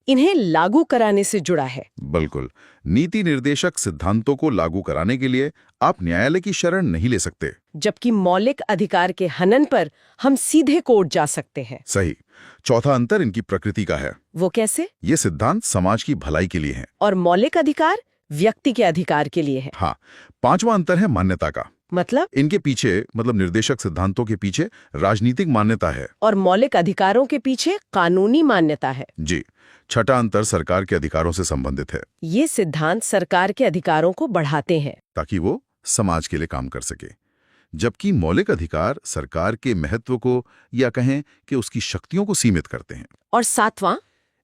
इन्हें लागू कराने से जुड़ा है। बिल्कुल। नीति निर्देशक सिद्धांतों को लागू कराने के लिए आप न्यायालय की शरण नहीं ले सकते, जबकि मौलिक अधिकार के हनन पर हम सीधे कोर्ट जा सकते हैं। सही। चौथा अंतर इनकी प्रकृति का है। वो कैसे? ये सिद्धांत समाज की भलाई के लिए हैं और मौलिक अधिकार व्यक्ति के अधिकार के लिए है। हाँ। पांचवा अंतर है मान्यता का। मतलब? इनके पीछे, मतलब निर्देशक सिद्धांतों के पीछे राजनीतिक मान्यता है और मौलिक अधिकारों के पीछे कानूनी मान्यता है। जी। छठा अंतर सरकार के अधिकारों से संबंधित है। ये सिद्धांत सरकार के अधिकारों को बढ़ाते हैं ताकि वो समाज के लिए काम कर सके, जबकि मौलिक अधिकार सरकार के महत्व को या कहें कि उसकी शक्तियों को सीमित करते हैं। और सातवां,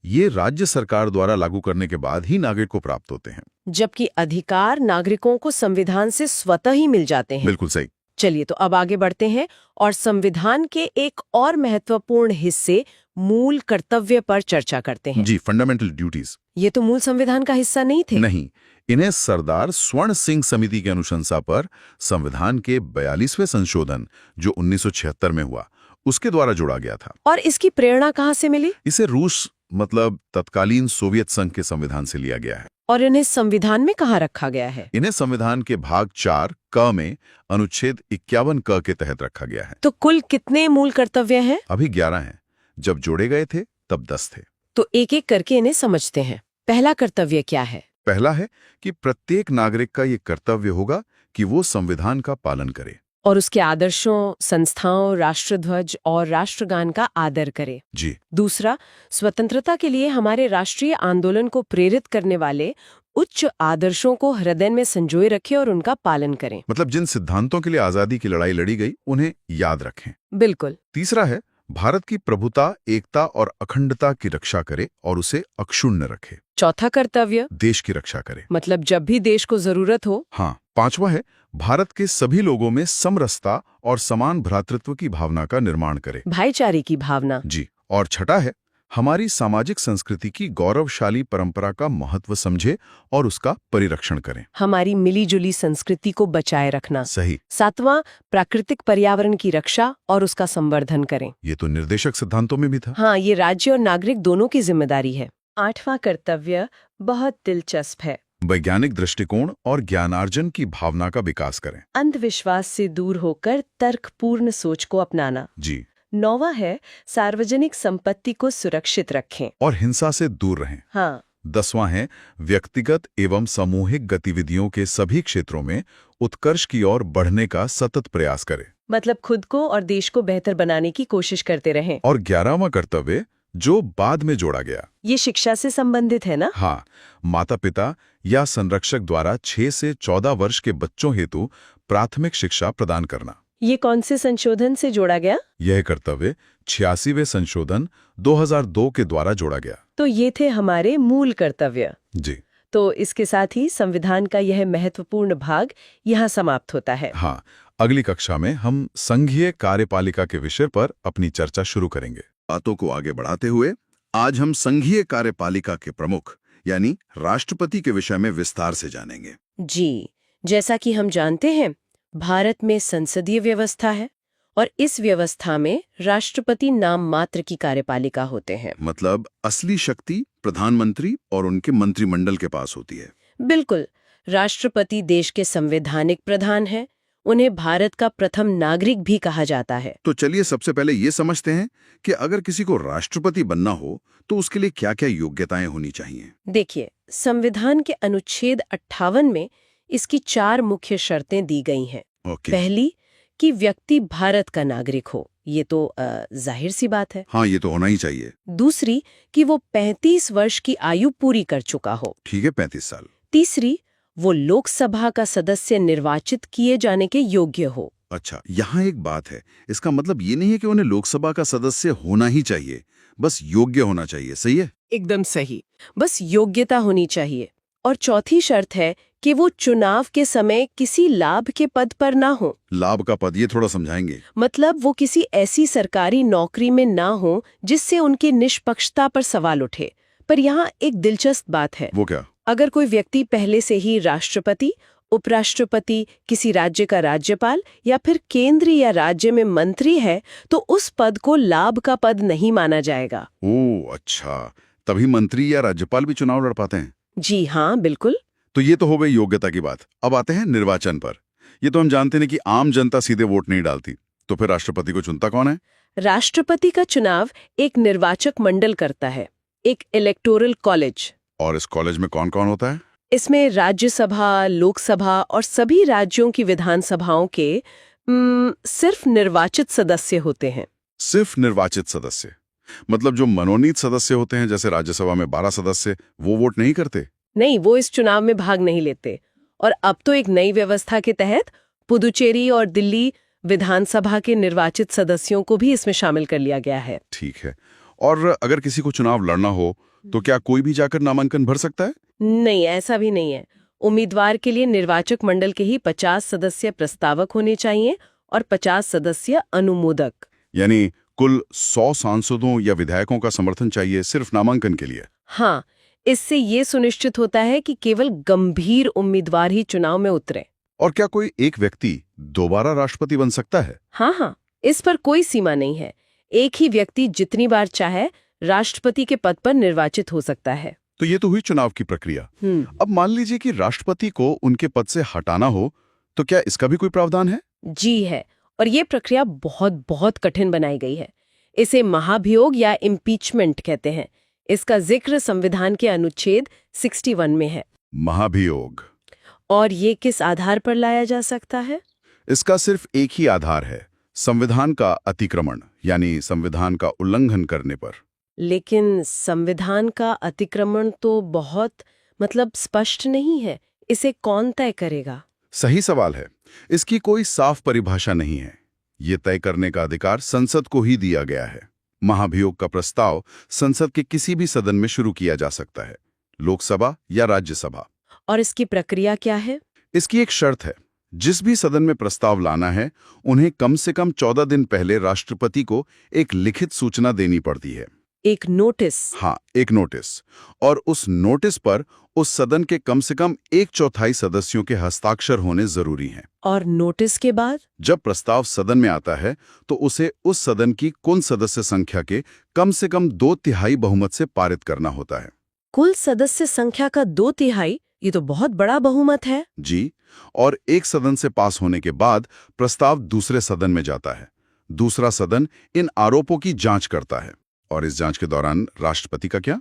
ये राज्य सरकार द्वारा लागू करने के बाद ही नागरिक को प्राप्त होते हैं, जबकि अधिकार नागरिकों को संविधान से स्वतः ही मिल जाते हैं। बिल्कुल सही। चलिए तो अब आगे बढ़ते हैं और संविधान के एक और महत्वपूर्ण हिस्से मूल कर्तव्य पर चर्चा करते हैं। जी, फंडामेंटल ड्यूटीज। ये तो मूल संविधान का हिस्सा नहीं थे। नहीं, इन्हें सरदार स्वर्ण सिंह समिति की अनुशंसा पर संविधान के 42वें संशोधन, जो 1976 में हुआ, उसके द्वारा जोड़ा गया था। और इसकी प्रेरणा कहाँ से मिली? इसे रूस मतलब तत्कालीन सोवियत संघ के संविधान से लिया गया है। और इन्हें संविधान में कहाँ रखा गया है? इन्हें संविधान के भाग 4 क में अनुच्छेद 51 क के तहत रखा गया है। तो कुल कितने मूल कर्तव्य हैं? अभी 11 हैं। जब जोड़े गए थे तब 10 थे। तो एक एक करके इन्हें समझते हैं। पहला कर्तव्य क्या है? पहला है कि प्रत्येक नागरिक का ये कर्तव्य होगा कि वो संविधान का पालन करे और उसके आदर्शों, संस्थाओं, राष्ट्रध्वज और राष्ट्रगान का आदर करे। जी। दूसरा, स्वतंत्रता के लिए हमारे राष्ट्रीय आंदोलन को प्रेरित करने वाले उच्च आदर्शों को हृदय में संजोए रखे और उनका पालन करें। मतलब जिन सिद्धांतों के लिए आजादी की लड़ाई लड़ी गई उन्हें याद रखें। बिल्कुल। तीसरा है भारत की प्रभुता, एकता और अखंडता की रक्षा करे और उसे अक्षुण्ण रखे। चौथा कर्तव्य, देश की रक्षा करे, मतलब जब भी देश को जरूरत हो। हाँ। पांचवा है भारत के सभी लोगों में समरसता और समान भ्रातृत्व की भावना का निर्माण करे, भाईचारे की भावना। जी। और छठा है हमारी सामाजिक संस्कृति की गौरवशाली परंपरा का महत्व समझे और उसका परिरक्षण करें। हमारी मिलीजुली संस्कृति को बचाए रखना। सही। सातवां, प्राकृतिक पर्यावरण की रक्षा और उसका संवर्धन करें। ये तो निर्देशक सिद्धांतों में भी था। हाँ, ये राज्य और नागरिक दोनों की जिम्मेदारी है। आठवां कर्तव्य बहुत दिलचस्प है। वैज्ञानिक दृष्टिकोण और ज्ञानार्जन की भावना का विकास करें। अंधविश्वास से दूर होकर तर्कपूर्ण सोच को अपनाना। जी। नौवां है सार्वजनिक संपत्ति को सुरक्षित रखें और हिंसा से दूर रहें। हाँ। 10वां है व्यक्तिगत एवं सामूहिक गतिविधियों के सभी क्षेत्रों में उत्कर्ष की ओर बढ़ने का सतत प्रयास करें, मतलब खुद को और देश को बेहतर बनाने की कोशिश करते रहें। और 11वां कर्तव्य जो बाद में जोड़ा गया, ये शिक्षा से संबंधित है ना? हाँ, माता पिता या संरक्षक द्वारा 6 से 14 वर्ष के बच्चों हेतु प्राथमिक शिक्षा प्रदान करना। ये कौन से संशोधन से जोड़ा गया? यह कर्तव्य 86वें संशोधन 2002 के द्वारा जोड़ा गया। तो ये थे हमारे मूल कर्तव्य। जी। तो इसके साथ ही संविधान का यह महत्वपूर्ण भाग यहाँ समाप्त होता है। हाँ, अगली कक्षा में हम संघीय कार्यपालिका के विषय पर अपनी चर्चा शुरू करेंगे। बातों को आगे बढ़ाते हुए आज हम संघीय कार्यपालिका के प्रमुख यानी राष्ट्रपति के विषय में विस्तार से जानेंगे। जी, जैसा कि हम जानते हैं, भारत में संसदीय व्यवस्था है और इस व्यवस्था में राष्ट्रपति नाम मात्र की कार्यपालिका होते हैं। मतलब असली शक्ति प्रधानमंत्री और उनके मंत्रिमंडल के पास होती है। बिल्कुल। राष्ट्रपति देश के संवैधानिक प्रधान हैं। उन्हें भारत का प्रथम नागरिक भी कहा जाता है। तो चलिए सबसे पहले ये समझते हैं कि अगर किसी को राष्ट्रपति बनना हो तो उसके लिए क्या-क्या योग्यताएं होनी चाहिए। देखिए, संविधान के अनुच्छेद 58 में इसकी 4 मुख्य शर्तें दी गई हैं। पहली, कि व्यक्ति भारत का नागरिक हो। ये तो जाहिर सी बात है। हाँ, ये तो होना ही चाहिए। दूसरी, कि वो 35 वर्ष की आयु पूरी कर चुका हो। ठीक है, 35 साल। तीसरी, वो लोकसभा का सदस्य निर्वाचित किए जाने के योग्य हो। अच्छा, यहाँ एक बात है, इसका मतलब ये नहीं है कि उन्हें लोकसभा का सदस्य होना ही चाहिए, बस योग्य होना चाहिए। सही है? एकदम सही, बस योग्यता होनी चाहिए। और चौथी शर्त है कि वो चुनाव के समय किसी लाभ के पद पर ना हो। लाभ का पद, ये थोड़ा समझाएंगे। मतलब वो किसी ऐसी सरकारी नौकरी में ना हो जिससे उनकी निष्पक्षता पर सवाल उठे। पर यहाँ एक दिलचस्प बात है। वो क्या? अगर कोई व्यक्ति पहले से ही राष्ट्रपति, उपराष्ट्रपति, किसी राज्य का राज्यपाल या फिर केंद्र या राज्य में मंत्री है तो उस पद को लाभ का पद नहीं माना जाएगा। ओह अच्छा, तभी मंत्री या राज्यपाल भी चुनाव लड़ पाते हैं। जी हाँ, बिल्कुल। तो ये तो हो गई योग्यता की बात। अब आते हैं निर्वाचन पर। ये तो हम जानते हैं कि आम जनता सीधे वोट नहीं डालती, तो फिर राष्ट्रपति को चुनता कौन है? राष्ट्रपति का चुनाव एक निर्वाचक मंडल करता है, एक इलेक्टोरल कॉलेज। और इस कॉलेज में कौन कौन होता है? इसमें राज्यसभा, लोकसभा और सभी राज्यों की विधानसभाओं के सिर्फ निर्वाचित सदस्य होते हैं। सिर्फ निर्वाचित सदस्य? मतलब जो मनोनीत सदस्य होते हैं, जैसे राज्यसभा में 12 सदस्य, वो वोट नहीं करते? नहीं, वो इस चुनाव में भाग नहीं लेते। और अब तो एक नई व्यवस्था के तहत पुदुचेरी और दिल्ली विधानसभा के निर्वाचित सदस्यों को भी इसमें शामिल कर लिया गया है। ठीक है। और अगर किसी को चुनाव लड़ना हो तो क्या कोई भी जाकर नामांकन भर सकता है? नहीं, ऐसा भी नहीं है। उम्मीदवार के लिए निर्वाचक मंडल के ही 50 सदस्य प्रस्तावक होने चाहिए और 50 सदस्य अनुमोदक। यानी कुल 100 सांसदों या विधायकों का समर्थन चाहिए सिर्फ नामांकन के लिए। हाँ, इससे ये सुनिश्चित होता है कि केवल गंभीर उम्मीदवार ही चुनाव में उतरे। और क्या कोई एक व्यक्ति दोबारा राष्ट्रपति बन सकता है? हाँ, इस पर कोई सीमा नहीं है। एक ही व्यक्ति जितनी बार चाहे राष्ट्रपति के पद पर निर्वाचित हो सकता है। तो ये तो हुई चुनाव की प्रक्रिया। अब मान लीजिए कि राष्ट्रपति को उनके पद से हटाना हो, तो क्या इसका भी कोई प्रावधान है? जी है, और ये प्रक्रिया बहुत बहुत कठिन बनाई गई है। इसे महाभियोग या इम्पीचमेंट कहते हैं। इसका जिक्र संविधान के अनुच्छेद 61 में है। महाभियोग। और ये किस आधार पर लाया जा सकता है? इसका सिर्फ एक ही आधार है, संविधान का अतिक्रमण, यानी संविधान का उल्लंघन करने पर। लेकिन संविधान का अतिक्रमण तो बहुत स्पष्ट नहीं है। इसे कौन तय करेगा? सही सवाल है। इसकी कोई साफ परिभाषा नहीं है। ये तय करने का अधिकार संसद को ही दिया गया है। महाभियोग का प्रस्ताव संसद के किसी भी सदन में शुरू किया जा सकता है, लोकसभा या राज्यसभा। और इसकी प्रक्रिया क्या है? इसकी एक शर्त है, जिस भी सदन में प्रस्ताव लाना है उन्हें कम से कम 14 दिन पहले राष्ट्रपति को एक लिखित सूचना देनी पड़ती है। एक नोटिस? हाँ, एक नोटिस। और उस नोटिस पर उस सदन के कम से कम 1/4 सदस्यों के हस्ताक्षर होने जरूरी हैं। और नोटिस के बाद जब प्रस्ताव सदन में आता है तो उसे उस सदन की कुल सदस्य संख्या के कम से कम 2/3 बहुमत से पारित करना होता है। कुल सदस्य संख्या का 2/3? ये तो बहुत बड़ा बहुमत है। जी, और एक सदन से पास होने के बाद प्रस्ताव दूसरे सदन में जाता है। दूसरा सदन इन आरोपों की जांच करता है। और इस जांच के दौरान राष्ट्रपति का क्या?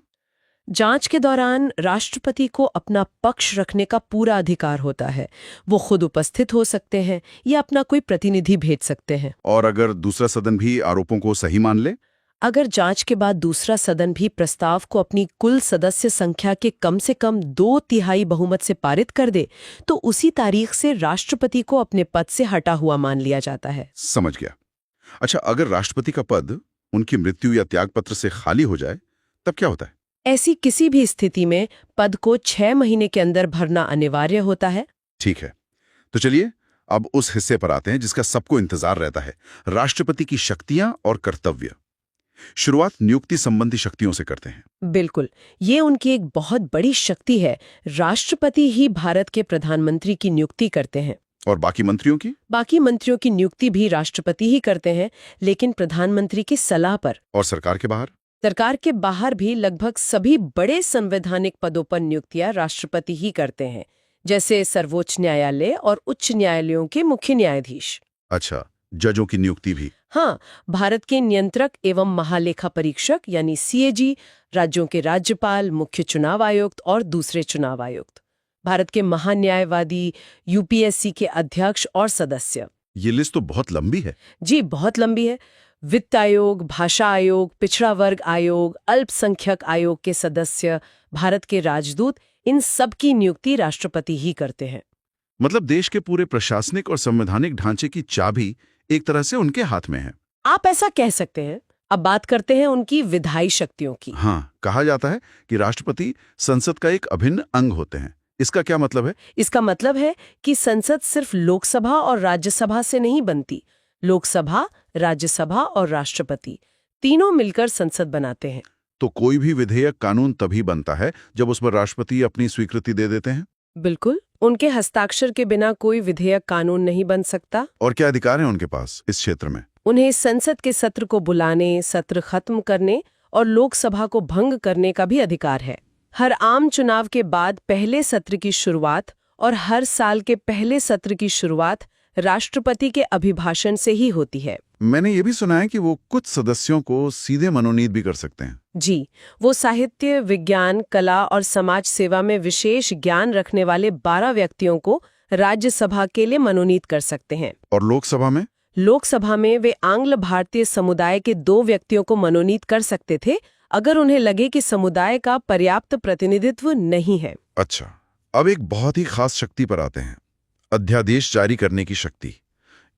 जांच के दौरान राष्ट्रपति को अपना पक्ष रखने का पूरा अधिकार होता है। वो खुद उपस्थित हो सकते हैं या अपना कोई प्रतिनिधि भेज सकते हैं। और अगर दूसरा सदन भी आरोपों को सही मान ले? अगर जांच के बाद दूसरा सदन भी प्रस्ताव को अपनी कुल सदस्य संख्या के कम से कम 2/3 बहुमत से पारित कर दे, तो उसी तारीख से राष्ट्रपति को अपने पद से हटा हुआ मान लिया जाता है। समझ गया। अच्छा, अगर राष्ट्रपति का पद उनकी मृत्यु या त्यागपत्र से खाली हो जाए, तब क्या होता है? ऐसी किसी भी स्थिति में पद को 6 महीने के अंदर भरना अनिवार्य होता है। ठीक है, तो चलिए अब उस हिस्से पर आते हैं जिसका सबको इंतजार रहता है, राष्ट्रपति की शक्तियां और कर्तव्य। शुरुआत नियुक्ति संबंधी शक्तियों से करते हैं। बिल्कुल, ये उनकी एक बहुत बड़ी शक्ति है। राष्ट्रपति ही भारत के प्रधानमंत्री की नियुक्ति करते हैं। और बाकी मंत्रियों की? बाकी मंत्रियों की नियुक्ति भी राष्ट्रपति ही करते हैं, लेकिन प्रधानमंत्री की सलाह पर। और सरकार के बाहर? सरकार के बाहर भी लगभग सभी बड़े संवैधानिक पदों पर नियुक्तियां राष्ट्रपति ही करते हैं, जैसे सर्वोच्च न्यायालय और उच्च न्यायालयों के मुख्य न्यायाधीश। अच्छा, जजों की नियुक्ति भी? हाँ, भारत के नियंत्रक एवं महालेखा परीक्षक यानी CAG, राज्यों के राज्यपाल, मुख्य चुनाव आयुक्त और दूसरे चुनाव आयुक्त, भारत के महान्यायवादी, UPSC के अध्यक्ष और सदस्य। ये लिस्ट तो बहुत लंबी है। जी, बहुत लंबी है। वित्त आयोग, भाषा आयोग, पिछड़ा वर्ग आयोग, अल्पसंख्यक आयोग के सदस्य, भारत के राजदूत, इन सब की नियुक्ति राष्ट्रपति ही करते हैं। मतलब देश के पूरे प्रशासनिक और संवैधानिक ढांचे की चाबी एक तरह से उनके हाथ में है। आप ऐसा कह सकते हैं। अब बात करते हैं उनकी विधायी शक्तियों की। हाँ, कहा जाता है कि राष्ट्रपति संसद का एक अभिन्न अंग होते हैं। इसका क्या मतलब है? इसका मतलब है कि संसद सिर्फ लोकसभा और राज्यसभा से नहीं बनती। लोकसभा, राज्यसभा और राष्ट्रपति तीनों मिलकर संसद बनाते हैं। तो कोई भी विधेयक, कानून तभी बनता है जब उस पर राष्ट्रपति अपनी स्वीकृति दे देते हैं? बिल्कुल, उनके हस्ताक्षर के बिना कोई विधेयक, कानून नहीं बन सकता। और क्या अधिकार हैं उनके पास इस क्षेत्र में? उन्हें संसद के सत्र को बुलाने, सत्र खत्म करने और लोकसभा को भंग करने का भी अधिकार है। हर आम चुनाव के बाद पहले सत्र की शुरुआत और हर साल के पहले सत्र की शुरुआत राष्ट्रपति के अभिभाषण से ही होती है। मैंने ये भी सुना है कि वो कुछ सदस्यों को सीधे मनोनीत भी कर सकते हैं। जी, वो साहित्य, विज्ञान, कला और समाज सेवा में विशेष ज्ञान रखने वाले 12 व्यक्तियों को राज्यसभा के लिए मनोनीत कर सकते हैं। और लोकसभा में? लोकसभा में वे आंग्ल भारतीय समुदाय के 2 व्यक्तियों को मनोनीत कर सकते थे, अगर उन्हें लगे कि समुदाय का पर्याप्त प्रतिनिधित्व नहीं है। अच्छा, अब एक बहुत ही खास शक्ति पर आते हैं, अध्यादेश जारी करने की शक्ति।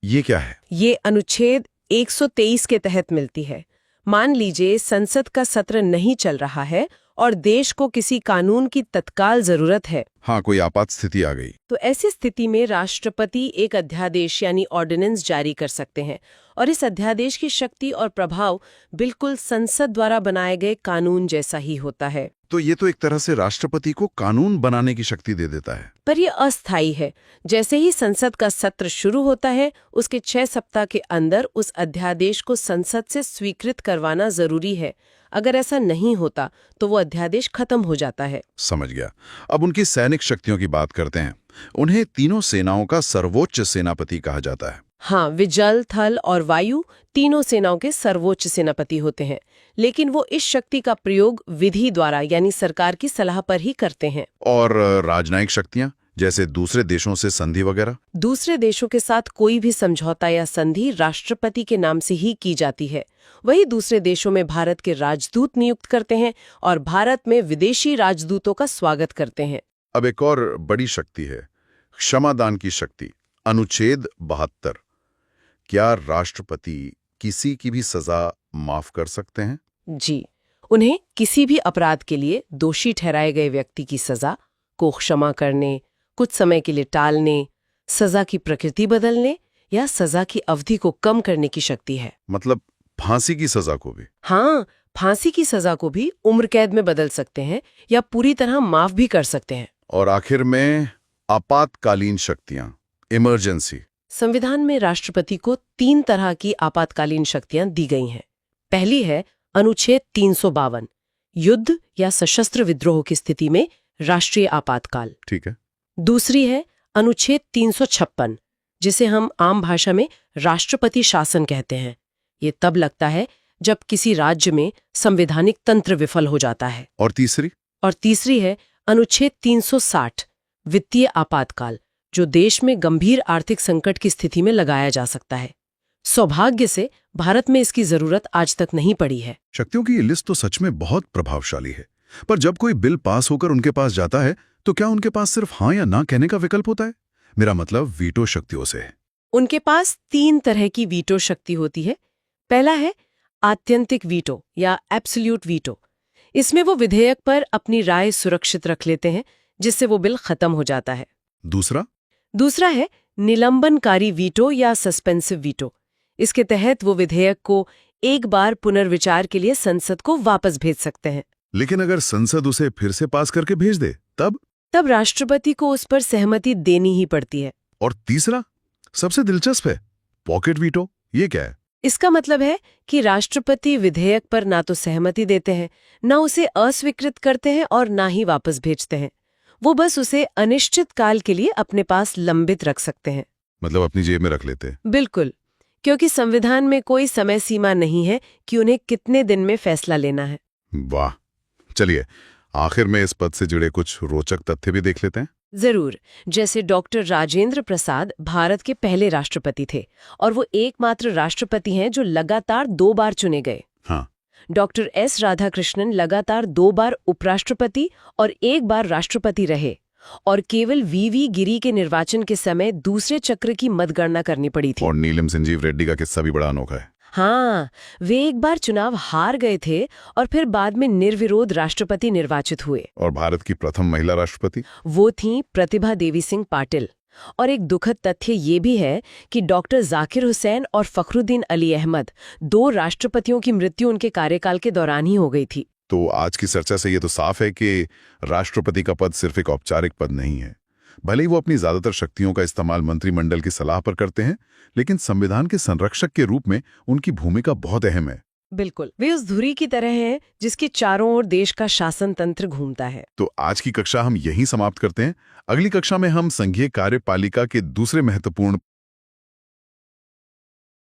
ये क्या है? ये अनुच्छेद 123 के तहत मिलती है। मान लीजिए संसद का सत्र नहीं चल रहा है और देश को किसी कानून की तत्काल जरूरत है। हाँ, कोई आपात स्थिति आ गई। तो ऐसी स्थिति में राष्ट्रपति एक अध्यादेश यानी ऑर्डिनेंस जारी कर सकते हैं, और इस अध्यादेश की शक्ति और प्रभाव बिल्कुल संसद द्वारा बनाए गए कानून जैसा ही होता है। तो ये तो एक तरह से राष्ट्रपति को कानून बनाने की शक्ति दे देता है। पर यह अस्थायी है। जैसे ही संसद का सत्र शुरू होता है, उसके 6 सप्ताह के अंदर उस अध्यादेश को संसद से स्वीकृत करवाना जरूरी है, अगर ऐसा नहीं होता तो वो अध्यादेश खत्म हो जाता है। समझ गया। अब उनकी सैनिक शक्तियों की बात करते हैं। उन्हें तीनों सेनाओं का सर्वोच्च सेनापति कहा जाता है। हाँ, वे जल, थल और वायु तीनों सेनाओं के सर्वोच्च सेनापति होते हैं, लेकिन वो इस शक्ति का प्रयोग विधि द्वारा यानी सरकार की सलाह पर ही करते हैं। और राजनयिक शक्तियां, जैसे दूसरे देशों से संधि वगैरह? दूसरे देशों के साथ कोई भी समझौता या संधि राष्ट्रपति के नाम से ही की जाती है। वही दूसरे देशों में भारत के राजदूत नियुक्त करते हैं और भारत में विदेशी राजदूतों का स्वागत करते हैं। अब एक और बड़ी शक्ति है, क्षमादान की शक्ति, अनुच्छेद 72। क्या राष्ट्रपति किसी की भी सजा माफ कर सकते हैं? जी, उन्हें किसी भी अपराध के लिए दोषी ठहराए गए व्यक्ति की सजा को क्षमा करने, कुछ समय के लिए टालने, सजा की प्रकृति बदलने या सजा की अवधि को कम करने की शक्ति है। मतलब फांसी की सजा को भी? हाँ, फांसी की सजा को भी उम्र कैद में बदल सकते हैं या पूरी तरह माफ भी कर सकते हैं। और आखिर में आपातकालीन शक्तियां, इमरजेंसी। संविधान में राष्ट्रपति को 3 तरह की आपातकालीन शक्तियां दी गई हैं। पहली है अनुच्छेद 352, युद्ध या सशस्त्र विद्रोह की स्थिति में राष्ट्रीय आपातकाल। ठीक है। दूसरी है अनुच्छेद 356, जिसे हम आम भाषा में राष्ट्रपति शासन कहते हैं। ये तब लगता है जब किसी राज्य में संवैधानिक तंत्र विफल हो जाता है। और तीसरी है अनुच्छेद 360, वित्तीय आपातकाल, जो देश में गंभीर आर्थिक संकट की स्थिति में लगाया जा सकता है। सौभाग्य से भारत में इसकी जरूरत आज तक नहीं पड़ी है। शक्तियों की ये लिस्ट तो सच में बहुत प्रभावशाली है, पर जब कोई बिल पास होकर उनके पास जाता है तो क्या उनके पास सिर्फ हाँ या ना कहने का विकल्प होता है? मेरा मतलब वीटो शक्तियों से है। उनके पास 3 तरह की वीटो शक्ति होती है। पहला है आत्यंतिक वीटो या एब्सोल्यूट वीटो। इसमें वो विधेयक पर अपनी राय सुरक्षित रख लेते हैं, जिससे वो बिल खत्म हो जाता है। दूसरा है निलंबनकारी वीटो या सस्पेंसिव वीटो। इसके तहत वो विधेयक को एक बार पुनर्विचार के लिए संसद को वापस भेज सकते हैं। लेकिन अगर संसद उसे फिर से पास करके भेज दे तब राष्ट्रपति को उस पर सहमति देनी ही पड़ती है। और तीसरा सबसे दिलचस्प है, पॉकेट वीटो। ये क्या है? इसका मतलब है कि राष्ट्रपति विधेयक पर ना तो सहमति देते हैं, ना उसे अस्वीकृत करते हैं और ना ही वापस भेजते हैं। वो बस उसे अनिश्चित काल के लिए अपने पास लंबित रख सकते हैं। मतलब अपनी जेब में रख लेते हैं? बिल्कुल, क्योंकि संविधान में कोई समय सीमा नहीं है कि उन्हें कितने दिन में फैसला लेना है। वाह। चलिए, आखिर में इस पद से जुड़े कुछ रोचक तथ्य भी देख लेते हैं। जरूर। जैसे डॉक्टर राजेंद्र प्रसाद भारत के पहले राष्ट्रपति थे और वो एकमात्र राष्ट्रपति हैं जो लगातार 2 बार चुने गए। हाँ। डॉक्टर एस राधाकृष्णन लगातार 2 बार उपराष्ट्रपति और 1 बार राष्ट्रपति रहे और केवल वीवी गिरी के निर्वाचन के समय दूसरे चक्र की मतगणना करनी पड़ी थी। और नीलम संजीव रेड्डी का किस्सा भी बड़ा अनोखा है। हाँ, वे एक बार चुनाव हार गए थे और फिर बाद में निर्विरोध राष्ट्रपति निर्वाचित हुए। और भारत की प्रथम महिला राष्ट्रपति वो थीं प्रतिभा देवी सिंह पाटिल। और एक दुखद तथ्य ये भी है कि डॉक्टर जाकिर हुसैन और फखरुद्दीन अली अहमद 2 राष्ट्रपतियों की मृत्यु उनके कार्यकाल के दौरान ही हो गई थी। तो आज की चर्चा से ये तो साफ है कि राष्ट्रपति का पद सिर्फ एक औपचारिक पद नहीं है। भले ही वो अपनी ज्यादातर शक्तियों का इस्तेमाल मंत्रिमंडल की सलाह पर करते हैं, लेकिन संविधान के संरक्षक के रूप में उनकी भूमिका बहुत अहम है। बिल्कुल, वे उस धुरी की तरह हैं जिसके चारों ओर देश का शासन तंत्र घूमता है। तो आज की कक्षा हम यहीं समाप्त करते हैं। अगली कक्षा में हम संघीय कार्यपालिका के दूसरे महत्वपूर्ण